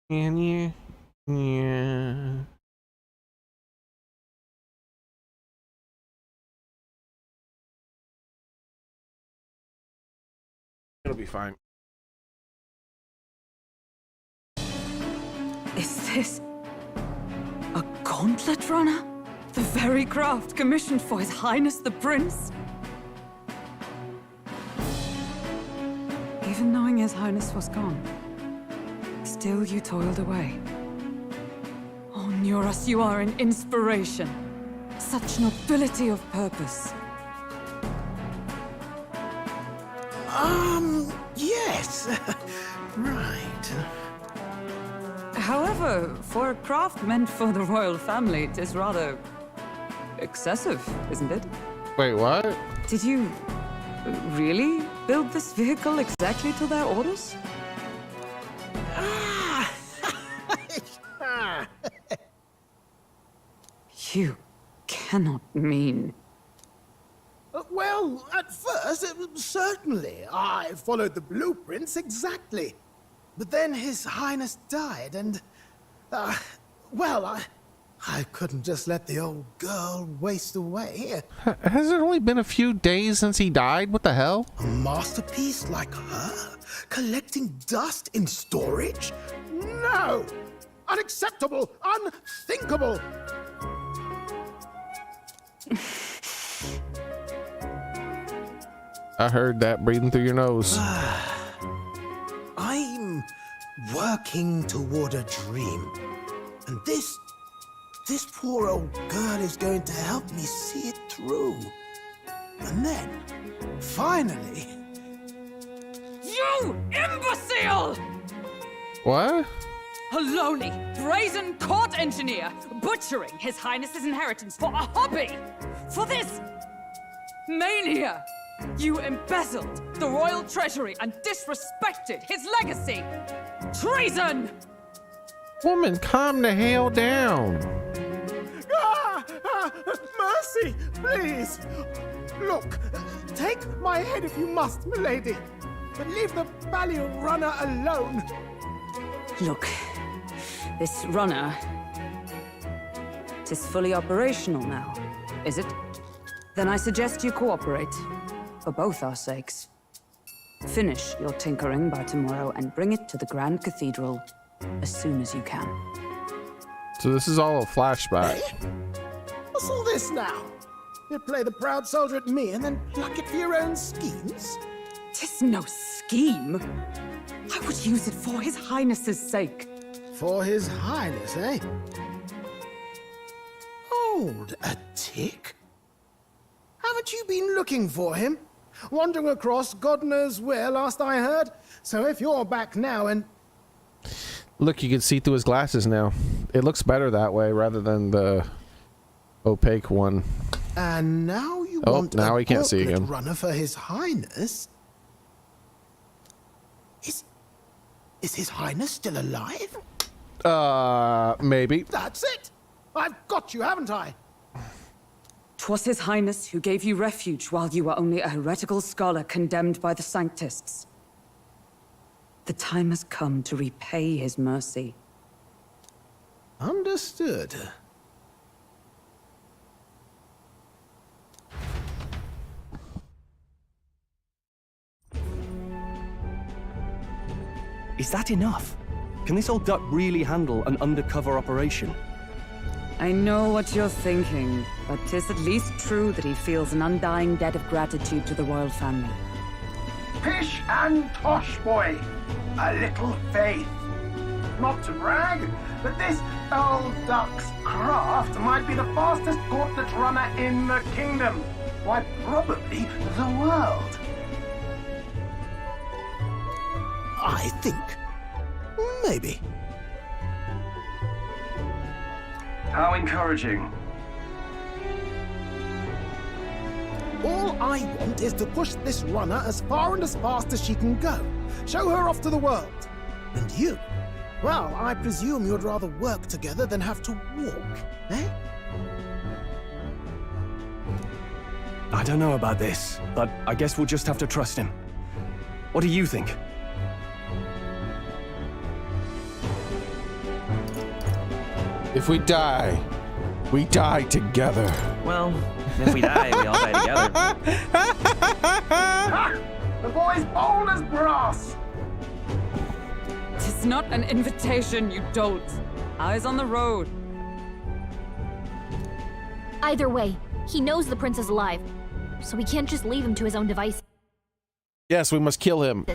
Can you? Yeah. It'll be fine. Is this a gauntlet runner? The very craft commissioned for His Highness the Prince? Even knowing His Highness was gone, still you toiled away. Oh, Nuras, you are an inspiration. Such nobility of purpose. Yes. Right. However, for a craft meant for the royal family, it is rather excessive, isn't it? Wait, what? Did you really build this vehicle exactly to their orders? You cannot mean... Well, at first, certainly. I followed the blueprints exactly. But then His Highness died, and... well, I couldn't just let the old girl waste away. Has it only been a few days since he died? What the hell? A masterpiece like her? Collecting dust in storage? No! unacceptable, unthinkable. I heard that breathing through your nose. I'm working toward a dream. And this poor old girl is going to help me see it through. And then, finally... You imbecile! What? A lowly, brazen court engineer butchering His Highness's inheritance for a hobby! For this mania! You embezzled the royal treasury and disrespected his legacy! Treason! Woman, calm the hell down. Mercy, please! Look, take my head if you must, milady, but leave the Balliol runner alone. Look, this runner... it is fully operational now, is it? Then I suggest you cooperate, for both our sakes. Finish your tinkering by tomorrow and bring it to the Grand Cathedral as soon as you can. So this is all a flashback. Hey? What's all this now? You play the proud soldier at me and then pluck it for your own schemes? 'Tis no scheme. I would use it for His Highness's sake. For His Highness, eh? Hold a tick. Haven't you been looking for him? Wandering across God knows where last I heard? So if you're back now and... Look, you can see through his glasses now. It looks better that way rather than the opaque one. And now you want now we can't see again. Runner for His Highness? Is His Highness still alive? Maybe. That's it! I've got you, haven't I? 'Twas His Highness who gave you refuge while you were only a heretical scholar condemned by the Sanctists. The time has come to repay His mercy. Understood. Is that enough? Can this old duck really handle an undercover operation? I know what you're thinking, but 'tis at least true that he feels an undying debt of gratitude to the royal family. Pish and tosh, boy. A little faith. Not to brag, but this old duck's craft might be the fastest gauntlet runner in the kingdom. Why, probably the world. I think. Maybe. How encouraging. All I want is to push this runner as far and as fast as she can go. Show her off to the world. And you? Well, I presume you'd rather work together than have to walk, eh? I don't know about this, but I guess we'll just have to trust him. What do you think? If we die together. Well, if we die, we all die together. Ha! The boy's bold as brass. 'Tis not an invitation, you dolt. Eyes on the road. Either way, he knows the prince is alive, so we can't just leave him to his own devices. Yes, we must kill him.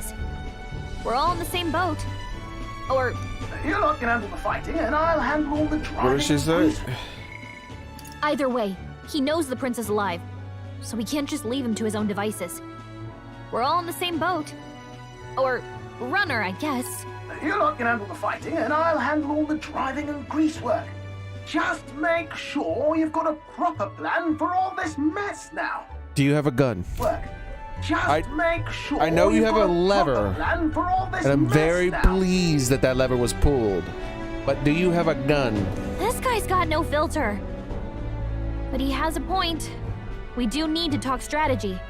We're all in the same boat. Or... You lot can handle the fighting, and I'll handle all the driving. What did she say? Either way, he knows the prince is alive, so we can't just leave him to his own devices. We're all in the same boat. Or runner, I guess. You lot can handle the fighting, and I'll handle all the driving and greasework. Just make sure you've got a proper plan for all this mess now. Do you have a gun? Work. Just make sure I know you have a got lever, plan for all this and I'm mess very now. pleased that that lever was pulled. But do you have a gun? This guy's got no filter. But he has a point. We do need to talk strategy.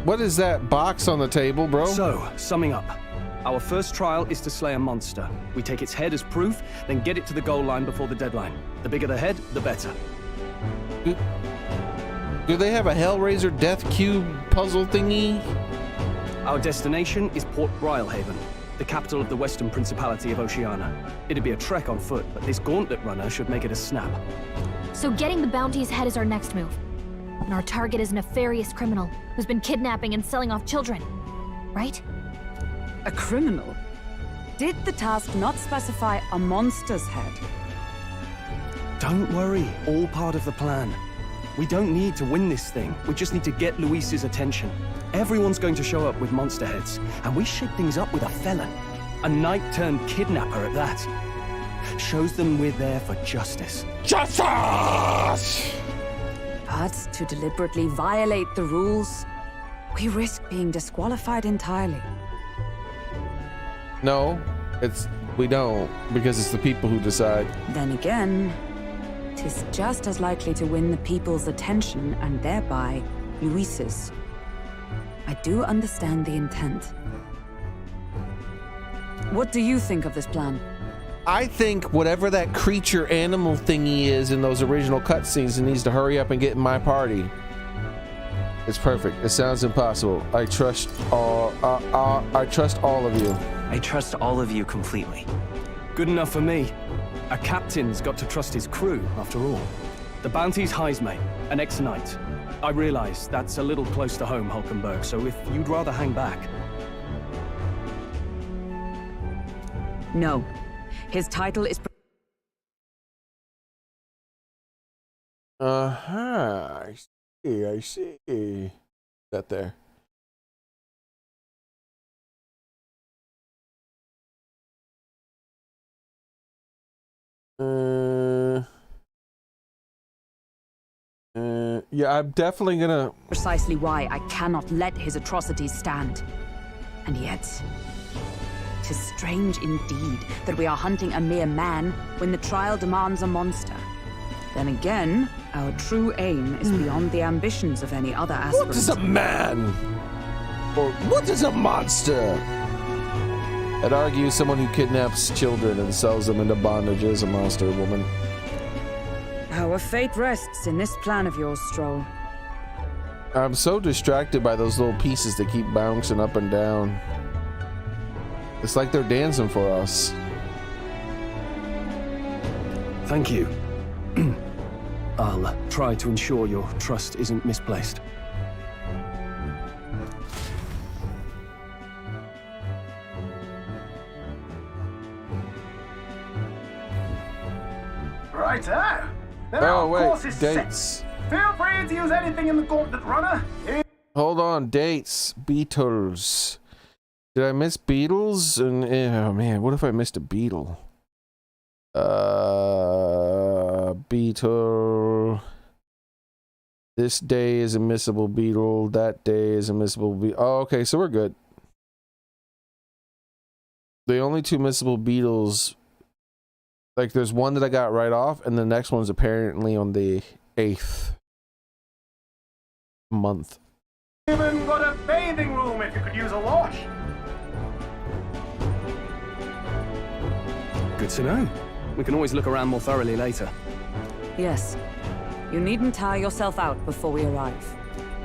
What is that box on the table, bro? So, summing up. Our first trial is to slay a monster. We take its head as proof, then get it to the goal line before the deadline. The bigger the head, the better. Do they have a Hellraiser Death Cube puzzle thingy? Our destination is Port Brylehaven, the capital of the Western Principality of Oceania. It'd be a trek on foot, but this gauntlet runner should make it a snap. So getting the bounty's head is our next move. And our target is a nefarious criminal who's been kidnapping and selling off children. Right? A criminal? Did the task not specify a monster's head? Don't worry, all part of the plan. We don't need to win this thing. We just need to get Luis's attention. Everyone's going to show up with monster heads, and we shake things up with a felon. A knight-turned-kidnapper at that. Shows them we're there for justice. Justice! But to deliberately violate the rules, we risk being disqualified entirely. No, we don't, because it's the people who decide. Then again, 'tis just as likely to win the people's attention and thereby Luis's. I do understand the intent. What do you think of this plan? I think whatever that creature animal thingy is in those original cutscenes, it needs to hurry up and get in my party. It's perfect. It sounds impossible. I trust all of you. I trust all of you completely. Good enough for me. A captain's got to trust his crew, after all. The bounty's Heismay, an ex-knight. I realize that's a little close to home, Hulkenberg, so if you'd rather hang back. No. His title is... I see. That there. Yeah, I'm definitely gonna... Precisely why I cannot let his atrocities stand. And yet, 'tis strange indeed that we are hunting a mere man when the trial demands a monster. Then again, our true aim is beyond the ambitions of any other aspirant. What is a man? Or what is a monster? I'd argue someone who kidnaps children and sells them into bondage is a monster, woman. Our fate rests in this plan of yours, Stroll. I'm so distracted by those little pieces that keep bouncing up and down. It's like they're dancing for us. Thank you. I'll try to ensure your trust isn't misplaced. Righto. Then our course is dates. set. Feel free to use anything in the gauntlet runner. Hold on, dates. Beetles. Did I miss Beetles? And oh man, what if I missed a beetle? Beetle. This day is a missable beetle. That day is a missable beetle. Oh, okay, so we're good. The only two missable beetles, like there's one that I got right off, and the next one's apparently on the 8th month. Even got a bathing room if you could use a wash. Good to know. We can always look around more thoroughly later. Yes. You needn't tire yourself out before we arrive.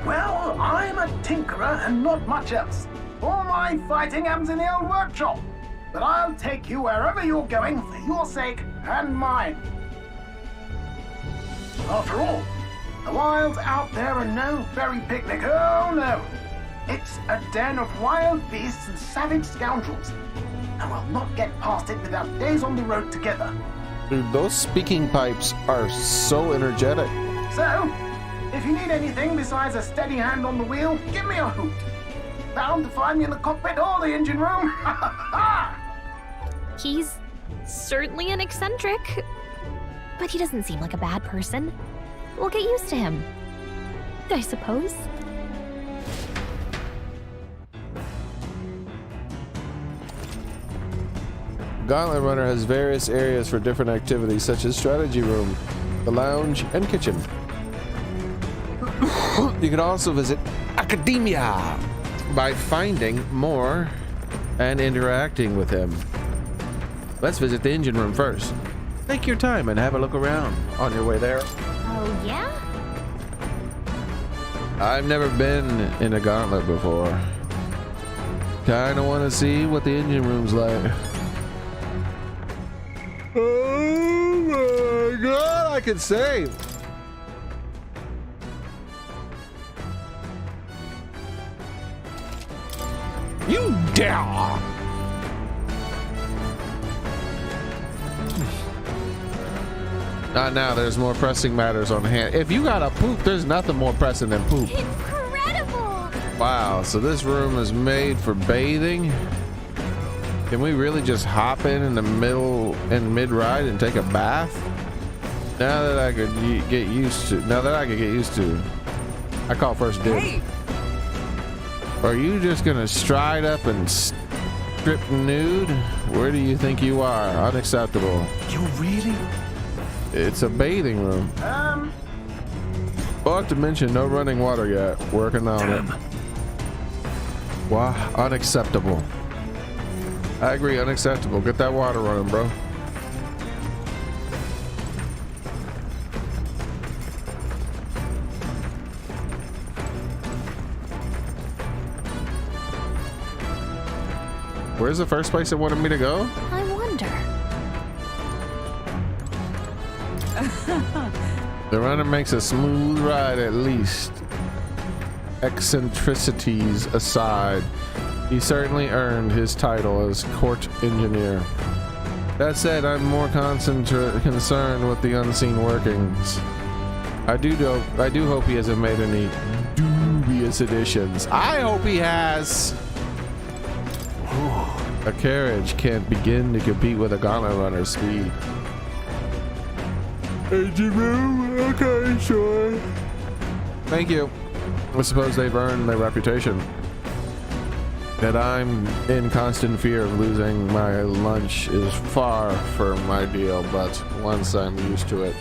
Well, I'm a tinkerer and not much else. All my fighting happens in the old workshop. But I'll take you wherever you're going for your sake and mine. After all, the wilds out there are no fairy picnic. Oh no. It's a den of wild beasts and savage scoundrels. And we'll not get past it without days on the road together. Dude, those speaking pipes are so energetic. So, if you need anything besides a steady hand on the wheel, give me a hoot. Bound to find me in the cockpit or the engine room. He's certainly an eccentric, but he doesn't seem like a bad person. We'll get used to him, I suppose. Gauntlet Runner has various areas for different activities, such as strategy room, the lounge, and kitchen. You can also visit Academia by finding more and interacting with him. Let's visit the engine room first. Take your time and have a look around on your way there. Oh, yeah? I've never been in a gauntlet before. Kinda wanna see what the engine room's like. Oh my god, I could save. You dare! Not now, there's more pressing matters on hand. If you gotta poop, there's nothing more pressing than poop. Incredible! Wow, so this room is made for bathing? Can we really just hop in the middle and mid-ride and take a bath? Now that I could get used to, I call first dibs. Hey. Are you just gonna stride up and strip nude? Where do you think you are? Unacceptable. You're really? It's a bathing room. But to mention, no running water yet. Working on it. Wow, unacceptable. I agree, unacceptable. Get that water running, bro. Where's the first place it wanted me to go? I wonder. The runner makes a smooth ride at least. Eccentricities aside, he certainly earned his title as court engineer. That said, I'm more concerned with the unseen workings. I do hope he hasn't made any dubious additions. I hope he has. A carriage can't begin to compete with a gauntlet runner's speed. Engine room? Okay, sure. Thank you. I suppose they've earned their reputation. That I'm in constant fear of losing my lunch is far from ideal, but once I'm used to it,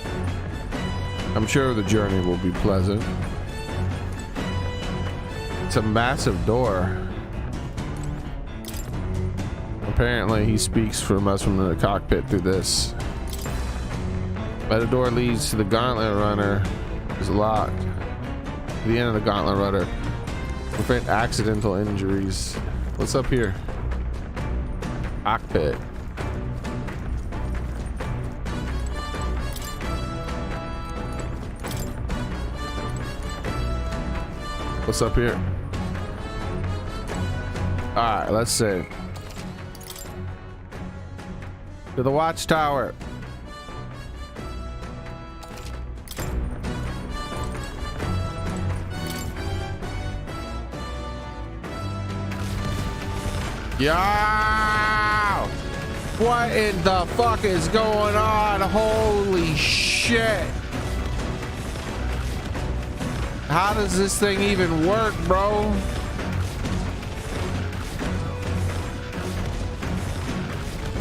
I'm sure the journey will be pleasant. It's a massive door. Apparently he speaks from us from the cockpit through this. But the door leads to the gauntlet runner is locked. The end of the gauntlet runner. Prevent accidental injuries. What's up here? Cockpit. What's up here? Alright, let's see. To the watchtower. Yo! What in the fuck is going on? Holy shit! How does this thing even work, bro?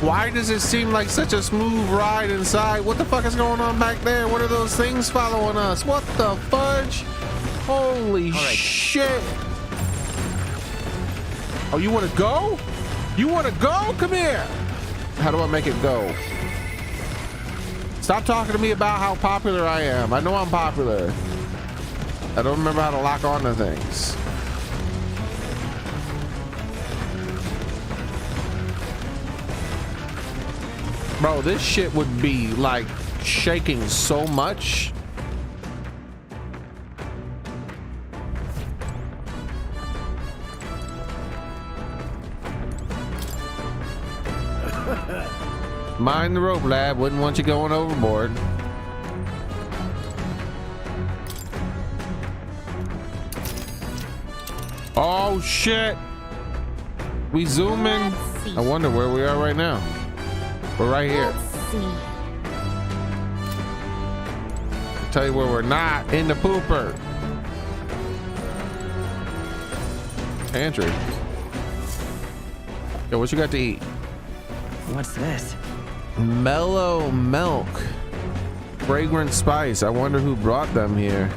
Why does it seem like such a smooth ride inside? What the fuck is going on back there? What are those things following us? What the fudge? Holy shit. Oh, you want to go? You want to go? Come here. How do I make it go? Stop talking to me about how popular I am. I know I'm popular. I don't remember how to lock onto things. Bro, this shit would be like shaking so much. Mind the rope, lad. Wouldn't want you going overboard. Oh shit. We zoom in. I wonder where we are right now. We're right here. Let's see. I'll tell you where we're not. In the pooper. Pantry. Yo, what you got to eat? What's this? Mellow milk. Fragrant spice. I wonder who brought them here.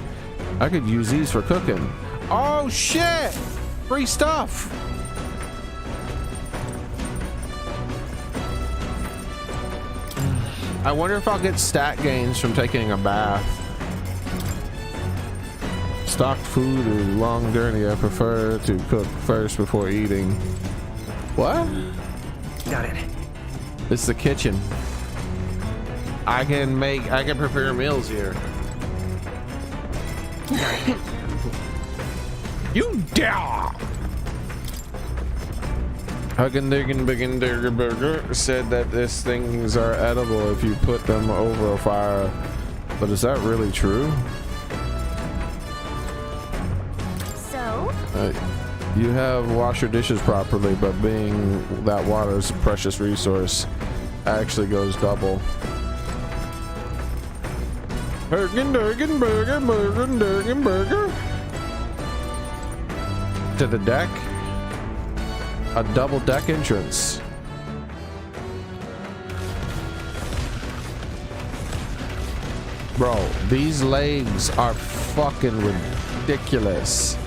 I could use these for cooking. Oh shit! Free stuff. I wonder if I'll get stat gains from taking a bath. Stocked food or long journey. I prefer to cook first before eating. What? Got it. This is the kitchen. I can prepare meals here. You dare! Burger said that these things are edible if you put them over a fire. But is that really true? So? You have washed your dishes properly, but being that water is a precious resource, actually goes double. Burger. To the deck. A double deck entrance. Bro, these legs are fucking ridiculous.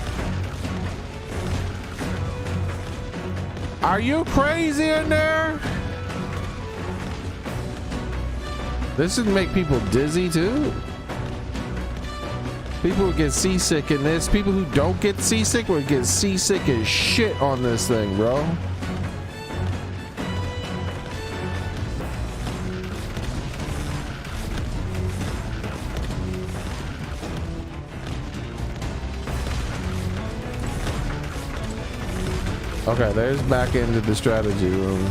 Are you crazy in there? This would make people dizzy too. People would get seasick in this. People who don't get seasick would get seasick as shit on this thing, bro. Okay, there's back into the strategy room.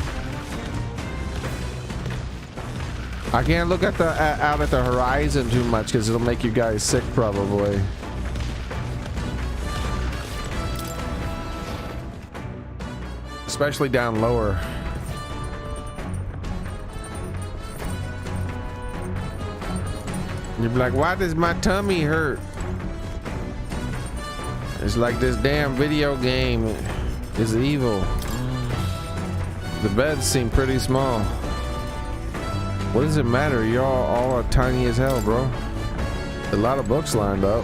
I can't look at the out at the horizon too much because it'll make you guys sick probably. Especially down lower. You'll be like, why does my tummy hurt? It's like this damn video game is evil. The beds seem pretty small. What does it matter? You're all are tiny as hell, bro. A lot of books lined up.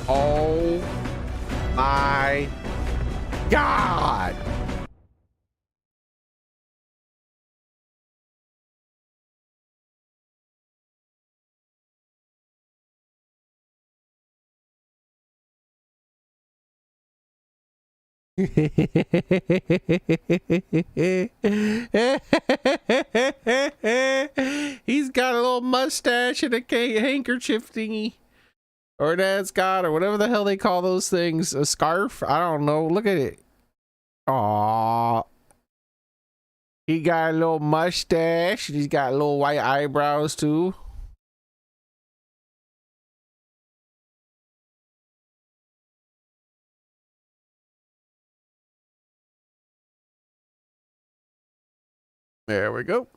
Oh my God. He's got a little mustache and a handkerchief thingy, or that's got, or whatever the hell they call those things, a scarf. I don't know. Look at it. Aww. He got a little mustache. He's got little white eyebrows too. There we go.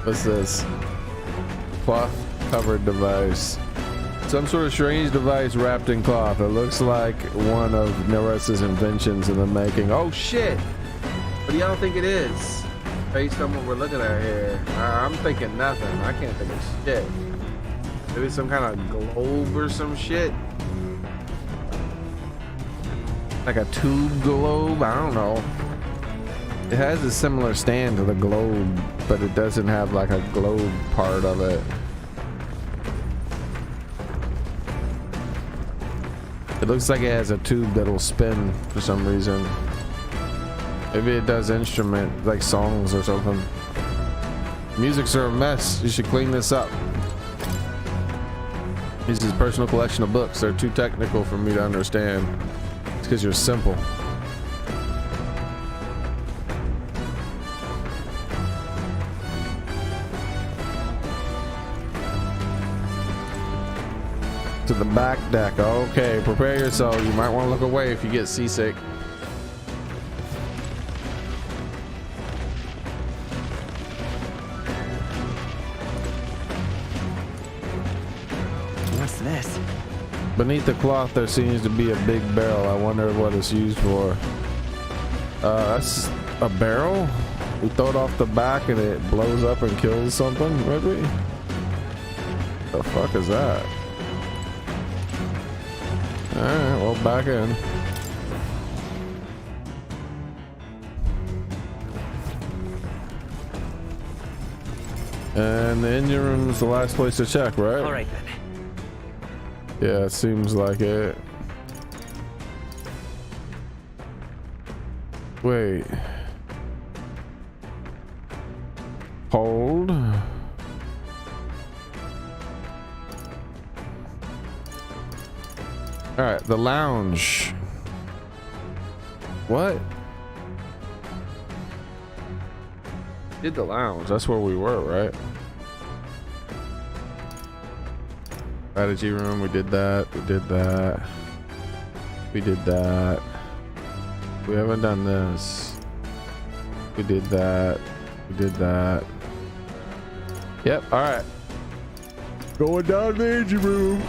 What's this? Cloth covered device. Some sort of strange device wrapped in cloth. It looks like one of Neres's inventions in the making. Oh shit! What do y'all think it is? Based on what we're looking at here. I'm thinking nothing. I can't think of shit. Maybe some kind of globe or some shit. Like a tube globe? I don't know. It has a similar stand to the globe, but it doesn't have like a globe part of it. It looks like it has a tube that'll spin for some reason. Maybe it does instrument, like songs or something. Musics are a mess. You should clean this up. This is his personal collection of books. They're too technical for me to understand. It's because you're simple. To the back deck. Okay, prepare yourself. You might want to look away if you get seasick. What's this? Beneath the cloth there seems to be a big barrel. I wonder what it's used for. That's a barrel? We throw it off the back and it blows up and kills something, maybe? The fuck is that? Alright, well, back in. And the engine room is the last place to check, right? All right then. Yeah, it seems like it. Wait. Hold. All right, the lounge. What? Did the lounge? That's where we were, right? Strategy room. We did that. We did that. We did that. We haven't done this. We did that. We did that. Yep. All right. Going down the engine room.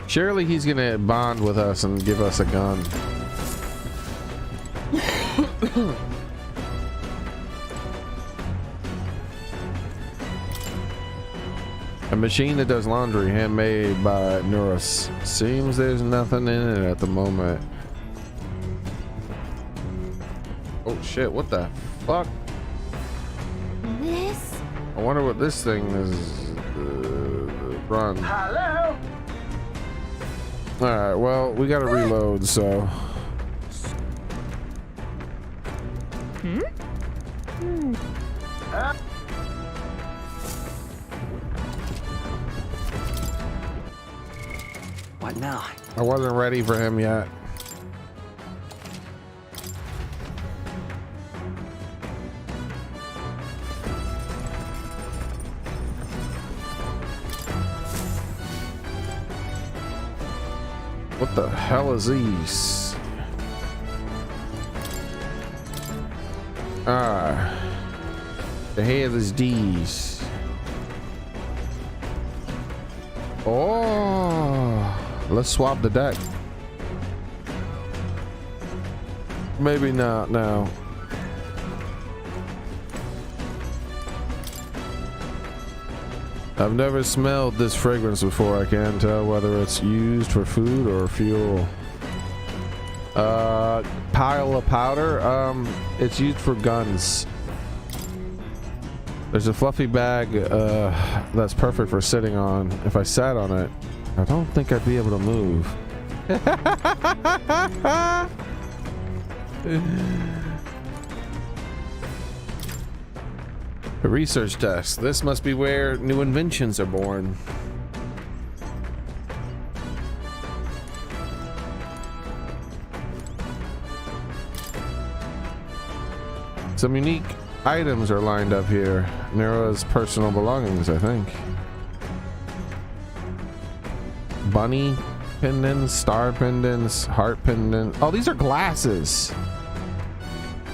Surely he's gonna bond with us and give us a gun. A machine that does laundry, handmade by Neuros. Seems there's nothing in it at the moment. Oh shit, what the fuck? This? I wonder what this thing is. Run. Hello? Alright, well, we gotta reload, so. What now? I wasn't ready for him yet. What the hell is these? The head is D's. Oh, let's swap the deck. Maybe not now. I've never smelled this fragrance before. I can't tell whether it's used for food or fuel. Pile of powder. It's used for guns. There's a fluffy bag that's perfect for sitting on. If I sat on it, I don't think I'd be able to move. A research desk. This must be where new inventions are born. Some unique items are lined up here. Nero's personal belongings, I think. Bunny pendants, star pendants, heart pendants. Oh, these are glasses.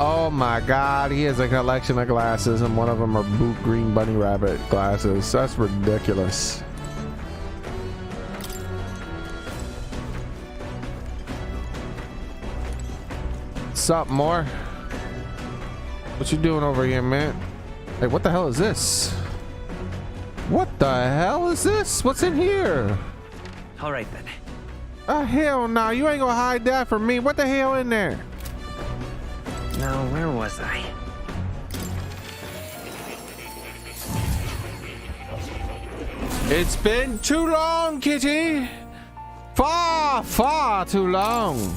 Oh my god, he has a collection of glasses and one of them are boot green bunny rabbit glasses. That's ridiculous. Sup, more? What you doing over here, man? Hey, what the hell is this? What the hell is this? What's in here? All right then. Oh, hell no, you ain't gonna hide that from me. What the hell in there? Now, where was I? It's been too long, kitty. Far, far too long.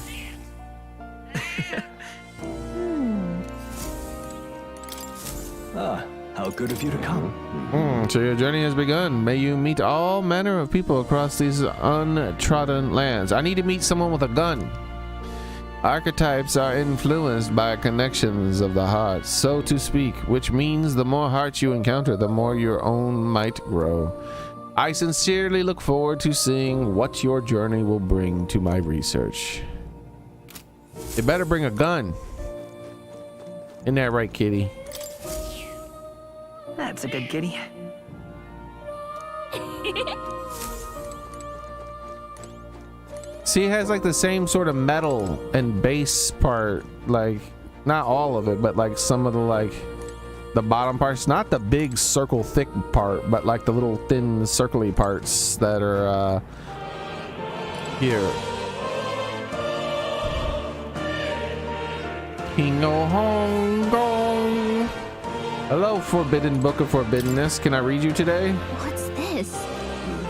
How good of you to come. So your journey has begun. May you meet all manner of people across these untrodden lands. I need to meet someone with a gun. Archetypes are influenced by connections of the heart, so to speak, which means the more hearts you encounter, the more your own might grow. I sincerely look forward to seeing what your journey will bring to my research. You better bring a gun. Isn't that right, kitty? That's a good kitty. See, it has like the same sort of metal and base part, like not all of it, but like some of the like the bottom parts, not the big circle thick part, but like the little thin circly parts that are Here. King of Hong Kong. Hello, Forbidden Book of Forbiddenness. Can I read you today? What's this?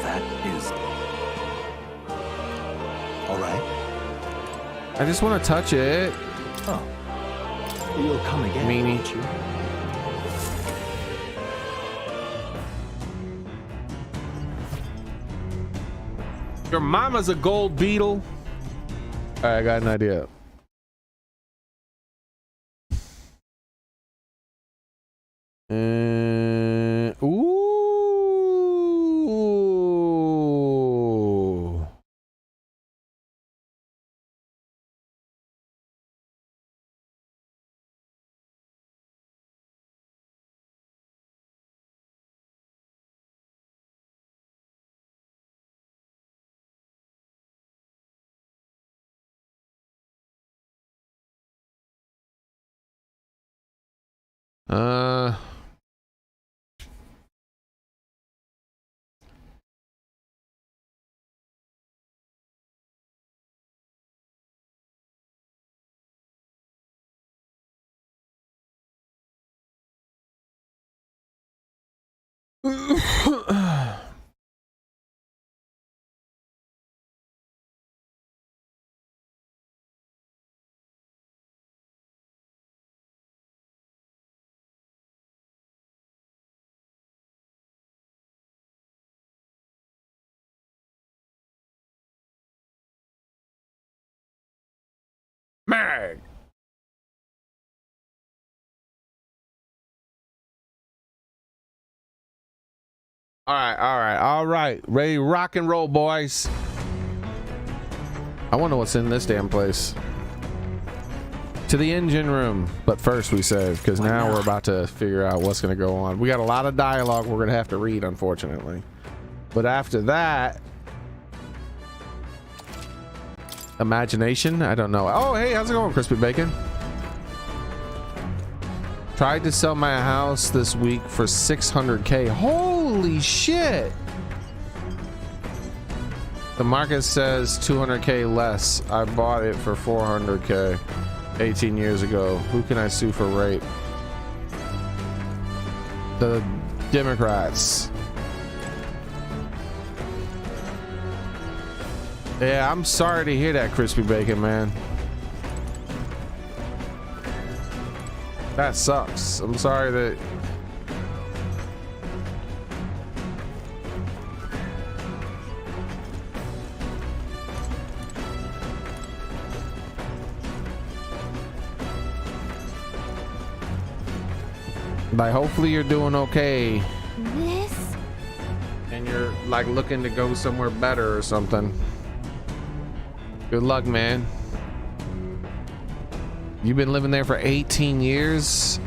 That is... all right. I just want to touch it. Oh. You'll come again, Meanie. won't you? Your mama's a gold beetle. All right, I got an idea. Ooh. Mag. All right. Ready to rock and roll, boys. I wonder what's in this damn place. To the engine room. But first we save, because now we're about to figure out what's going to go on. We got a lot of dialogue we're going to have to read, unfortunately. But after that... Imagination? I don't know. Oh, hey, how's it going, Crispy Bacon? Tried to sell my house this week for $600K. Holy shit! The market says $200K less. I bought it for $400K 18 years ago. Who can I sue for rape? The Democrats. Yeah, I'm sorry to hear that, Crispy Bacon, man. That sucks. I'm sorry that... Like, hopefully you're doing okay. This? And you're, like, looking to go somewhere better or something. Good luck, man. You've been living there for 18 years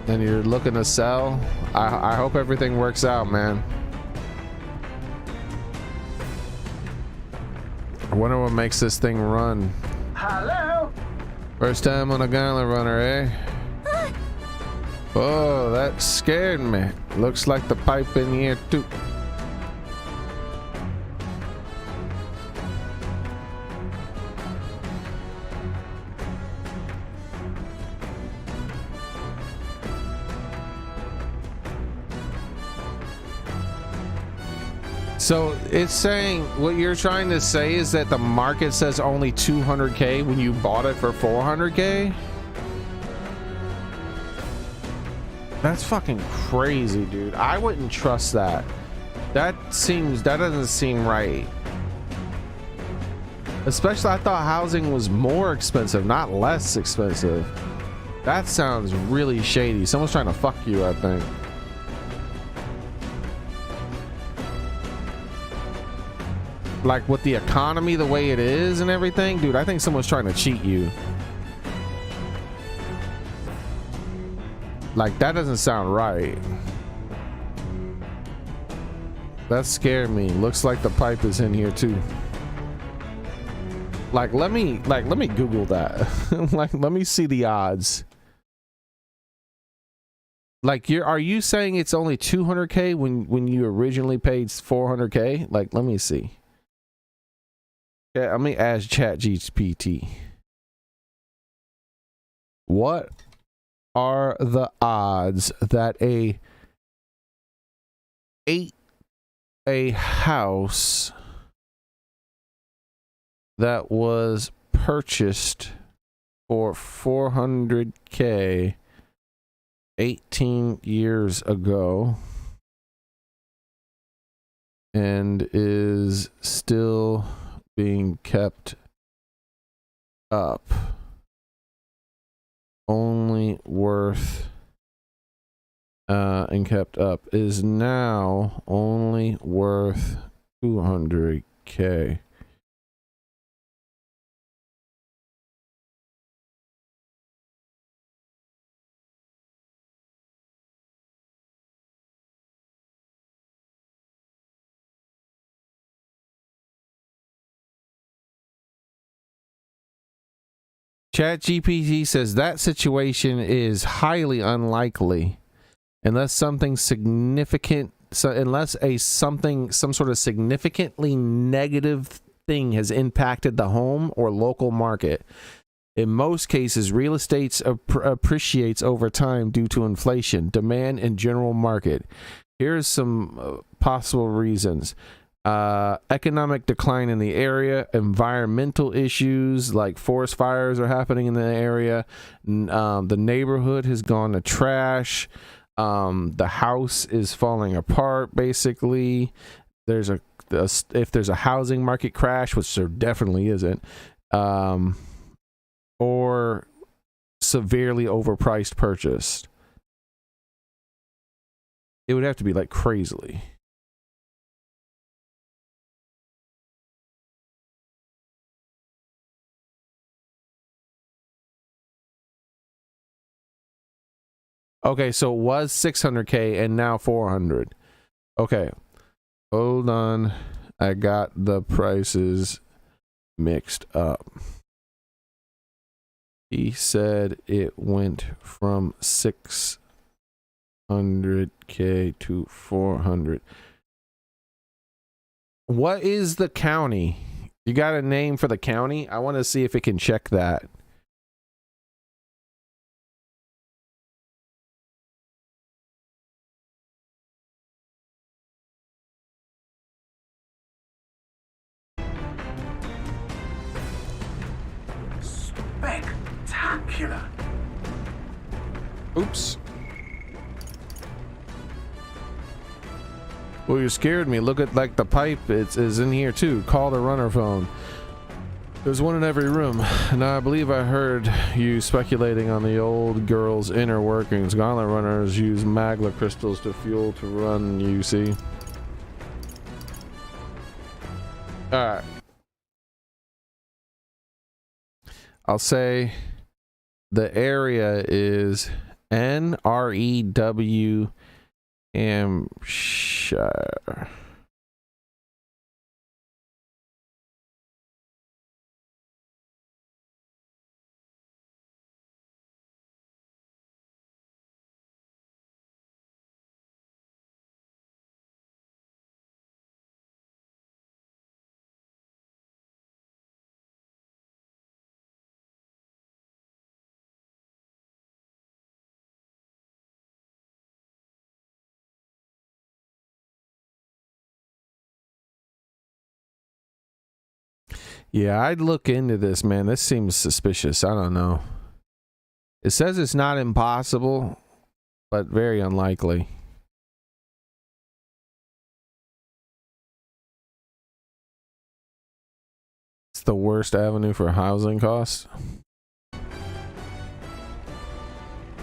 and you're looking to sell. I hope everything works out, man. I wonder what makes this thing run. Hello? First time on a gauntlet runner, eh? Oh, that scared me. Looks like the pipe in here too. So it's saying, what you're trying to say is that the market says only 200K when you bought it for 400K? That's fucking crazy, dude. I wouldn't trust that. That doesn't seem right. Especially, I thought housing was more expensive, not less expensive. That sounds really shady. Someone's trying to fuck you, I think. Like with the economy the way it is and everything, dude, I think someone's trying to cheat you. Like, that doesn't sound right. That scared me. Looks like the pipe is in here too. Like, let me Google that. Like, let me see the odds. Like, are you saying it's only 200K when you originally paid 400K? Like, let me see. Yeah, let me ask ChatGPT. What are the odds that a house that was purchased for $400K 18 years ago and is still being kept up, only worth and kept up, is now only worth $200K? ChatGPT says that situation is highly unlikely unless something significant, some sort of significantly negative thing has impacted the home or local market. In most cases, real estate appreciates over time due to inflation, demand, and general market. Here's some possible reasons. Economic decline in the area, environmental issues like forest fires are happening in the area, the neighborhood has gone to trash, the house is falling apart basically, if there's a housing market crash, which there definitely isn't, or severely overpriced purchased. It would have to be like crazily. Okay, so it was 600K and now 400. Okay, hold on. I got the prices mixed up. He said it went from 600K to 400. What is the county? You got a name for the county? I want to see if it can check that. Spectacular. Oops. Well, you scared me. Look at like the pipe. Is in here too. Call the runner phone. There's one in every room. Now I believe I heard you speculating on the old girl's inner workings. Gauntlet runners use magma crystals to fuel to run, you see. Alright. I'll say the area is NREW Hampshire. Yeah, I'd look into this, man. This seems suspicious. I don't know. It says it's not impossible, but very unlikely. It's the worst avenue for housing costs.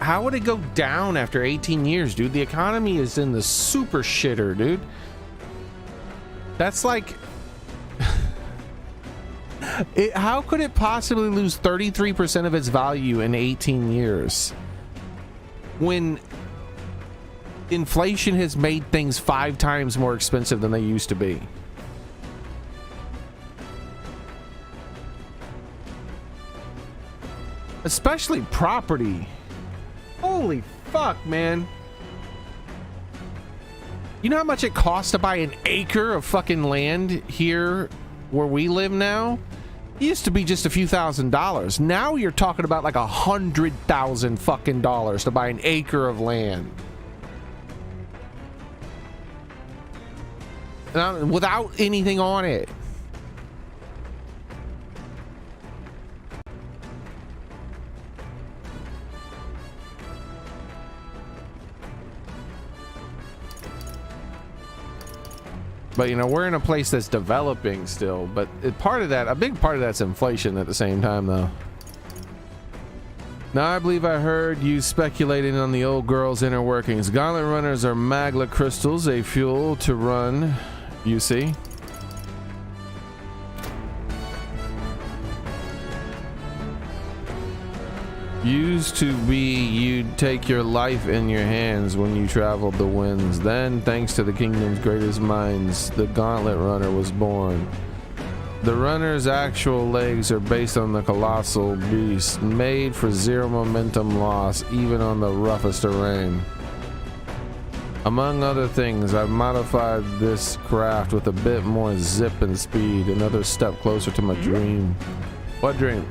How would it go down after 18 years, dude? The economy is in the super shitter, dude. That's like... how could it possibly lose 33% of its value in 18 years when inflation has made things 5 times more expensive than they used to be? Especially property. Holy fuck, man. You know how much it costs to buy an acre of fucking land here where we live now, it used to be just a few $1,000s. Now you're talking about like $100,000 fucking dollars to buy an acre of land. Without anything on it. But you know, we're in a place that's developing still, but a big part of that's inflation at the same time though. Now I believe I heard you speculating on the old girl's inner workings. Gauntlet runners are magla crystals, a fuel to run, you see. Used to be you'd take your life in your hands when you traveled the winds. Then, thanks to the kingdom's greatest minds, the Gauntlet Runner was born. The runner's actual legs are based on the colossal beast, made for zero momentum loss, even on the roughest terrain. Among other things, I've modified this craft with a bit more zip and speed, another step closer to my dream. What dream?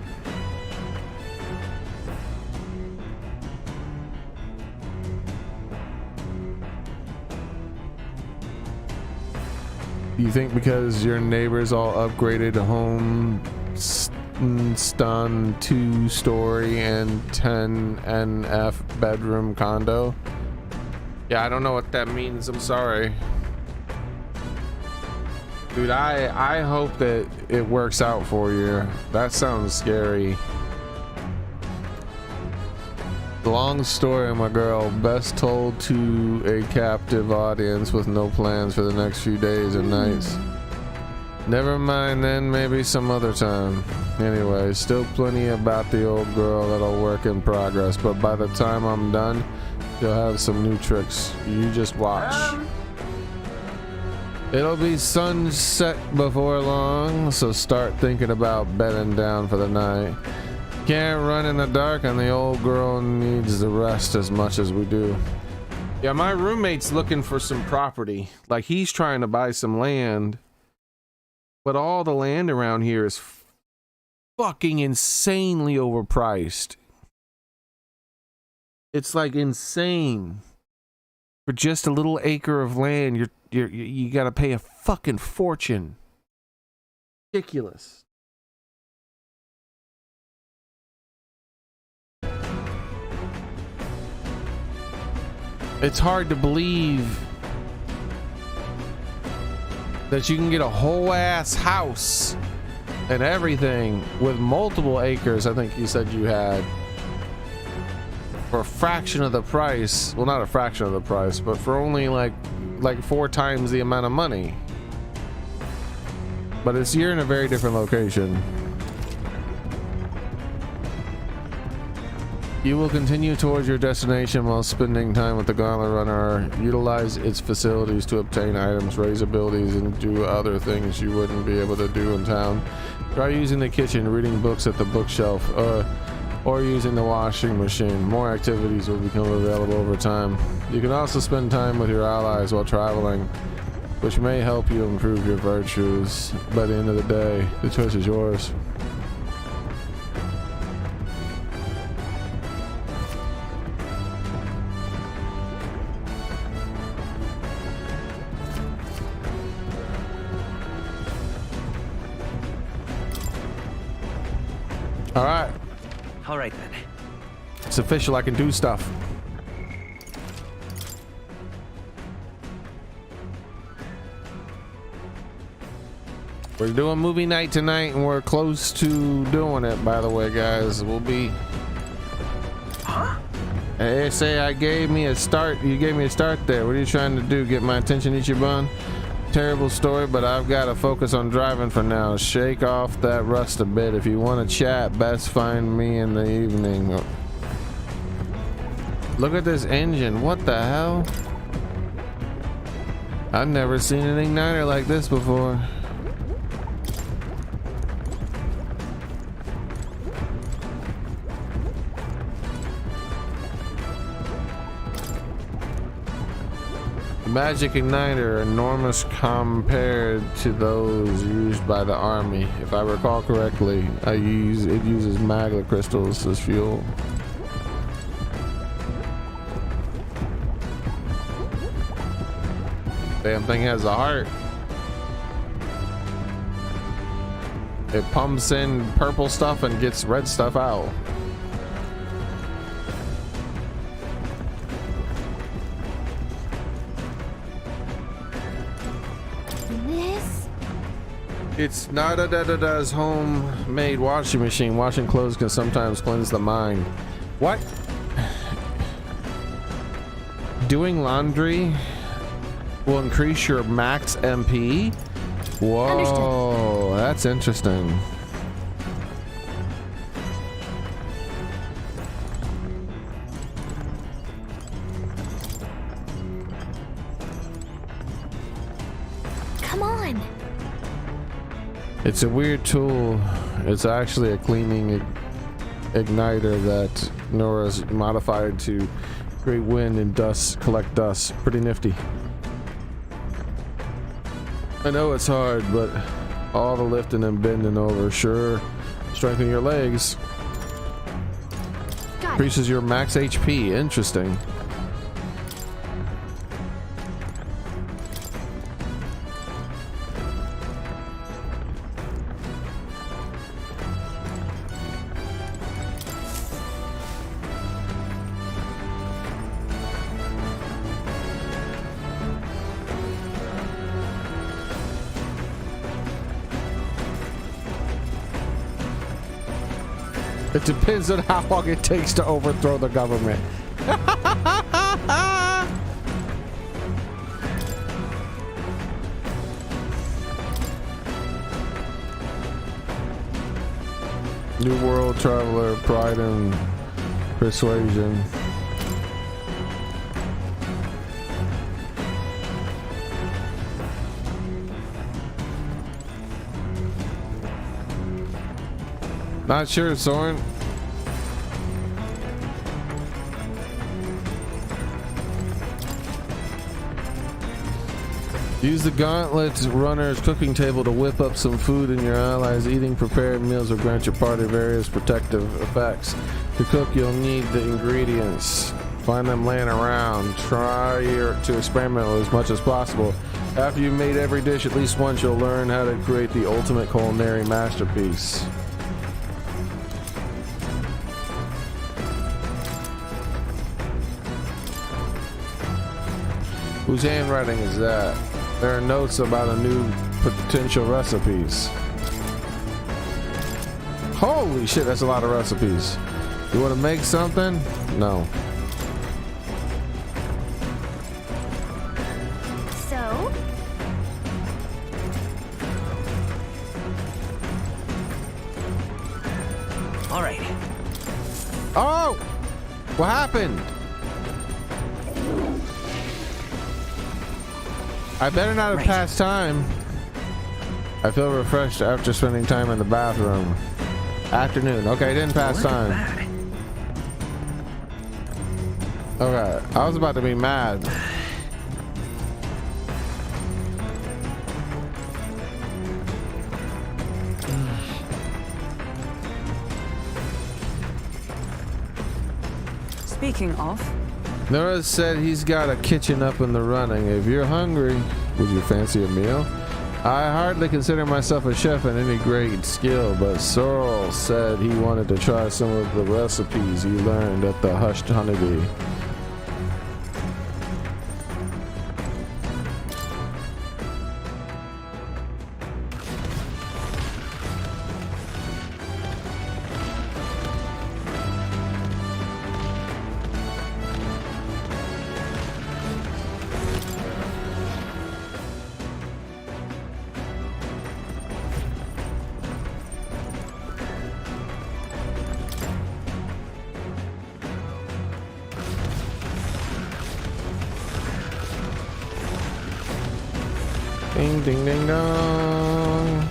You think because your neighbors all upgraded home stun 2-story and 10 NF bedroom condo? Yeah, I don't know what that means. I'm sorry. Dude, I hope that it works out for you. That sounds scary. Long story, my girl, best told to a captive audience with no plans for the next few days and nights. Never mind then, maybe some other time. Anyway, still plenty about the old girl that'll work in progress, but by the time I'm done, you'll have some new tricks. You just watch. It'll be sunset before long, so start thinking about bedding down for the night. Can't run in the dark, and the old girl needs the rest as much as we do. Yeah, my roommate's looking for some property. Like, he's trying to buy some land, but all the land around here is fucking insanely overpriced. It's like insane. For just a little acre of land, you gotta pay a fucking fortune. Ridiculous. It's hard to believe that you can get a whole ass house and everything with multiple acres. I think you said you had for a fraction of the price. Well, not a fraction of the price, but for only like 4 times the amount of money. But you're in a very different location. You will continue towards your destination while spending time with the Gauntlet Runner. Utilize its facilities to obtain items, raise abilities, and do other things you wouldn't be able to do in town. Try using the kitchen, reading books at the bookshelf, or using the washing machine. More activities will become available over time. You can also spend time with your allies while traveling, which may help you improve your virtues. By the end of the day, the choice is yours. All right then. It's official. I can do stuff. We're doing movie night tonight, and we're close to doing it. By the way, guys, we'll be. Hey, say I gave me a start. You gave me a start there. What are you trying to do? Get my attention, Ichiban? Terrible story, but I've got to focus on driving for now. Shake off that rust a bit. If you want to chat, best find me in the evening. Look at this engine. What the hell? I've never seen an igniter like this before. magic igniter enormous compared to those used by the army. If I recall correctly, it uses magma crystals as fuel. Damn thing has a heart. It pumps in purple stuff and gets red stuff out. This? It's Nada Dada's homemade washing machine. Washing clothes can sometimes cleanse the mind. What? Doing laundry will increase your max MP? Whoa, understood. That's interesting. Come on. It's a weird tool. It's actually a cleaning igniter that Nora's modified to create wind and dust, collect dust. Pretty nifty. I know it's hard, but all the lifting and bending over sure strengthen your legs. Increases your max HP. Interesting. It depends on how long it takes to overthrow the government. New World Traveler, Pride and Persuasion. Not sure, Soren. Use the Gauntlet Runner's cooking table to whip up some food in your allies. Eating prepared meals will grant your party various protective effects. To cook, you'll need the ingredients. Find them laying around. Try to experiment as much as possible. After you've made every dish at least once, you'll learn how to create the ultimate culinary masterpiece. Whose handwriting is that? There are notes about a new potential recipes. Holy shit, that's a lot of recipes. You want to make something? No. So? All right. Oh! What happened? I better not have passed time. I feel refreshed after spending time in the bathroom. Afternoon. Okay, didn't pass time. Okay, I was about to be mad. Speaking of, Nora said he's got a kitchen up in the running. If you're hungry, would you fancy a meal? I hardly consider myself a chef in any great skill, but Sorrel said he wanted to try some of the recipes he learned at the Hushed Honeybee. Ding ding ding dong.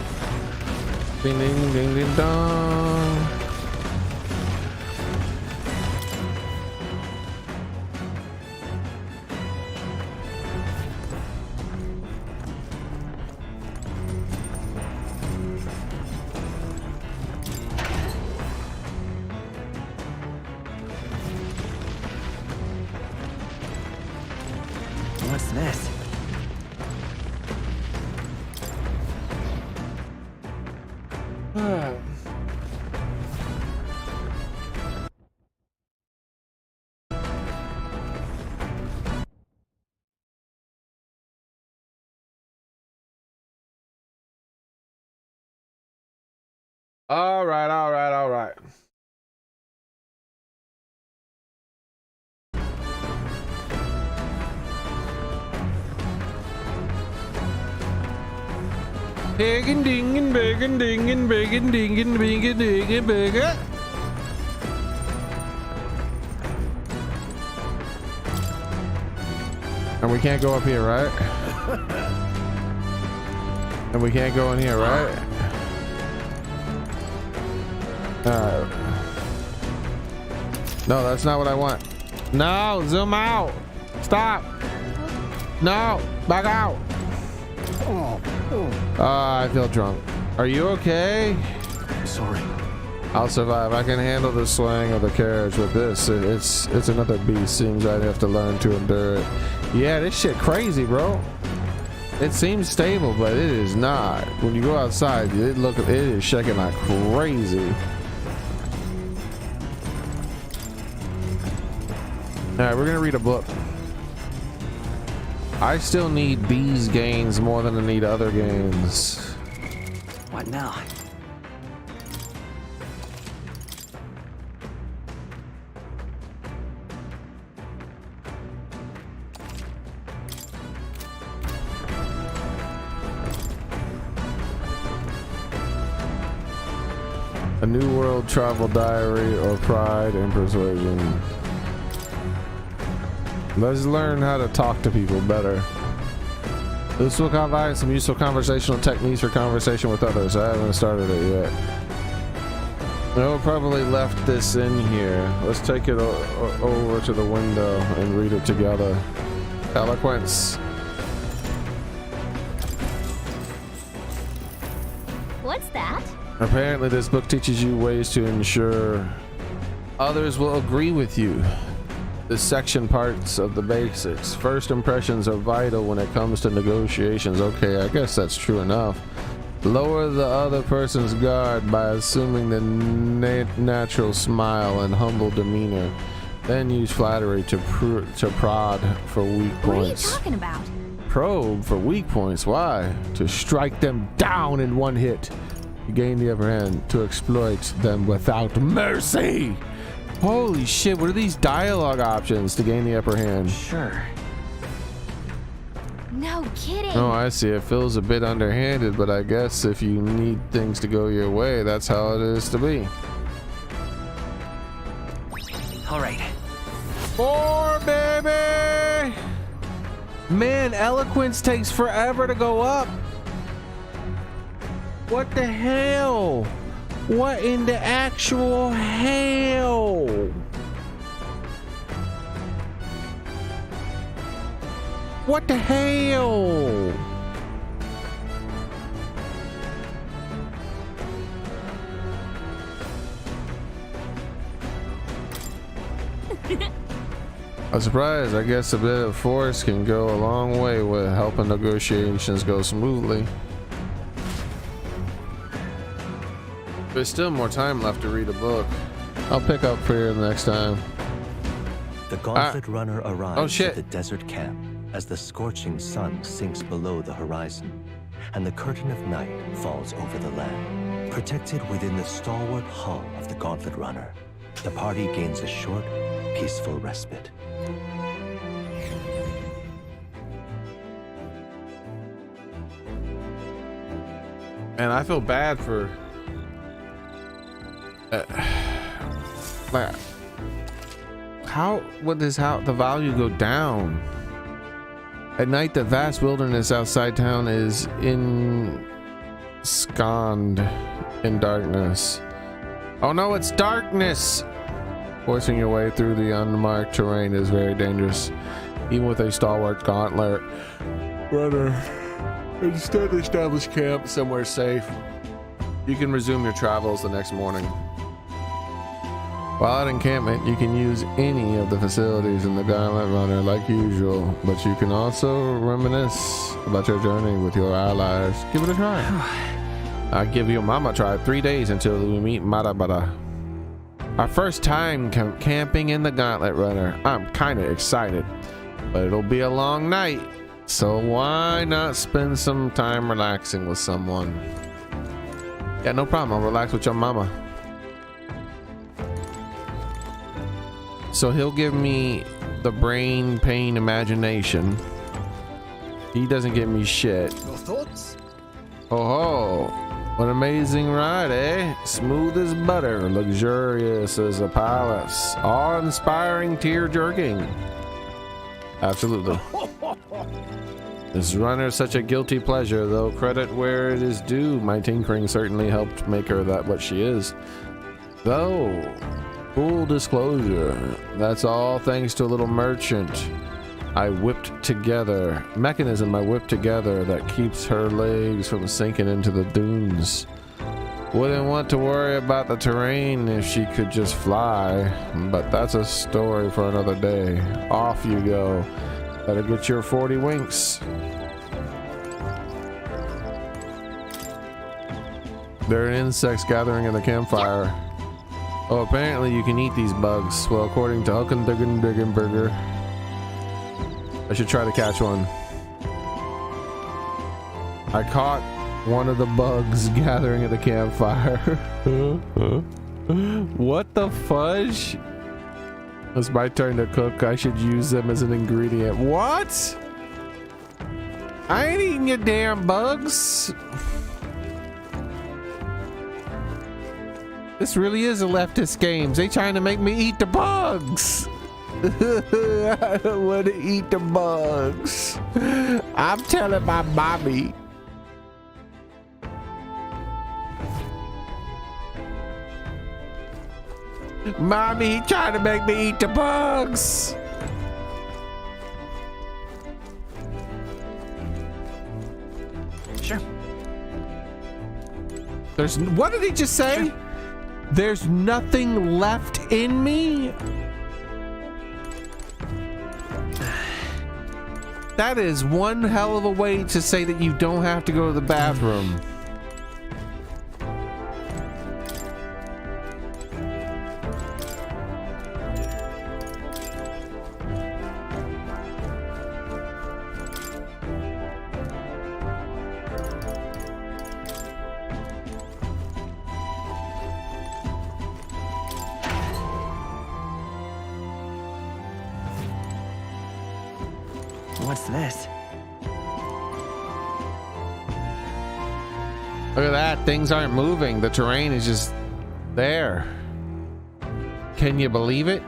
Ding ding ding ding dong. What's this? All right, all right, all right. Big and ding and big and ding and big and ding and big and ding and big. And we can't go up here, right? And we can't go in here, right? No, that's not what I want. No, zoom out. Stop. No, back out. I feel drunk. Are you okay? Sorry. I'll survive. I can handle the swaying of the carriage with this. It's another beast. Seems I'd have to learn to endure it. Yeah, this shit crazy, bro. It seems stable, but it is not. When you go outside, it is shaking like crazy. All right, we're gonna read a book. I still need these gains more than I need other gains. What now? A New World Travel Diary or Pride and Persuasion. Let's learn how to talk to people better. This will provide some useful conversational techniques for conversation with others. I haven't started it yet. No, probably left this in here. Let's take it over to the window and read it together. Eloquence. What's that? Apparently this book teaches you ways to ensure others will agree with you. This section parts of the basics. First impressions are vital when it comes to negotiations. Okay, I guess that's true enough. Lower the other person's guard by assuming the natural smile and humble demeanor. Then use flattery to prod for weak points. What are you talking about? Probe for weak points. Why? To strike them down in one hit. You gain the upper hand to exploit them without mercy. Holy shit, what are these dialogue options to gain the upper hand? Sure. No kidding. Oh, I see. It feels a bit underhanded, but I guess if you need things to go your way, that's how it is to be. All right. 4, baby! Man, eloquence takes forever to go up. What the hell? What in the actual hell? What the hell? I'm surprised. I guess a bit of force can go a long way with helping negotiations go smoothly. There's still more time left to read a book. I'll pick up for you next time. The Gauntlet Runner arrives shit. at the desert camp as the scorching sun sinks below the horizon and the curtain of night falls over the land. Protected within the stalwart hull of the Gauntlet Runner, the party gains a short, peaceful respite. And I feel bad for like, how would the value go down? At night, the vast wilderness outside town is ensconced in darkness. Oh no, it's darkness! Forcing your way through the unmarked terrain is very dangerous, even with a stalwart gauntlet runner. Instead, establish camp somewhere safe. You can resume your travels the next morning. While at encampment, you can use any of the facilities in the Gauntlet Runner like usual, but you can also reminisce about your journey with your allies. Give it a try. I'll give your mama a try. 3 days until we meet Marabara. Our first time camping in the Gauntlet Runner. I'm kind of excited, but it'll be a long night, so why not spend some time relaxing with someone? Yeah, no problem. I'll relax with your mama. So he'll give me the brain pain imagination. He doesn't give me shit. Your thoughts? Oh ho, what an amazing ride, eh? Smooth as butter, luxurious as a palace, awe-inspiring, tear-jerking. Absolutely. This runner is such a guilty pleasure, though credit where it is due. My tinkering certainly helped make her that what she is. Though, full disclosure, that's all thanks to a little merchant I whipped together. Mechanism I whipped together that keeps her legs from sinking into the dunes. Wouldn't want to worry about the terrain if she could just fly, but that's a story for another day. Off you go. Better get your 40 winks. There are insects gathering in the campfire. Oh, apparently you can eat these bugs. Well, according to Burger, I should try to catch one. I caught one of the bugs gathering at the campfire. What the fudge? It's my turn to cook. I should use them as an ingredient. What? I ain't eating your damn bugs. This really is a leftist games. They trying to make me eat the bugs. I don't want to eat the bugs. I'm telling my mommy. Mommy, he trying to make me eat the bugs. Sure. There's, what did he just say? Sure. There's nothing left in me? That is one hell of a way to say that you don't have to go to the bathroom. What's this? Look at that. Things aren't moving. The terrain is just there. Can you believe it?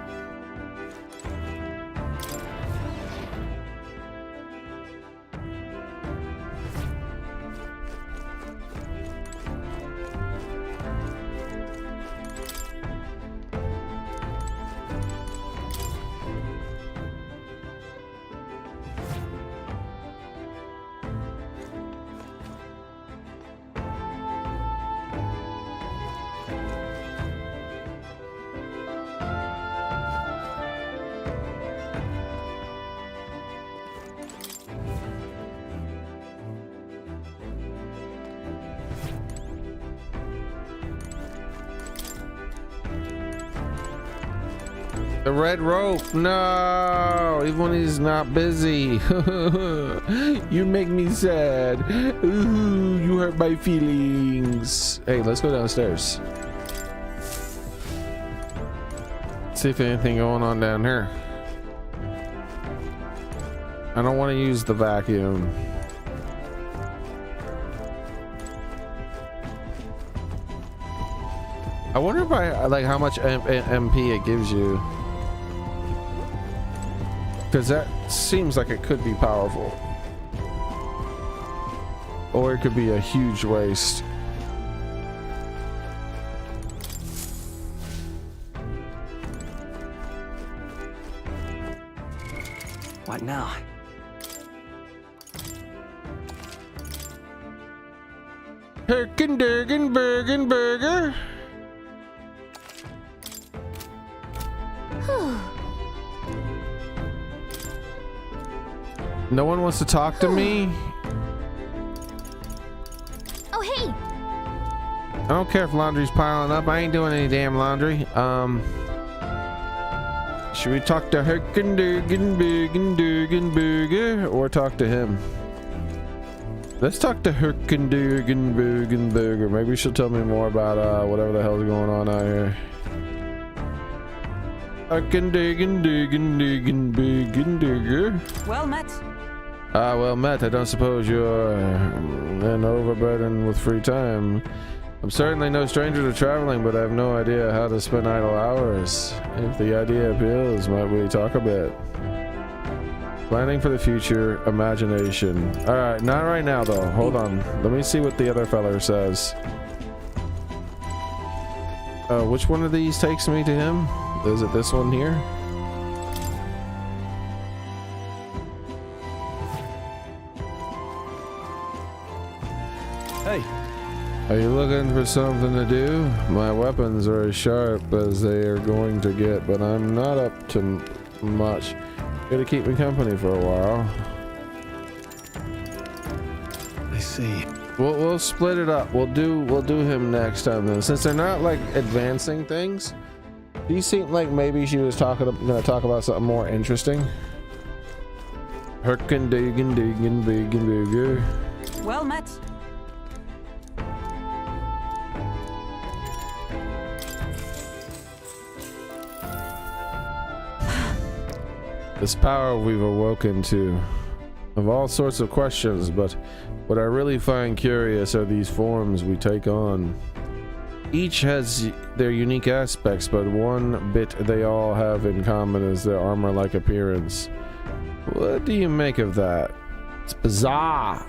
The red rope, no, even when he's not busy. You make me sad. Ooh, you hurt my feelings. Hey, let's go downstairs. See if anything going on down here. I don't want to use the vacuum. I wonder if I like how much MP it gives you. Because that seems like it could be powerful. Or it could be a huge waste. What now? Herkendergen Burger. No one wants to talk to me? Oh, hey! I don't care if laundry's piling up. I ain't doing any damn laundry. Should we talk to Herkendugenbergenberger or talk to him? Let's talk to Herkendugenbergenberger. Maybe she'll tell me more about whatever the hell's going on out here. Herkendugenbergenberger. Well met. Well met. I don't suppose you're an overburdened with free time. I'm certainly no stranger to traveling, but I have no idea how to spend idle hours. If the idea appeals, might we talk a bit? Planning for the future, imagination. Alright, not right now though. Hold on. Let me see what the other feller says. Which one of these takes me to him? Is it this one here? Hey. Are you looking for something to do? My weapons are as sharp as they are going to get, but I'm not up to much. Here to keep me company for a while. I see. We'll split it up. We'll do him next time then. Since they're not like advancing things, these seem like maybe she was gonna talk about something more interesting. Herkendugenbergenberger. Well met. This power we've awoken to, of all sorts of questions, but what I really find curious are these forms we take on. Each has their unique aspects, but one bit they all have in common is their armor-like appearance. What do you make of that? It's bizarre,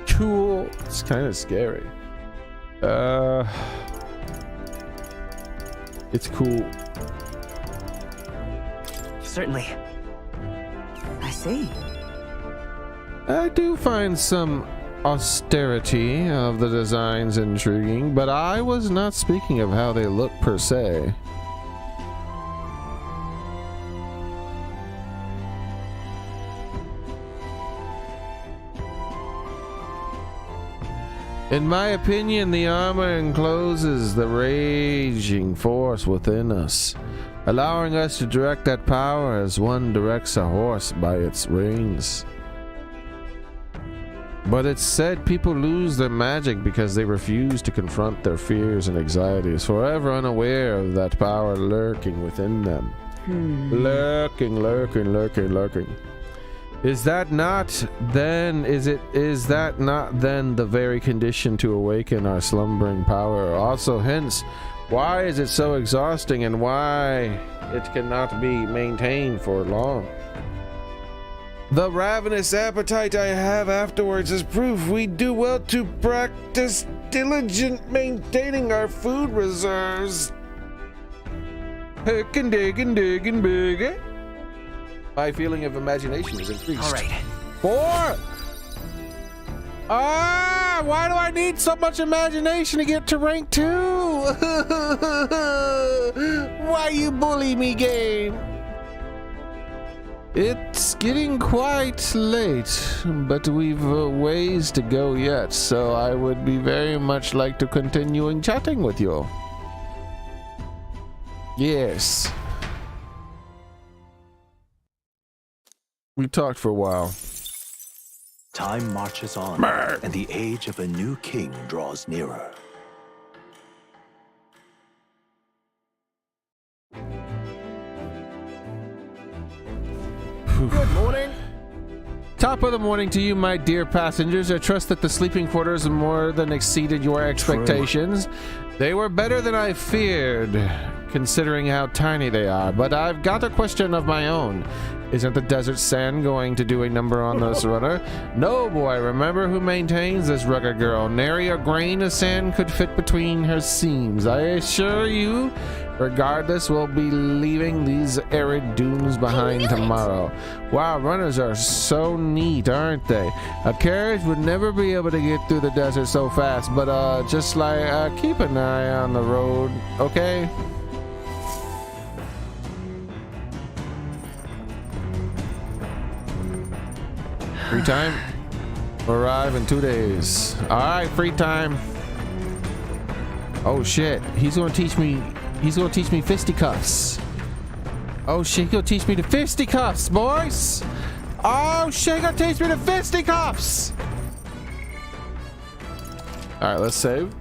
cool, it's kind of scary. It's cool. Certainly. I see. I do find some austerity of the designs intriguing, but I was not speaking of how they look per se. In my opinion, the armor encloses the raging force within us, allowing us to direct that power as one directs a horse by its reins. But it's said people lose their magic because they refuse to confront their fears and anxieties, forever unaware of that power lurking within them. Lurking. Is that not then the very condition to awaken our slumbering power? Also, hence, why is it so exhausting and why it cannot be maintained for long? The ravenous appetite I have afterwards is proof we do well to practice diligent maintaining our food reserves. My feeling of imagination is increased. All right. 4. Why do I need so much imagination to get to rank 2? Why you bully me, game? It's getting quite late, but we've ways to go yet, so I would be very much like to continuing chatting with you. Yes. We talked for a while. Time marches on, and the age of a new king draws nearer. Good morning. Top of the morning to you, my dear passengers. I trust that the sleeping quarters more than exceeded your expectations. They were better than I feared, considering how tiny they are. But I've got a question of my own. Isn't the desert sand going to do a number on this runner? No, boy. Remember who maintains this rugged girl. Nary a grain of sand could fit between her seams. I assure you, regardless, we'll be leaving these arid dunes behind tomorrow. Wow, runners are so neat, aren't they? A carriage would never be able to get through the desert so fast, but just like keep an eye on the road, okay? Free time. Arrive in 2 days. All right, free time. Oh shit, he's gonna teach me fisticuffs. Oh shit, he's gonna teach me the fisticuffs, boys. Oh shit, he's gonna teach me the fisticuffs. All right, let's save.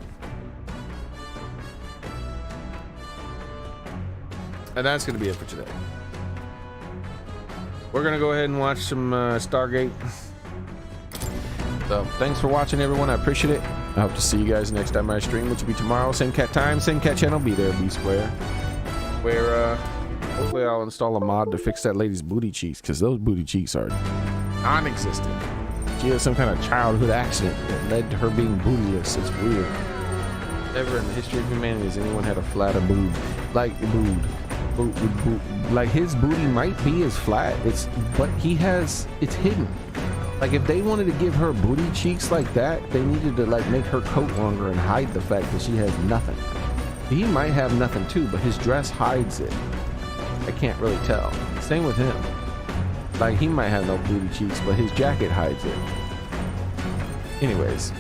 And that's gonna be it for today. We're gonna go ahead and watch some Stargate. So thanks for watching, everyone. I appreciate it. I hope to see you guys next time I stream, which will be tomorrow. Same cat time, same cat channel. Be there, be square. Where hopefully I'll install a mod to fix that lady's booty cheeks, because those booty cheeks are non-existent. She had some kind of childhood accident that led to her being bootyless. It's weird. Never in the history of humanity has anyone had a flatter boob. Like like his booty might be as flat, but it's hidden. Like if they wanted to give her booty cheeks like that, they needed to like make her coat longer and hide the fact that she has nothing. He might have nothing too, but his dress hides it. I can't really tell. Same with him. Like he might have no booty cheeks, but his jacket hides it. Anyways,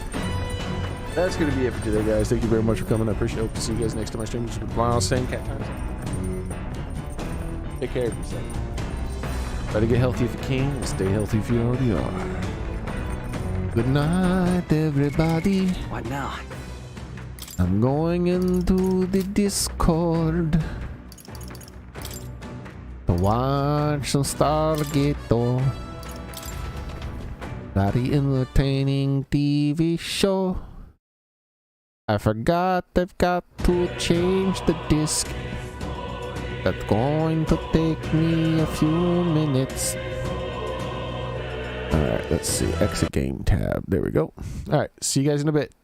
that's gonna be it for today, guys. Thank you very much for coming. I appreciate it. Hope to see you guys next time I stream. Tomorrow, same cat times. Take care of yourself. Try to get healthy if you can, and stay healthy if you already are. Good night, everybody. What now? I'm going into the Discord to watch some Stargate. Very entertaining TV show. I forgot they've got to change the disc. That's going to take me a few minutes. All right, let's see. Exit game tab. There we go. All right, see you guys in a bit.